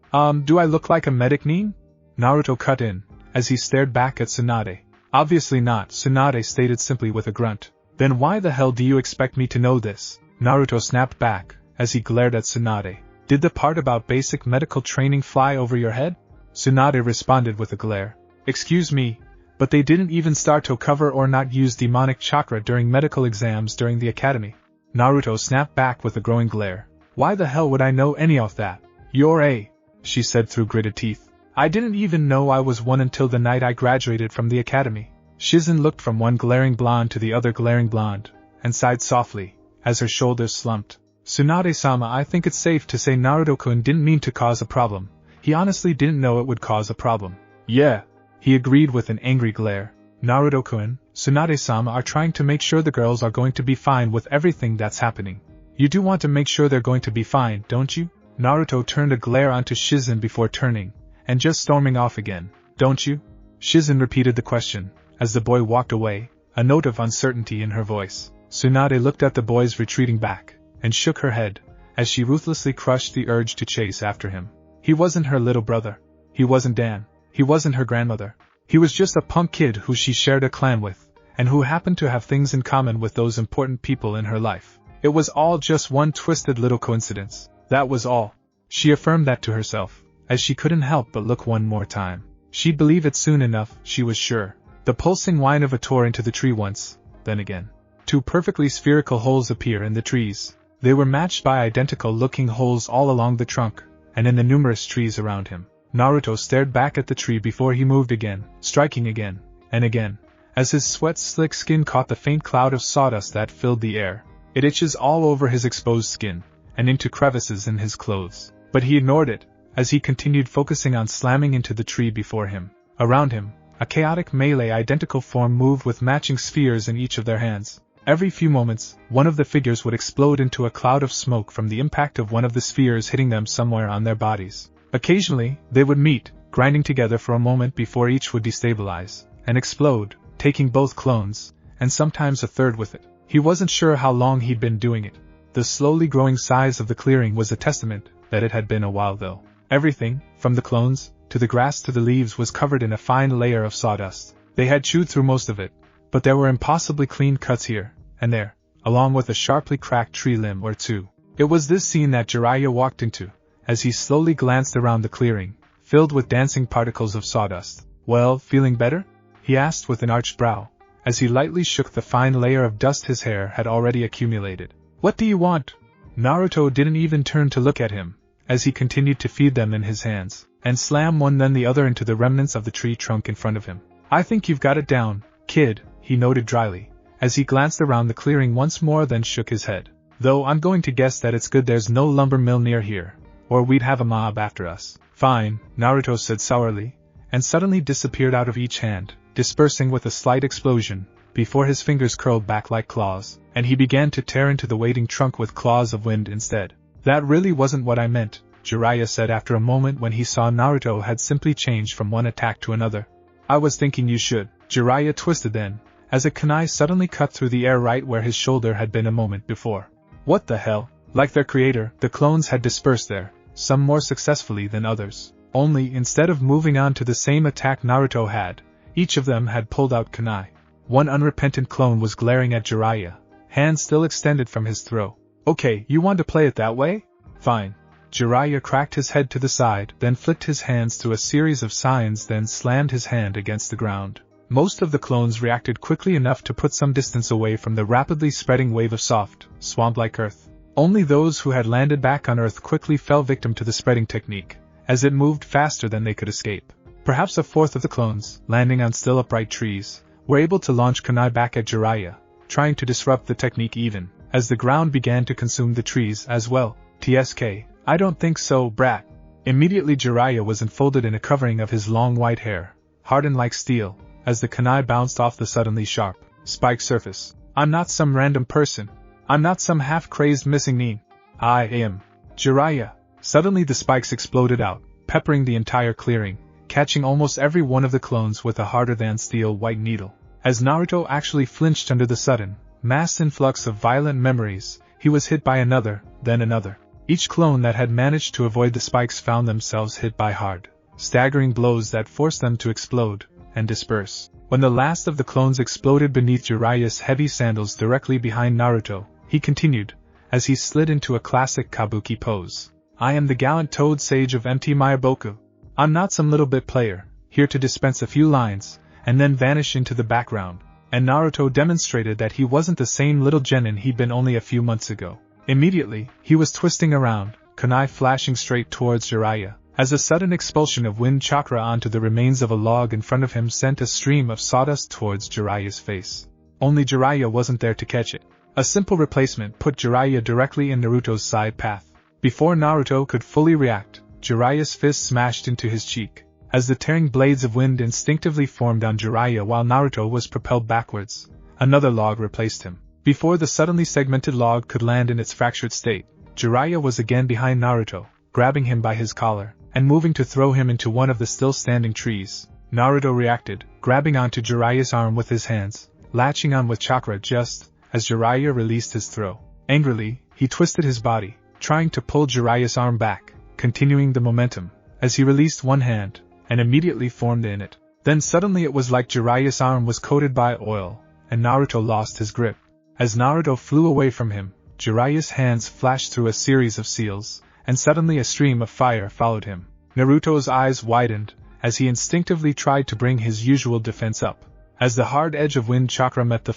Do I look like a medic neen? Naruto cut in, as he stared back at Tsunade. Obviously not, Tsunade stated simply with a grunt. Then why the hell do you expect me to know this? Naruto snapped back, as he glared at Tsunade. Did the part about basic medical training fly over your head? Tsunade responded with a glare. Excuse me, but they didn't even start to cover or not use demonic chakra during medical exams during the academy. Naruto snapped back with a growing glare. Why the hell would I know any of that? You're a, she said through gritted teeth. I didn't even know I was one until the night I graduated from the academy. Shizen looked from one glaring blonde to the other glaring blonde, and sighed softly, as her shoulders slumped. Tsunade-sama, I think it's safe to say Naruto-kun didn't mean to cause a problem. He honestly didn't know it would cause a problem. Yeah, he agreed with an angry glare. Naruto-kun, Tsunade-sama are trying to make sure the girls are going to be fine with everything that's happening. You do want to make sure they're going to be fine, don't you? Naruto turned a glare onto Shizen before turning, and just storming off again. Don't you? Shizen repeated the question, as the boy walked away, a note of uncertainty in her voice. Tsunade looked at the boys retreating back, and shook her head, as she ruthlessly crushed the urge to chase after him. He wasn't her little brother. He wasn't Dan. He wasn't her grandmother. He was just a punk kid who she shared a clan with, and who happened to have things in common with those important people in her life. It was all just one twisted little coincidence. That was all. She affirmed that to herself, as she couldn't help but look one more time. She'd believe it soon enough, she was sure. The pulsing whine of a tore into the tree once, then again. Two perfectly spherical holes appear in the trees. They were matched by identical-looking holes all along the trunk, and in the numerous trees around him. Naruto stared back at the tree before he moved again, striking again, and again, as his sweat-slick skin caught the faint cloud of sawdust that filled the air. It itches all over his exposed skin, and into crevices in his clothes. But he ignored it, as he continued focusing on slamming into the tree before him. Around him, a chaotic melee identical form moved with matching spheres in each of their hands. Every few moments, one of the figures would explode into a cloud of smoke from the impact of one of the spheres hitting them somewhere on their bodies. Occasionally, they would meet, grinding together for a moment before each would destabilize, and explode, taking both clones, and sometimes a third with it. He wasn't sure how long he'd been doing it. The slowly growing size of the clearing was a testament that it had been a while though. Everything, from the clones, to the grass to the leaves, was covered in a fine layer of sawdust. They had chewed through most of it, but there were impossibly clean cuts here and there, along with a sharply cracked tree limb or two. It was this scene that Jiraiya walked into, as he slowly glanced around the clearing, filled with dancing particles of sawdust. "Well, feeling better?" he asked with an arched brow, as he lightly shook the fine layer of dust his hair had already accumulated. "What do you want?" Naruto didn't even turn to look at him, as he continued to feed them in his hands, and slam one then the other into the remnants of the tree trunk in front of him. "I think you've got it down, kid," he noted dryly, as he glanced around the clearing once more then shook his head. "Though I'm going to guess that it's good there's no lumber mill near here, or we'd have a mob after us." "Fine," Naruto said sourly, and suddenly disappeared out of each hand, dispersing with a slight explosion, before his fingers curled back like claws, and he began to tear into the waiting trunk with claws of wind instead. "That really wasn't what I meant," Jiraiya said after a moment when he saw Naruto had simply changed from one attack to another. "I was thinking you should." Jiraiya twisted then, as a kunai suddenly cut through the air right where his shoulder had been a moment before. What the hell? Like their creator, the clones had dispersed there, some more successfully than others. Only, instead of moving on to the same attack Naruto had, each of them had pulled out kunai. One unrepentant clone was glaring at Jiraiya, hands still extended from his throat. "Okay, you want to play it that way? Fine." Jiraiya cracked his head to the side, then flicked his hands through a series of signs, then slammed his hand against the ground. Most of the clones reacted quickly enough to put some distance away from the rapidly spreading wave of soft, swamp-like earth. Only those who had landed back on Earth quickly fell victim to the spreading technique, as it moved faster than they could escape. Perhaps a fourth of the clones, landing on still upright trees, were able to launch kunai back at Jiraiya, trying to disrupt the technique even, as the ground began to consume the trees as well. "TSK, I don't think so, brat." Immediately Jiraiya was enfolded in a covering of his long white hair, hardened like steel, as the kunai bounced off the suddenly sharp, spiked surface. "I'm not some random person. I'm not some half-crazed missing nin. I am Jiraiya." Suddenly the spikes exploded out, peppering the entire clearing, catching almost every one of the clones with a harder-than-steel white needle. As Naruto actually flinched under the sudden, mass influx of violent memories, he was hit by another, then another. Each clone that had managed to avoid the spikes found themselves hit by hard, staggering blows that forced them to explode and disperse. When the last of the clones exploded beneath Jiraiya's heavy sandals directly behind Naruto, he continued, as he slid into a classic kabuki pose. "I am the gallant toad sage of MT Mayaboku. I'm not some little bit player, here to dispense a few lines, and then vanish into the background." And Naruto demonstrated that he wasn't the same little genin he'd been only a few months ago. Immediately, he was twisting around, kunai flashing straight towards Jiraiya, as a sudden expulsion of wind chakra onto the remains of a log in front of him sent a stream of sawdust towards Jiraiya's face. Only Jiraiya wasn't there to catch it. A simple replacement put Jiraiya directly in Naruto's side path. Before Naruto could fully react, Jiraiya's fist smashed into his cheek, as the tearing blades of wind instinctively formed on Jiraiya while Naruto was propelled backwards. Another log replaced him. Before the suddenly segmented log could land in its fractured state, Jiraiya was again behind Naruto, grabbing him by his collar, and moving to throw him into one of the still standing trees. Naruto reacted, grabbing onto Jiraiya's arm with his hands, latching on with chakra just as Jiraiya released his throw. Angrily, he twisted his body, trying to pull Jiraiya's arm back, continuing the momentum, as he released one hand, and immediately formed in it. Then suddenly it was like Jiraiya's arm was coated by oil, and Naruto lost his grip. As Naruto flew away from him, Jiraiya's hands flashed through a series of seals, and suddenly a stream of fire followed him. Naruto's eyes widened, as he instinctively tried to bring his usual defense up. As the hard edge of wind chakra met the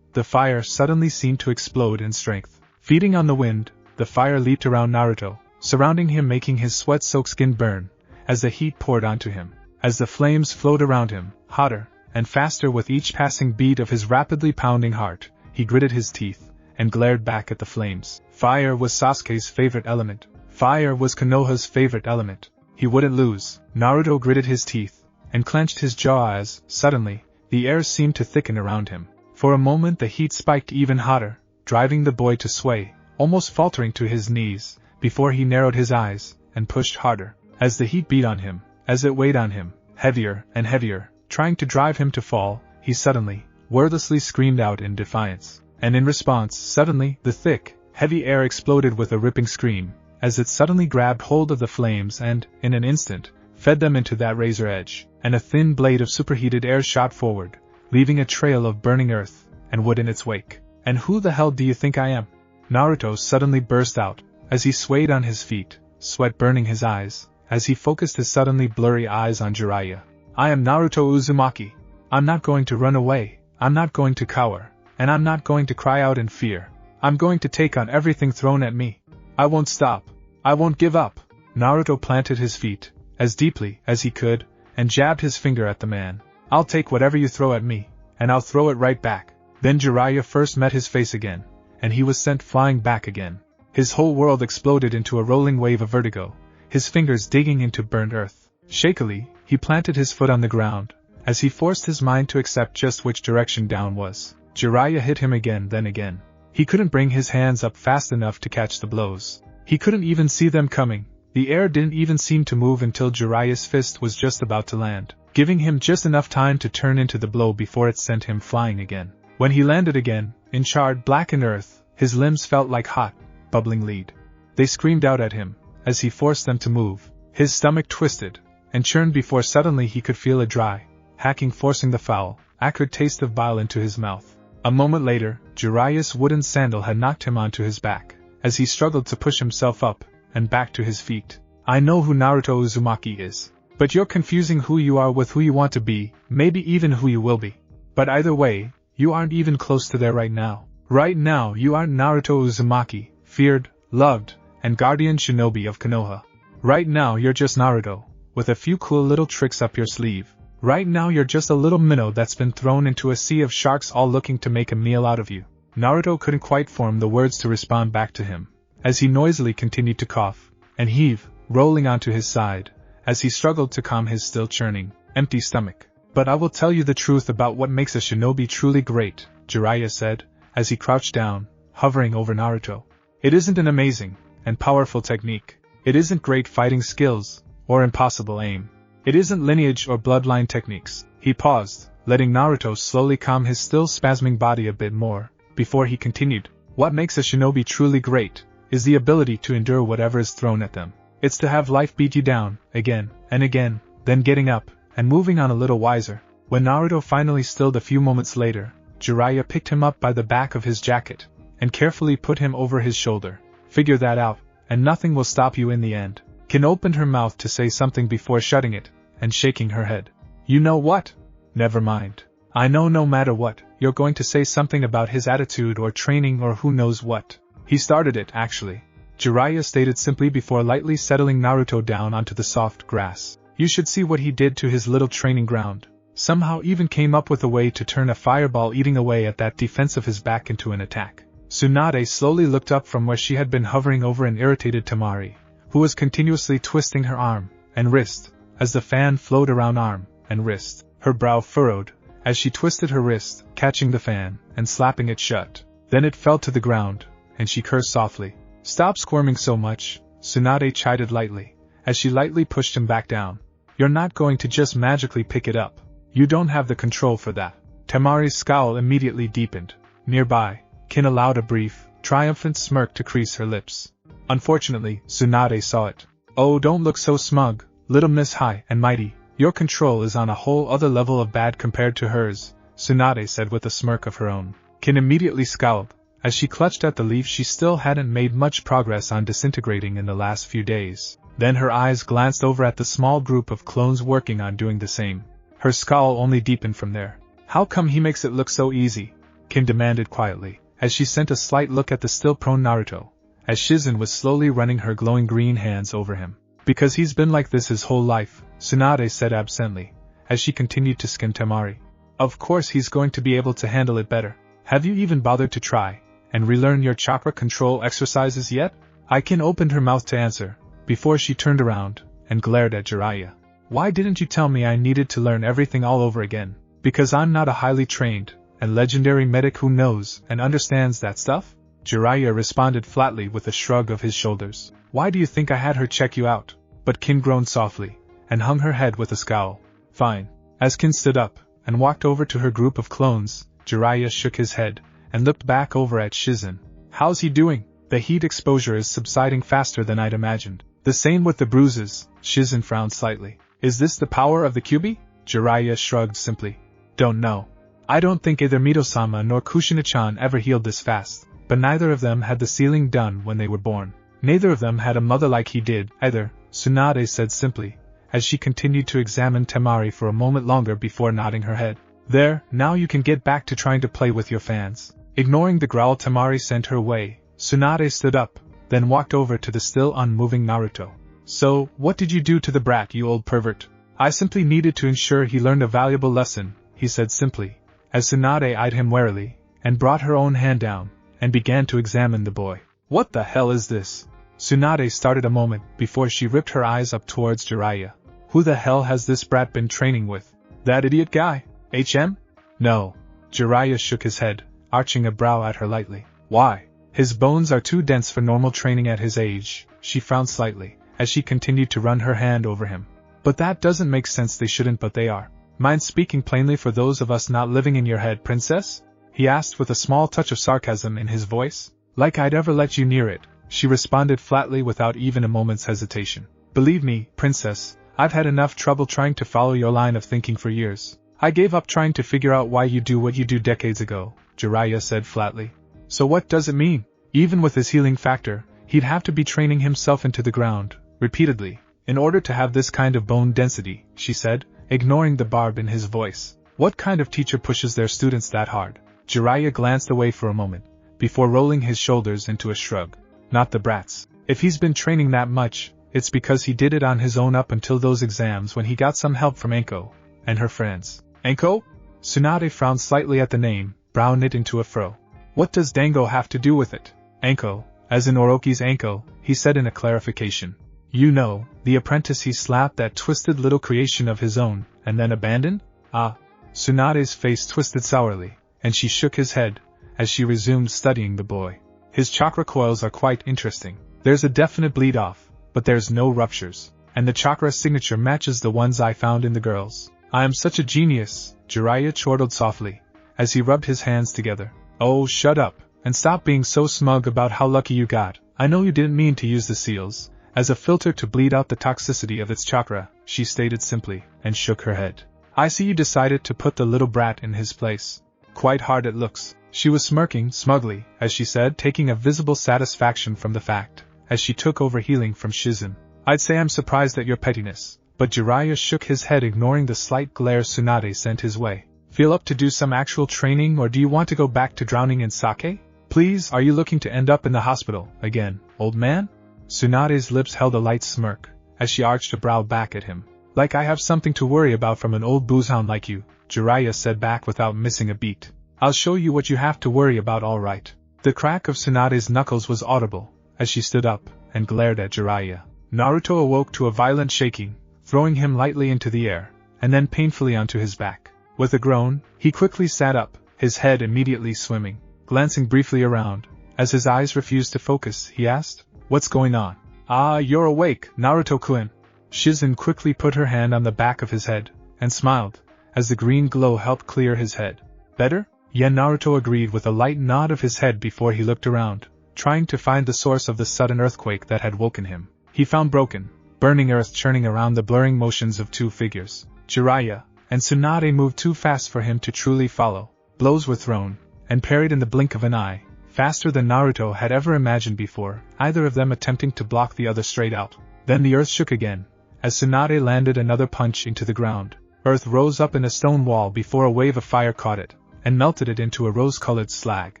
fire suddenly seemed to explode in strength. Feeding on the wind, the fire leaped around Naruto, surrounding him, making his sweat-soaked skin burn, as the heat poured onto him. As the flames flowed around him, hotter and faster with each passing beat of his rapidly pounding heart, he gritted his teeth and glared back at the flames. Fire was Sasuke's favorite element. Fire was Konoha's favorite element. He wouldn't lose. Naruto gritted his teeth and clenched his jaw as, suddenly, the air seemed to thicken around him. For a moment the heat spiked even hotter, driving the boy to sway, almost faltering to his knees, before he narrowed his eyes and pushed harder. As the heat beat on him, as it weighed on him, heavier and heavier, trying to drive him to fall, he suddenly, wordlessly screamed out in defiance. And in response, suddenly, the thick, heavy air exploded with a ripping scream, as it suddenly grabbed hold of the flames and, in an instant, fed them into that razor edge, and a thin blade of superheated air shot forward, leaving a trail of burning earth and wood in its wake. "And who the hell do you think I am?" Naruto suddenly burst out, as he swayed on his feet, sweat burning his eyes, as he focused his suddenly blurry eyes on Jiraiya. "I am Naruto Uzumaki. I'm not going to run away, I'm not going to cower, and I'm not going to cry out in fear. I'm going to take on everything thrown at me. I won't stop. I won't give up." Naruto planted his feet, as deeply as he could, and jabbed his finger at the man. "I'll take whatever you throw at me, and I'll throw it right back." Then Jiraiya first met his face again, and he was sent flying back again. His whole world exploded into a rolling wave of vertigo, his fingers digging into burnt earth. Shakily, he planted his foot on the ground, as he forced his mind to accept just which direction down was. Jiraiya hit him again, then again. He couldn't bring his hands up fast enough to catch the blows. He couldn't even see them coming. The air didn't even seem to move until Jiraiya's fist was just about to land, giving him just enough time to turn into the blow before it sent him flying again. When he landed again, in charred, blackened earth, his limbs felt like hot, bubbling lead. They screamed out at him, as he forced them to move. His stomach twisted and churned before suddenly he could feel a dry, hacking forcing the foul, acrid taste of bile into his mouth. A moment later, Jiraiya's wooden sandal had knocked him onto his back, as he struggled to push himself up and back to his feet. "I know who Naruto Uzumaki is. But you're confusing who you are with who you want to be, maybe even who you will be. But either way, you aren't even close to there right now. Right now you aren't Naruto Uzumaki, feared, loved, and guardian shinobi of Konoha. Right now you're just Naruto, with a few cool little tricks up your sleeve. Right now you're just a little minnow that's been thrown into a sea of sharks all looking to make a meal out of you." Naruto couldn't quite form the words to respond back to him, as he noisily continued to cough and heave, rolling onto his side, as he struggled to calm his still churning, empty stomach. "But I will tell you the truth about what makes a shinobi truly great," Jiraiya said, as he crouched down, hovering over Naruto. "It isn't an amazing and powerful technique. It isn't great fighting skills, or impossible aim. It isn't lineage or bloodline techniques." He paused, letting Naruto slowly calm his still spasming body a bit more, before he continued. "What makes a shinobi truly great is the ability to endure whatever is thrown at them. It's to have life beat you down, again and again, then getting up and moving on a little wiser." When Naruto finally stilled a few moments later, Jiraiya picked him up by the back of his jacket and carefully put him over his shoulder. "Figure that out, and nothing will stop you in the end." Kin opened her mouth to say something before shutting it and shaking her head. "You know what? Never mind. I know no matter what, you're going to say something about his attitude or training or who knows what. He started it, actually," Jiraiya stated simply before lightly settling Naruto down onto the soft grass. "You should see what he did to his little training ground. Somehow even came up with a way to turn a fireball eating away at that defense of his back into an attack." Tsunade slowly looked up from where she had been hovering over an irritated Temari, who was continuously twisting her arm and wrist, as the fan flowed around arm and wrist. Her brow furrowed, as she twisted her wrist, catching the fan and slapping it shut. Then it fell to the ground, and she cursed softly. "Stop squirming so much," Tsunade chided lightly, as she lightly pushed him back down. "You're not going to just magically pick it up. You don't have the control for that." Temari's scowl immediately deepened. Nearby, Kin allowed a brief, triumphant smirk to crease her lips. Unfortunately, Tsunade saw it. "Oh, don't look so smug, little Miss High and Mighty. Your control is on a whole other level of bad compared to hers," Tsunade said with a smirk of her own. Kin immediately scowled, as she clutched at the leaf she still hadn't made much progress on disintegrating in the last few days. Then her eyes glanced over at the small group of clones working on doing the same. Her scowl only deepened from there. "How come he makes it look so easy?" Kin demanded quietly, as she sent a slight look at the still prone Naruto, as Shizen was slowly running her glowing green hands over him. "Because he's been like this his whole life," Tsunade said absently, as she continued to skim Temari. "Of course he's going to be able to handle it better. Have you even bothered to try and relearn your chakra control exercises yet?" Aiken opened her mouth to answer, before she turned around and glared at Jiraiya. "Why didn't you tell me I needed to learn everything all over again? Because I'm not a highly trained and legendary medic who knows and understands that stuff?" Jiraiya responded flatly with a shrug of his shoulders. "Why do you think I had her check you out?" But Kin groaned softly and hung her head with a scowl. "Fine." As Kin stood up and walked over to her group of clones, Jiraiya shook his head and looked back over at Shizen. "How's he doing?" The heat exposure is subsiding faster than I'd imagined. The same with the bruises. Shizun frowned slightly. Is this the power of the Kyuubi? Jiraiya shrugged simply. Don't know. I don't think either Mito-sama nor Kushina-chan ever healed this fast, but neither of them had the sealing done when they were born. Neither of them had a mother like he did, either, Tsunade said simply, as she continued to examine Temari for a moment longer before nodding her head. There, now you can get back to trying to play with your fans. Ignoring the growl Temari sent her way, Tsunade stood up, then walked over to the still unmoving Naruto. So, what did you do to the brat, you old pervert? I simply needed to ensure he learned a valuable lesson, he said simply, as Tsunade eyed him warily, and brought her own hand down, and began to examine the boy. What the hell is this? Tsunade started a moment before she ripped her eyes up towards Jiraiya. Who the hell has this brat been training with? That idiot guy? HM? No. Jiraiya shook his head, arching a brow at her lightly. Why? His bones are too dense for normal training at his age, she frowned slightly, as she continued to run her hand over him. But that doesn't make sense, they shouldn't, but they are. Mind speaking plainly for those of us not living in your head, princess? He asked with a small touch of sarcasm in his voice. Like I'd ever let you near it, she responded flatly without even a moment's hesitation. Believe me, princess, I've had enough trouble trying to follow your line of thinking for years. I gave up trying to figure out why you do what you do decades ago, Jiraiya said flatly. So what does it mean? Even with his healing factor, he'd have to be training himself into the ground, repeatedly, in order to have this kind of bone density, she said, ignoring the barb in his voice. What kind of teacher pushes their students that hard? Jiraiya glanced away for a moment, before rolling his shoulders into a shrug. Not the brats. If he's been training that much, it's because he did it on his own up until those exams when he got some help from Anko and her friends. Anko? Tsunade frowned slightly at the name, brow knit into a frown. What does Dango have to do with it? Anko, as in Orochi's Anko, he said in a clarification. You know, the apprentice he slapped that twisted little creation of his own, and then abandoned? Ah. Tsunade's face twisted sourly, and she shook his head, as she resumed studying the boy. His chakra coils are quite interesting. There's a definite bleed-off, but there's no ruptures, and the chakra signature matches the ones I found in the girls. I am such a genius, Jiraiya chortled softly, as he rubbed his hands together. Oh, shut up, and stop being so smug about how lucky you got. I know you didn't mean to use the seals as a filter to bleed out the toxicity of its chakra, she stated simply, and shook her head. I see you decided to put the little brat in his place. Quite hard it looks. She was smirking smugly, as she said, taking a visible satisfaction from the fact, as she took over healing from Shizun. I'd say I'm surprised at your pettiness, but Jiraiya shook his head, ignoring the slight glare Tsunade sent his way. Feel up to do some actual training, or do you want to go back to drowning in sake? Please, are you looking to end up in the hospital again, old man? Tsunade's lips held a light smirk, as she arched a brow back at him. Like I have something to worry about from an old boozehound like you, Jiraiya said back without missing a beat. I'll show you what you have to worry about, all right. The crack of Tsunade's knuckles was audible, as she stood up, and glared at Jiraiya. Naruto awoke to a violent shaking, throwing him lightly into the air, and then painfully onto his back. With a groan, he quickly sat up, his head immediately swimming. Glancing briefly around, as his eyes refused to focus, he asked, What's going on? Ah, you're awake, Naruto-kun. Shizun quickly put her hand on the back of his head, and smiled, as the green glow helped clear his head. Better? Yeah, Naruto agreed with a light nod of his head before he looked around, trying to find the source of the sudden earthquake that had woken him. He found broken, burning earth churning around the blurring motions of two figures. Jiraiya and Tsunade moved too fast for him to truly follow. Blows were thrown, and parried in the blink of an eye, faster than Naruto had ever imagined before, either of them attempting to block the other straight out. Then the earth shook again, as Tsunade landed another punch into the ground. Earth rose up in a stone wall before a wave of fire caught it, and melted it into a rose-colored slag.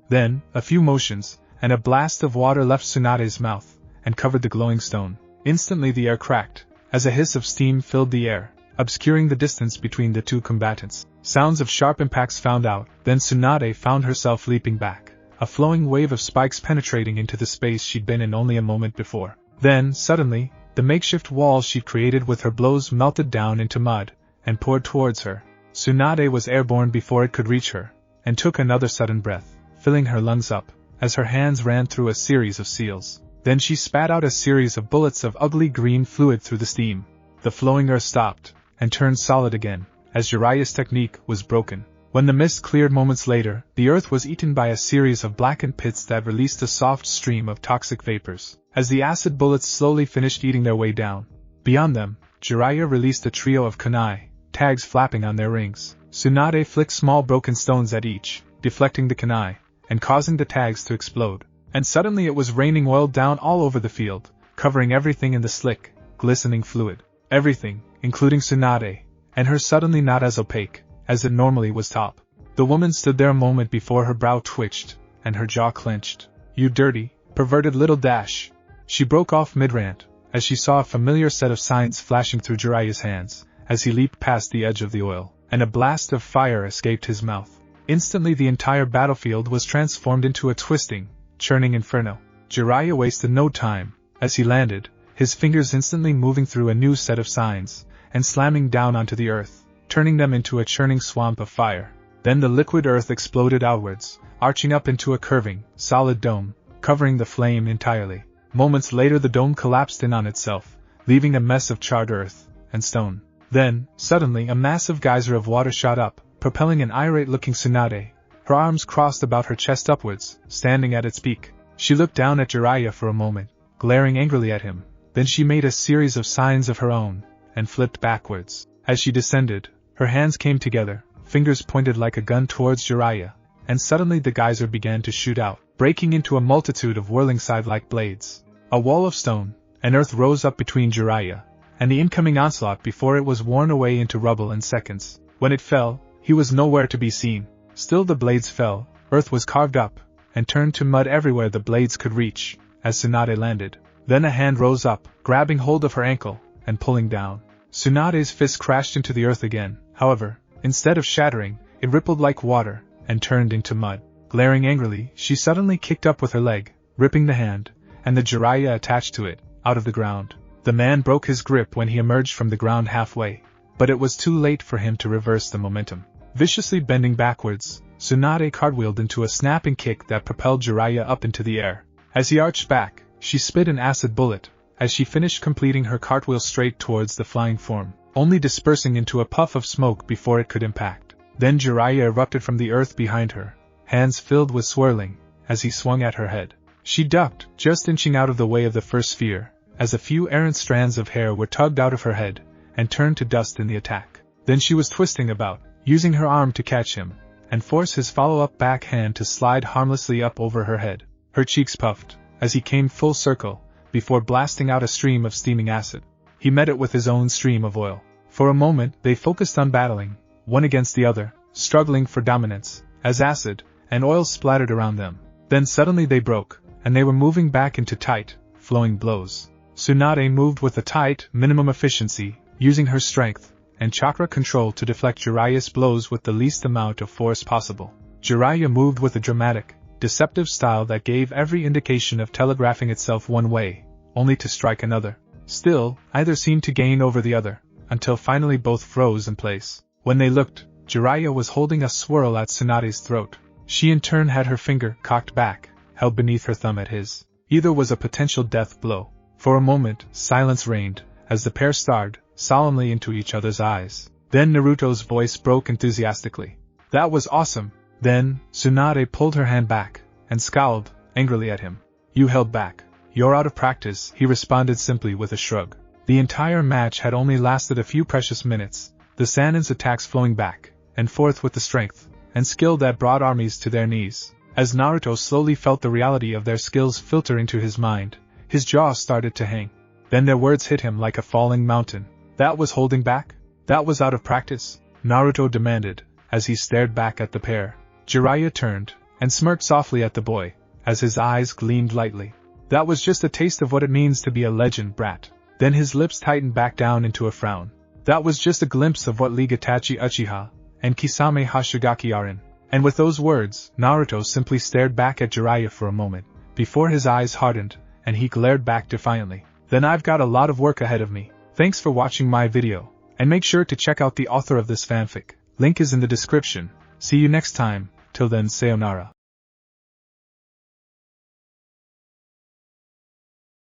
Then, a few motions, and a blast of water left Tsunade's mouth, and covered the glowing stone. Instantly the air cracked, as a hiss of steam filled the air, obscuring the distance between the two combatants. Sounds of sharp impacts found out, then Tsunade found herself leaping back, a flowing wave of spikes penetrating into the space she'd been in only a moment before. Then, suddenly, the makeshift wall she'd created with her blows melted down into mud, and poured towards her. Tsunade was airborne before it could reach her, and took another sudden breath, filling her lungs up, as her hands ran through a series of seals. Then she spat out a series of bullets of ugly green fluid through the steam. The flowing earth stopped, and turned solid again, as Jiraiya's technique was broken. When the mist cleared moments later, the earth was eaten by a series of blackened pits that released a soft stream of toxic vapors, as the acid bullets slowly finished eating their way down. Beyond them, Jiraiya released a trio of kunai, tags flapping on their rings. Tsunade flicked small broken stones at each, deflecting the kunai, and causing the tags to explode. And suddenly it was raining oil down all over the field, covering everything in the slick, glistening fluid. Everything, including Tsunade, and her suddenly not as opaque as it normally was top. The woman stood there a moment before her brow twitched, and her jaw clenched. "You dirty, perverted little dash!" She broke off mid-rant, as she saw a familiar set of signs flashing through Jiraiya's hands, as he leaped past the edge of the oil, and a blast of fire escaped his mouth. Instantly the entire battlefield was transformed into a twisting, churning inferno. Jiraiya wasted no time, as he landed, his fingers instantly moving through a new set of signs, and slamming down onto the earth, turning them into a churning swamp of fire. Then the liquid earth exploded outwards, arching up into a curving, solid dome, covering the flame entirely. Moments later the dome collapsed in on itself, leaving a mess of charred earth and stone. Then, suddenly a massive geyser of water shot up, propelling an irate-looking Tsunade, her arms crossed about her chest upwards, standing at its peak. She looked down at Jiraiya for a moment, glaring angrily at him. Then she made a series of signs of her own, and flipped backwards. As she descended, her hands came together, fingers pointed like a gun towards Jiraiya, and suddenly the geyser began to shoot out, breaking into a multitude of whirling scythe-like blades. A wall of stone and earth rose up between Jiraiya and the incoming onslaught before it was worn away into rubble in seconds. When it fell, he was nowhere to be seen. Still the blades fell, earth was carved up, and turned to mud everywhere the blades could reach, as Tsunade landed. Then a hand rose up, grabbing hold of her ankle, and pulling down. Tsunade's fist crashed into the earth again, however, instead of shattering, it rippled like water, and turned into mud. Glaring angrily, she suddenly kicked up with her leg, ripping the hand, and the Jiraiya attached to it, out of the ground. The man broke his grip when he emerged from the ground halfway, but it was too late for him to reverse the momentum. Viciously bending backwards, Tsunade cartwheeled into a snapping kick that propelled Jiraiya up into the air. As he arched back, she spit an acid bullet, as she finished completing her cartwheel straight towards the flying form, only dispersing into a puff of smoke before it could impact. Then Jiraiya erupted from the earth behind her, hands filled with swirling, as he swung at her head. She ducked, just inching out of the way of the first sphere, as a few errant strands of hair were tugged out of her head, and turned to dust in the attack. Then she was twisting about, using her arm to catch him, and force his follow-up backhand to slide harmlessly up over her head. Her cheeks puffed, as he came full circle, before blasting out a stream of steaming acid. He met it with his own stream of oil. For a moment they focused on battling, one against the other, struggling for dominance, as acid and oil splattered around them. Then suddenly they broke, and they were moving back into tight, flowing blows. Tsunade moved with a tight, minimum efficiency, using her strength and chakra control to deflect Jiraiya's blows with the least amount of force possible. Jiraiya moved with a dramatic, deceptive style that gave every indication of telegraphing itself one way, only to strike another. Still, either seemed to gain over the other, until finally both froze in place. When they looked, Jiraiya was holding a swirl at Tsunade's throat. She in turn had her finger cocked back, held beneath her thumb at his. Either was a potential death blow. For a moment, silence reigned, as the pair stared solemnly into each other's eyes. Then Naruto's voice broke enthusiastically. "That was awesome!" Then, Tsunade pulled her hand back, and scowled angrily at him. "You held back. You're out of practice," he responded simply with a shrug. The entire match had only lasted a few precious minutes, the Sanin's attacks flowing back and forth with the strength and skill that brought armies to their knees. As Naruto slowly felt the reality of their skills filter into his mind, his jaw started to hang. Then their words hit him like a falling mountain. That was holding back? That was out of practice? Naruto demanded, as he stared back at the pair. Jiraiya turned, and smirked softly at the boy, as his eyes gleamed lightly. That was just a taste of what it means to be a legend brat. Then his lips tightened back down into a frown. That was just a glimpse of what League Itachi Uchiha and Kisame Hashigaki are in. And with those words, Naruto simply stared back at Jiraiya for a moment, before his eyes hardened, and he glared back defiantly. Then I've got a lot of work ahead of me. Thanks for watching my video, and make sure to check out the author of this fanfic. Link is in the description. See you next time, till then sayonara.